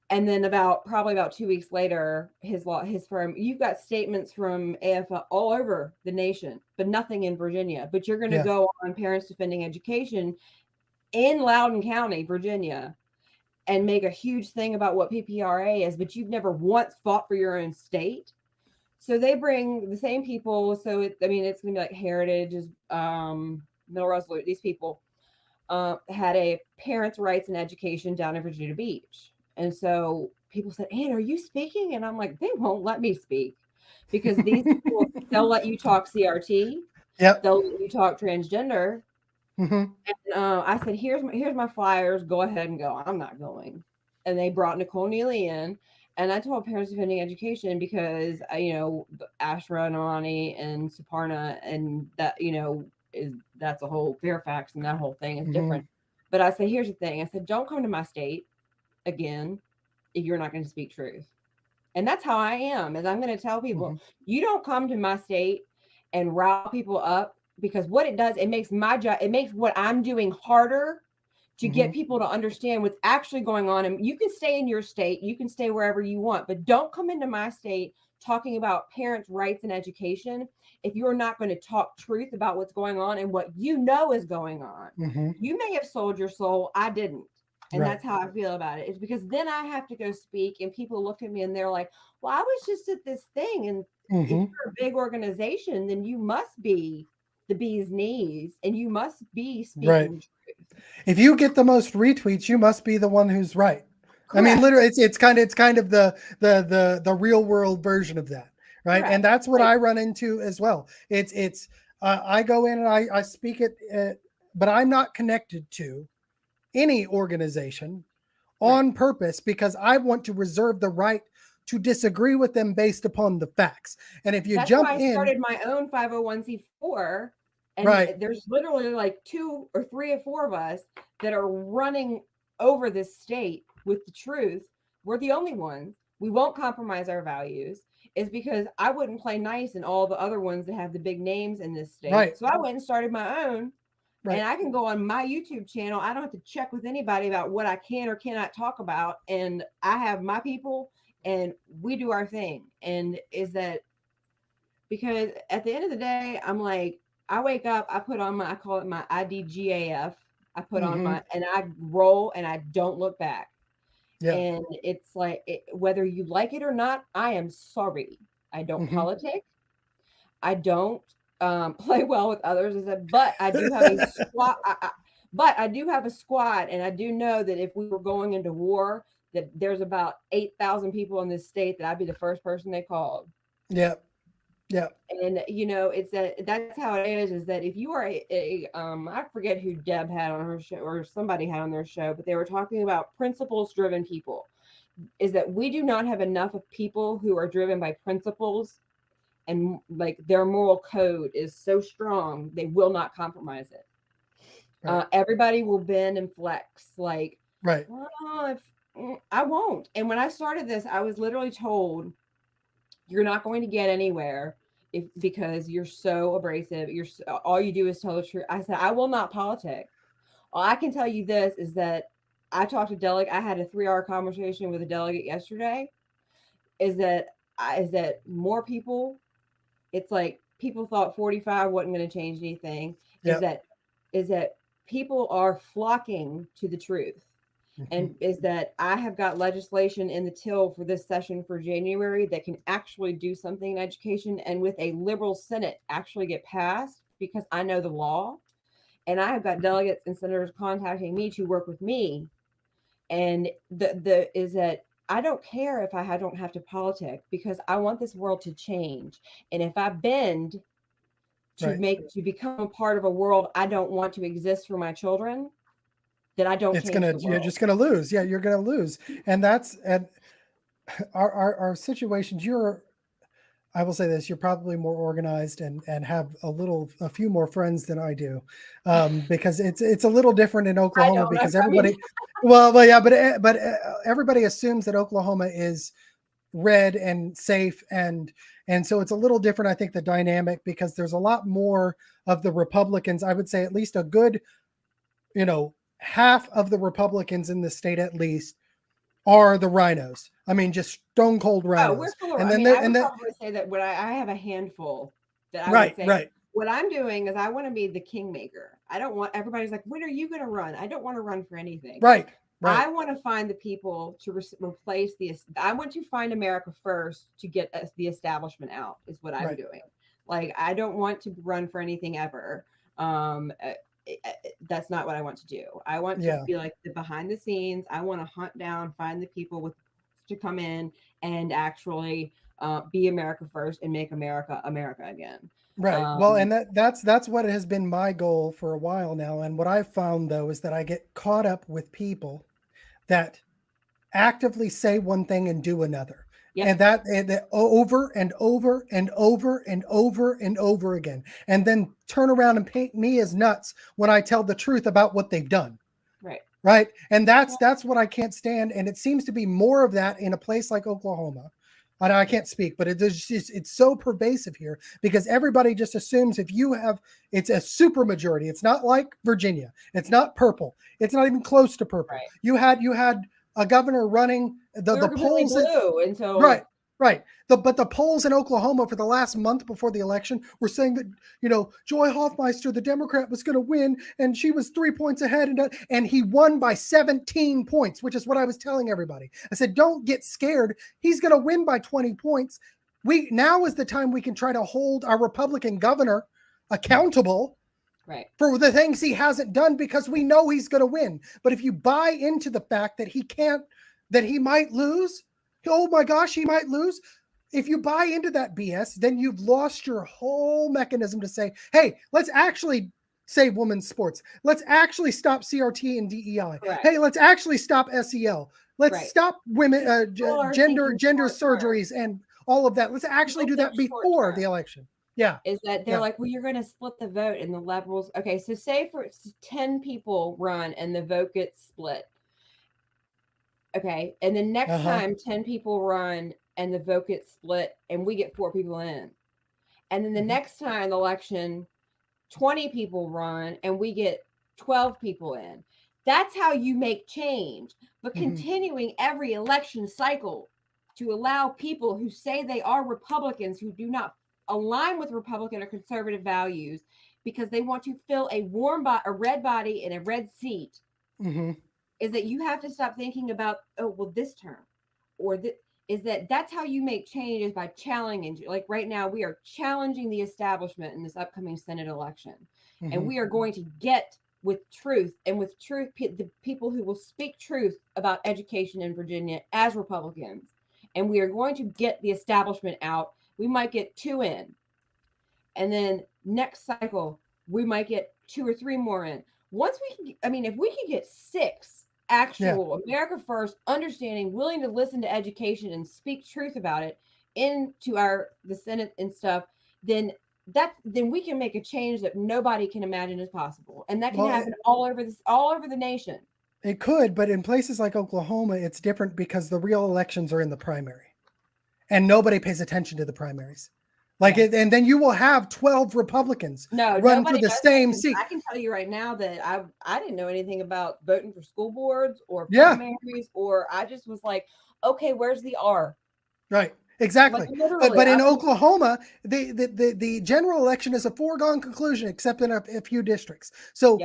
And then probably about 2 weeks later, his firm, you've got statements from AFL all over the nation, but nothing in Virginia. But you're going to Yeah. go on Parents Defending Education in Loudoun County, Virginia, and make a huge thing about what PPRA is, but you've never once fought for your own state. So they bring the same people. So it's going to be like Heritage, Middle Resolute. These people had a parents' rights and education down in Virginia Beach. And so people said, Anne, are you speaking? And I'm like, they won't let me speak because these people, they'll let you talk CRT. Yep. They'll let you talk transgender. Hmm. And I said, here's my flyers. Go ahead and go. I'm not going. And they brought Nicole Neely in. And I told Parents Defending Education because, Ashra and Arani and Suparna and that, that's a whole Fairfax and that whole thing is different. But I said, here's the thing. I said, don't come to my state again if you're not going to speak truth. And that's how I am, is I'm going to tell people, you don't come to my state and rile people up because what it does, it makes my job, it makes what I'm doing harder to get people to understand what's actually going on. And you can stay in your state, you can stay wherever you want, but don't come into my state talking about parents' rights and education if you're not going to talk truth about what's going on and what you know is going on. You may have sold your soul, I didn't. And that's how I feel about it. It's because then I have to go speak and people look at me and they're like, well, I was just at this thing. And if you're a big organization, then you must be the bee's knees and you must be speaking truth. If you get the most retweets, you must be the one who's right. Correct. I mean, literally, it's kind of the real world version of that, right? Correct. And that's what I run into as well. It's I go in and I speak it, but I'm not connected to any organization on purpose because I want to reserve the right to disagree with them based upon the facts. And if you That's jump why I in, started my own 501c4, and right, there's literally like 2 or 3 or 4 of us that are running over this state with the truth. We're the only ones. We won't compromise our values. Is because I wouldn't play nice in all the other ones that have the big names in this state. right, So I went and started my own. right. And I can go on my YouTube channel. I don't have to check with anybody about what I can or cannot talk about. And I have my people and we do our thing. And is that because at the end of the day, I'm like, I wake up, I put on I call it my IDGAF. I put on Mm-hmm. and I roll and I don't look back. Yeah. And it's like, whether you like it or not, I am sorry. I don't Mm-hmm. politic. I don't play well with others. But I do have a squad. But I do have a squad, and I do know that if we were going into war, that there's about 8,000 people in this state that I'd be the first person they called. Yeah. Yeah. And it's that's how it is that if you are I forget who Deb had on her show or somebody had on their show, but they were talking about principles driven people, is that we do not have enough of people who are driven by principles, and like their moral code is so strong they will not compromise it. Right. Everybody will bend and flex, like, right. Oh, I won't. And when I started this, I was literally told, you're not going to get anywhere because you're so abrasive. All you do is tell the truth. I said, I will not politic. All I can tell you this is that I talked to delegate. I had a 3-hour conversation with a delegate yesterday. Is that more people? It's like people thought 45 wasn't going to change anything. Yep. Is that people are flocking to the truth. And is that I have got legislation in the till for this session for January that can actually do something in education, and with a liberal Senate actually get passed because I know the law. And I have got delegates and senators contacting me to work with me. And is that I don't care if I don't have to politic, because I want this world to change. And if I bend to become a part of a world I don't want to exist for my children, that I don't. You're just gonna lose. Yeah, you're gonna lose, and that's our situations. I will say this: you're probably more organized and have a few more friends than I do, because it's a little different in Oklahoma because everybody. Well, yeah, but everybody assumes that Oklahoma is red and safe, and so it's a little different. I think the dynamic, because there's a lot more of the Republicans. I would say at least a good, half of the Republicans in the state at least are the rhinos. I mean, just stone cold rhinos. Oh, we're full of, I would probably say that when I have a handful that I would say. Right. What I'm doing is I want to be the kingmaker. I don't want everybody's like, when are you going to run? I don't want to run for anything. Right. I want to find the people to replace I want to find America first to get the establishment out is what I'm doing. Like, I don't want to run for anything ever. That's not what I want to do. I want to be like the behind the scenes. I want to hunt down, find the people to come in and actually be America first and make America again. Right. Well, and that's what has been my goal for a while now. And what I've found, though, is that I get caught up with people that actively say one thing and do another. Yep. And that over and over and over and over and over again, and then turn around and paint me as nuts when I tell the truth about what they've done. Right. And that's what I can't stand. And it seems to be more of that in a place like Oklahoma. I can't speak, but it's so pervasive here because everybody just assumes it's a super majority. It's not like Virginia. It's not purple. It's not even close to purple. Right. You had a governor running the polls until right. But the polls in Oklahoma for the last month before the election were saying that Joy Hoffmeister, the Democrat, was going to win, and she was 3 points ahead, and he won by 17 points, which is what I was telling everybody. I said, don't get scared. He's going to win by 20 points. Now is the time we can try to hold our Republican governor accountable. Right. For the things he hasn't done, because we know he's going to win. But if you buy into the fact that he might lose, oh my gosh, he might lose. If you buy into that BS, then you've lost your whole mechanism to say, hey, let's actually save women's sports. Let's actually stop CRT and DEI. Correct. Hey, let's actually stop SEL. Let's Right. stop women, People are gender thinking short term. surgeries and all of that. Let's actually do People that think short before the term. election. Yeah. Is that they're Yeah. like, well, you're going to split the vote, and the liberals. Okay, so say for 10 people run and the vote gets split. Okay, and the next Uh-huh. time 10 people run and the vote gets split, and we get 4 people in, and then the next time the election, 20 people run and we get 12 people in. That's how you make change. But continuing every election cycle to allow people who say they are Republicans who do not align with Republican or conservative values because they want to fill a red body in a red seat, is that you have to stop thinking about, oh, well, this term or is that's how you make change, is by challenging. Like right now, we are challenging the establishment in this upcoming Senate election. And we are going to get with truth, and with truth, the people who will speak truth about education in Virginia as Republicans. And we are going to get the establishment out. We might get 2 in. And then next cycle, we might get 2 or 3 more in. Once we can, I mean, if we can get 6 actual America First, understanding, willing to listen to education and speak truth about it into the Senate and stuff, then we can make a change that nobody can imagine is possible, and that can happen all over the nation. It could, but in places like Oklahoma, it's different because the real elections are in the primary, and nobody pays attention to the primaries. And then you will have 12 Republicans run for the same seat. I can tell you right now that I didn't know anything about voting for school boards or primaries, or I just was like, okay, where's the R? Right. Exactly. But in Oklahoma, the general election is a foregone conclusion, except in a few districts. So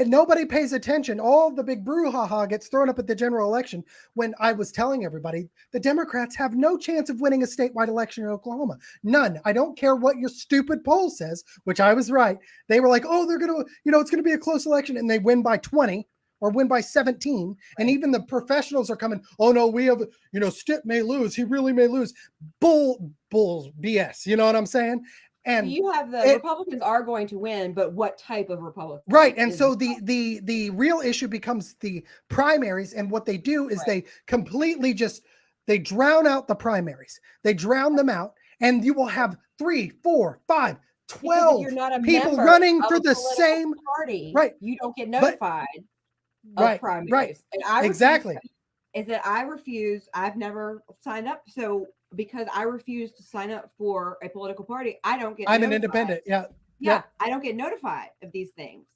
nobody pays attention. All the big brouhaha gets thrown up at the general election, when I was telling everybody the Democrats have no chance of winning a statewide election in Oklahoma. None. I don't care what your stupid poll says, which I was right. They were like, oh, they're going to, it's going to be a close election, and they win by 20 or win by 17. Right. And even the professionals are coming, oh no, we have, Stitt may lose. He really may lose. Bulls, BS. You know what I'm saying? And so you have the Republicans are going to win, but what type of Republican? Right. And so the real issue becomes the primaries. And what they do is they completely they drown out the primaries. They drown them out, and you will have 3, 4, 5, 12 people running for the same party. Right. You don't get notified of primaries. Right. And exactly. Is that I refuse. I've never signed up. So because I refuse to sign up for a political party, I don't get I'm an independent. Yeah. I don't get notified of these things.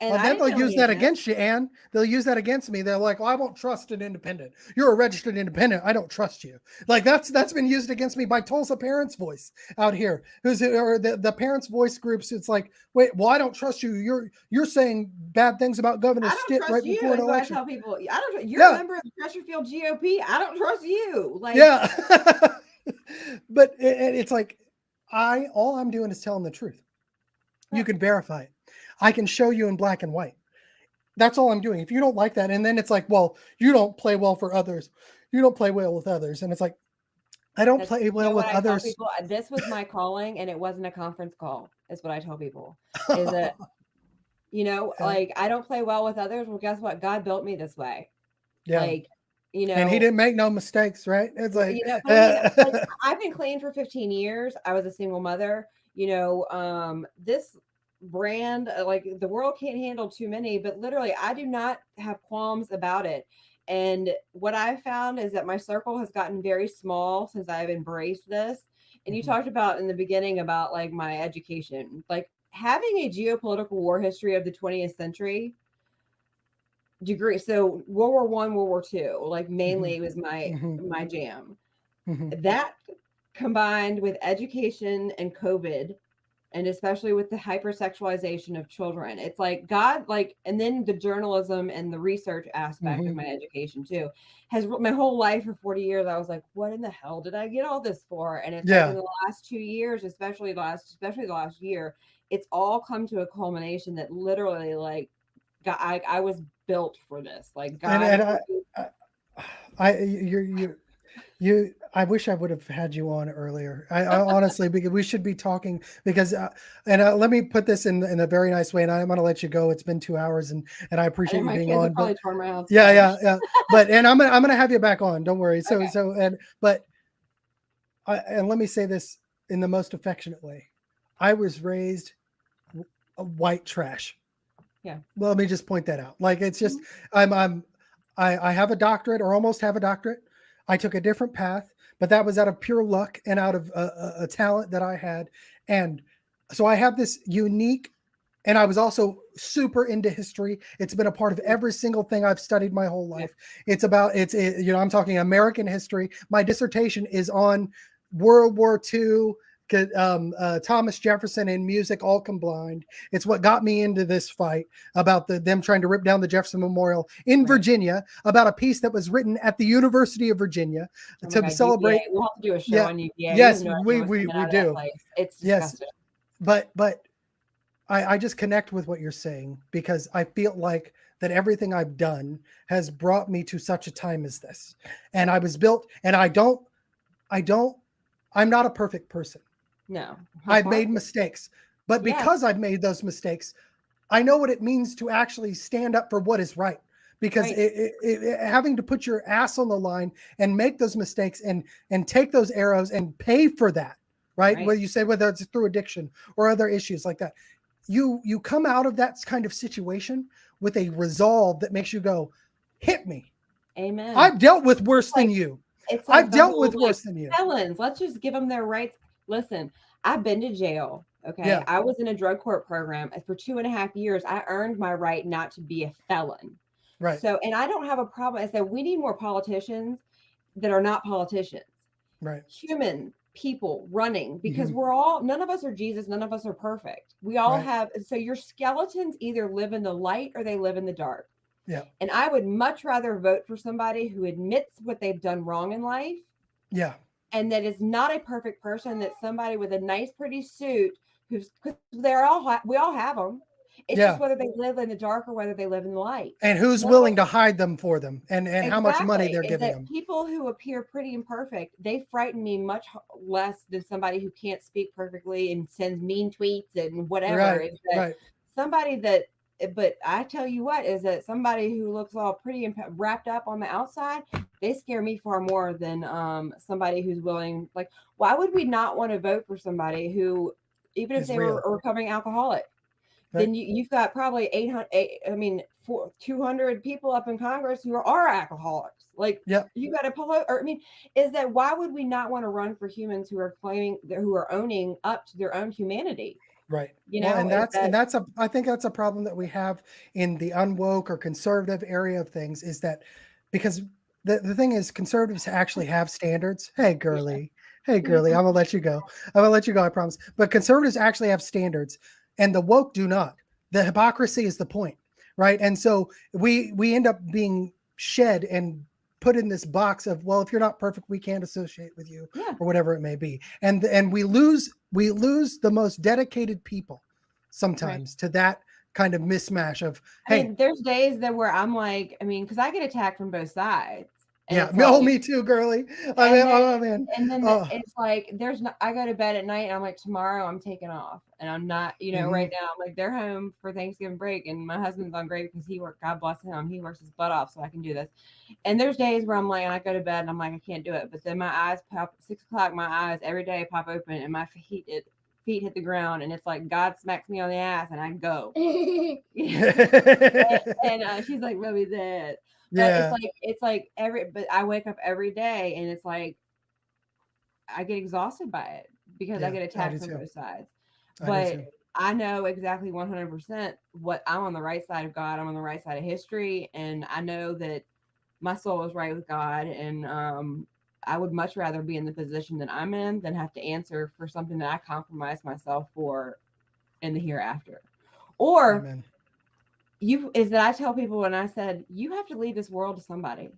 And then they'll use that against you, Anne. They'll use that against me. They're like, well, I won't trust an independent. You're a registered independent. I don't trust you. Like that's been used against me by Tulsa Parents Voice out here, or the Parents Voice groups. It's like, wait, well, I don't trust you. You're saying bad things about Governor Stitt right before an election. I tell people, I don't. You're a member of the Chesterfield GOP. I don't trust you. Like, but it's like, all I'm doing is telling the truth. You can verify it. I can show you in black and white. That's all I'm doing. If you don't like that, and then it's like, well, you don't play well for others. You don't play well with others. And it's like, I don't play well with others. People, this was my calling, and it wasn't a conference call. Is what I tell people. Is that, like, I don't play well with others. Well, guess what? God built me this way. Yeah. Like, and he didn't make no mistakes, right? It's like, like, I've been clean for 15 years. I was a single mother. This brand, like, the world can't handle too many, but literally I do not have qualms about it. And what I found is that my circle has gotten very small since I've embraced this. And you talked about in the beginning about like my education, like having a geopolitical war history of the 20th century degree. So World War I, World War II, like mainly was my jam. That combined with education and COVID, and especially with the hypersexualization of children, it's like God, like, and then the journalism and the research aspect of my education too, has my whole life for 40 years. I was like, what in the hell did I get all this for? And it's like in the last 2 years, especially the last year, it's all come to a culmination that literally, like, God, I was built for this. Like God, I wish I would have had you on earlier. I honestly, because we should be talking because, let me put this in a very nice way, and I'm going to let you go. It's been 2 hours, and I I know appreciate you my being kids have on. But probably torn my house yeah, down. yeah. But I'm gonna have you back on. Don't worry. So Okay. and let me say this in the most affectionate way. I was raised a white trash. Yeah. Well, let me just point that out. Like it's just Mhm. I have a doctorate or almost have a doctorate. I took a different path, but that was out of pure luck and out of a talent that I had. And so I have this unique, and I was also super into history. It's been a part of every single thing I've studied my whole Yeah. life. I'm talking American history. My dissertation is on World War II, Thomas Jefferson and music all combined. It's what got me into this fight about them trying to rip down the Jefferson Memorial in Right. Virginia, about a piece that was written at the University of Virginia Oh my to God, celebrate. UVA. We'll have to do a show Yeah, on UVA. You have yes, no idea what's coming we out of that do. place. It's Yes, disgusting. but I just connect with what you're saying because I feel like that everything I've done has brought me to such a time as this. And Yeah. I was built, and I don't, I'm not a perfect person. No. I've made mistakes, but Yes. because I've made those mistakes, I know what it means to actually stand up for what is right. Because Right. having to put your ass on the line and make those mistakes and take those arrows and pay for that, right? Right. Whether you say whether it's through addiction or other issues like that, you come out of that kind of situation with a resolve that makes you go, hit me. Amen. I've dealt with worse than Like you. it's I've like the dealt whole with like worse than you. felons. Let's just give them their rights. Listen, I've been to jail. Okay. Yeah, I was in a drug court program for 2.5 years. I earned my right not to be a felon. right, So, and I don't have a problem. I said we need more politicians that are not politicians, right. human people running, because Hmm. we're all, none of us are Jesus, none of us are perfect. We all Right. have, so your skeletons either live in the light or they live in the dark. Yeah, And I would much rather vote for somebody who admits what they've done wrong in life yeah, and that is not a perfect person, that somebody with a nice, pretty suit who's, because they're all, we all have them. It's just yeah. whether they live in the dark or whether they live in the light. And who's None of willing us, to hide them for them, and how much money exactly. they're Is giving that them. people who appear pretty and perfect, they frighten me much less than somebody who can't speak perfectly and sends mean tweets and whatever. Right, Is that right. somebody that, but I tell you what, is that somebody who looks all pretty and wrapped up on the outside, they scare me far more than somebody who's willing. Like, why would we not want to vote for somebody who, even if Is they were real. a recovering alcoholic, Right. then you've got probably 800, I mean, 200 people up in Congress who are alcoholics. Like, Yep. you got to pull out, or I mean, is that why would we not want to run for humans who are claiming, who are owning up to their own humanity? Right. You Well, know, and is that that's a I think that's a problem that we have in the unwoke or conservative area of things is that because the thing is conservatives actually have standards. Hey yeah. girly. Hey girly, I'm gonna let you go. I'm gonna let you go, I promise. But conservatives actually have standards and the woke do not. The hypocrisy is the point, right? And so we end up being shed and put in this box of, well, if you're not perfect, we can't associate with you Yeah. or whatever it may be. And we lose the most dedicated people Right. sometimes to that kind of mismatch of, I hey, mean, there's days that where I'm like, I mean, because I get attacked from both sides. And yeah, it's like, me too, girly. I mean, and then oh man, oh, it's like there's no, I go to bed at night and I'm like, tomorrow I'm taking off and I'm not, right mhm, now I'm like, they're home for Thanksgiving break and my husband's on great because he worked, God bless him, he works his butt off so I can do this. And there's days where I'm like, and I go to bed and I'm like, I can't do it, but then my eyes pop 6 o'clock, my eyes every day pop open and my feet hit the ground and it's like God smacks me on the ass and I go. And she's like, Ruby's dead. But yeah, it's like but I wake up every day and it's like I get exhausted by it because I yeah, get I do attacked from too. both sides. I do But too. I know exactly 100% what I'm on the right side of God. I'm on the right side of history. And I know that my soul is right with God. And I would much rather be in the position that I'm in than have to answer for something that I compromised myself for in the hereafter. Or Amen. is that I tell people when I said, you have to leave this world to somebody.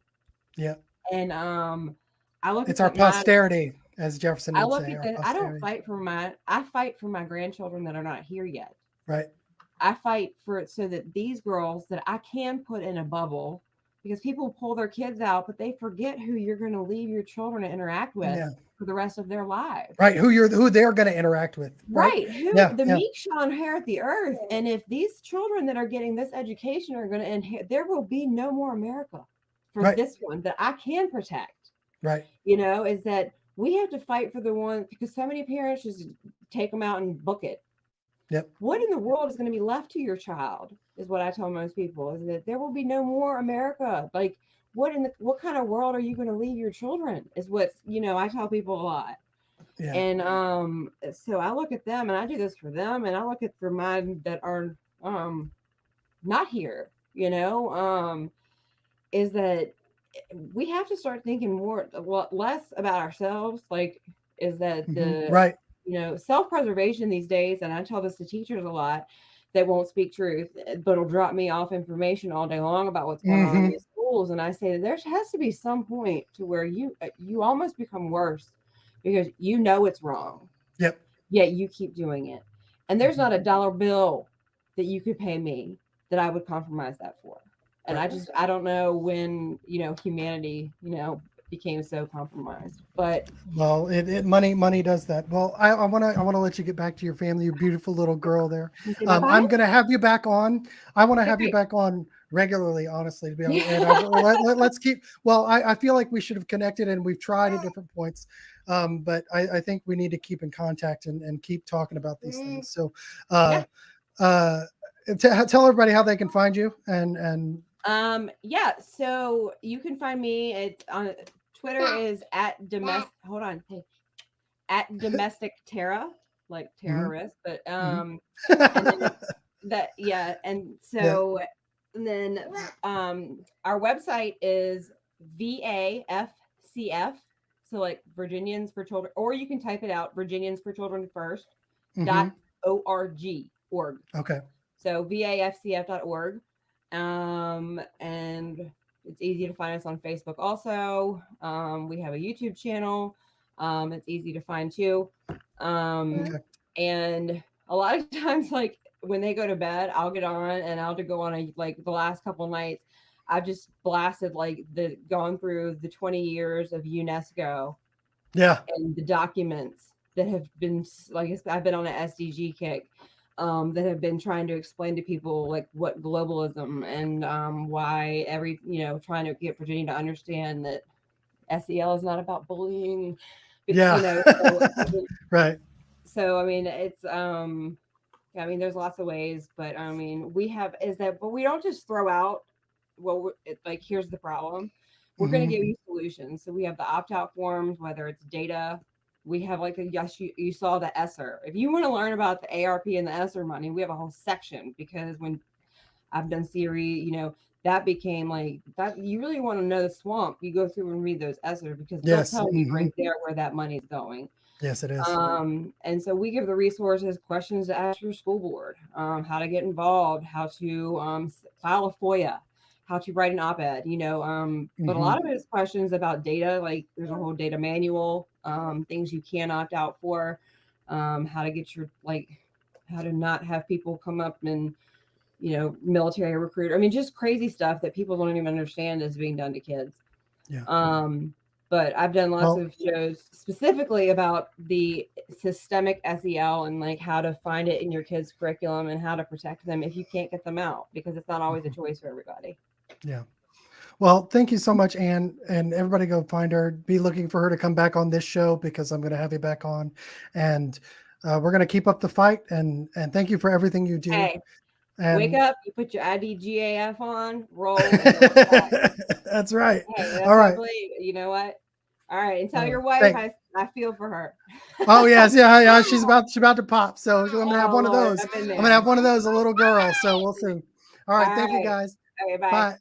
Yeah, And I look at it's our my posterity, as Jefferson I would look say, at our the posterity. I fight for my grandchildren that are not here yet. Right. I fight for it so that these girls that I can put in a bubble because people pull their kids out, but they forget who you're going to leave your children to interact with Yeah. for the rest of their lives. Right. Who they're going to interact with. Right. Right. Who Yeah. the Yeah. meek shall inherit the earth. And if these children that are getting this education are going to inherit, there will be no more America for Right. this one that I can protect. Right. You know, is that we have to fight for the one, because so many parents just take them out and book it. Yep. What in the world is going to be left to your child is what I tell most people, is that there will be no more America. Like, what kind of world are you going to leave your children is what's, you know, I tell people a lot. Yeah. And so I look at them, and I do this for them, and I look at for mine that are not here, you know, is that we have to start thinking more, less about ourselves. Like, is that the right. You know, self-preservation these days, and I tell this to teachers a lot that won't speak truth, but will drop me off information all day long about what's going on in these schools. And I say that there has to be some point to where you almost become worse because you know it's wrong. Yep. Yet you keep doing it. And there's not a dollar bill that you could pay me that I would compromise that for. And right. I don't know when, you know, humanity, you know, became so compromised. But well, money does that. Well, I want to let you get back to your family, your beautiful little girl there. I'm going to have you back on. I want to have you back on regularly, honestly, to be able to and let's keep, well, I feel like we should have connected, and we've tried at different points. But I think we need to keep in contact and keep talking about these things. So tell everybody how they can find you and yeah, so you can find me on Twitter is at domestic at domestic terror, like terrorist, but and then that and so and then our website is VAFCF, so like Virginians for Children, or you can type it out, Virginians for Children First .org. Okay. So VAFCF.org. And it's easy to find us on Facebook also. We have a YouTube channel. It's easy to find too. And a lot of times, like when they go to bed, I'll get on and I'll go on like the last couple of nights, I've just blasted gone through the 20 years of UNESCO. Yeah. And the documents that have been, like, I've been on an SDG kick. That have been trying to explain to people like what globalism and why trying to get Virginia to understand that SEL is not about bullying. Yeah. Right. So, I mean, it's, there's lots of ways, but I mean, but we don't just throw out, here's the problem. We're going to give you solutions. So we have the opt-out forms, whether it's data. We have you saw the ESSER. If you want to learn about the ARP and the ESSER money, we have a whole section, because when I've done Siri, that became like that. You really want to know the swamp, you go through and read those ESSER, because they'll tell you right there where that money is going. Yes, it is. And so we give the resources, questions to ask your school board, how to get involved, how to file a FOIA, how to write an op-ed, but a lot of it is questions about data. Like there's a whole data manual, things you can opt out for, how to get how to not have people come up and, military recruiter. I mean, just crazy stuff that people don't even understand is being done to kids. Yeah. But I've done lots of shows specifically about the systemic SEL and like how to find it in your kids' curriculum and how to protect them if you can't get them out, because it's not always a choice for everybody. Yeah. Well, thank you so much, Anne, and everybody go find her. Be looking for her to come back on this show, because I'm going to have you back on, and we're going to keep up the fight. And thank you for everything you do. Hey, wake up! You put your IDGAF on, roll. That's right. Hey, all right. You know what? All right, and tell your wife I feel for her. Oh yes, yeah. She's about to pop. So I'm gonna have one of those. I'm gonna have one of those, a little girl. So we'll see. All right. Thank you guys. Okay, bye. Bye.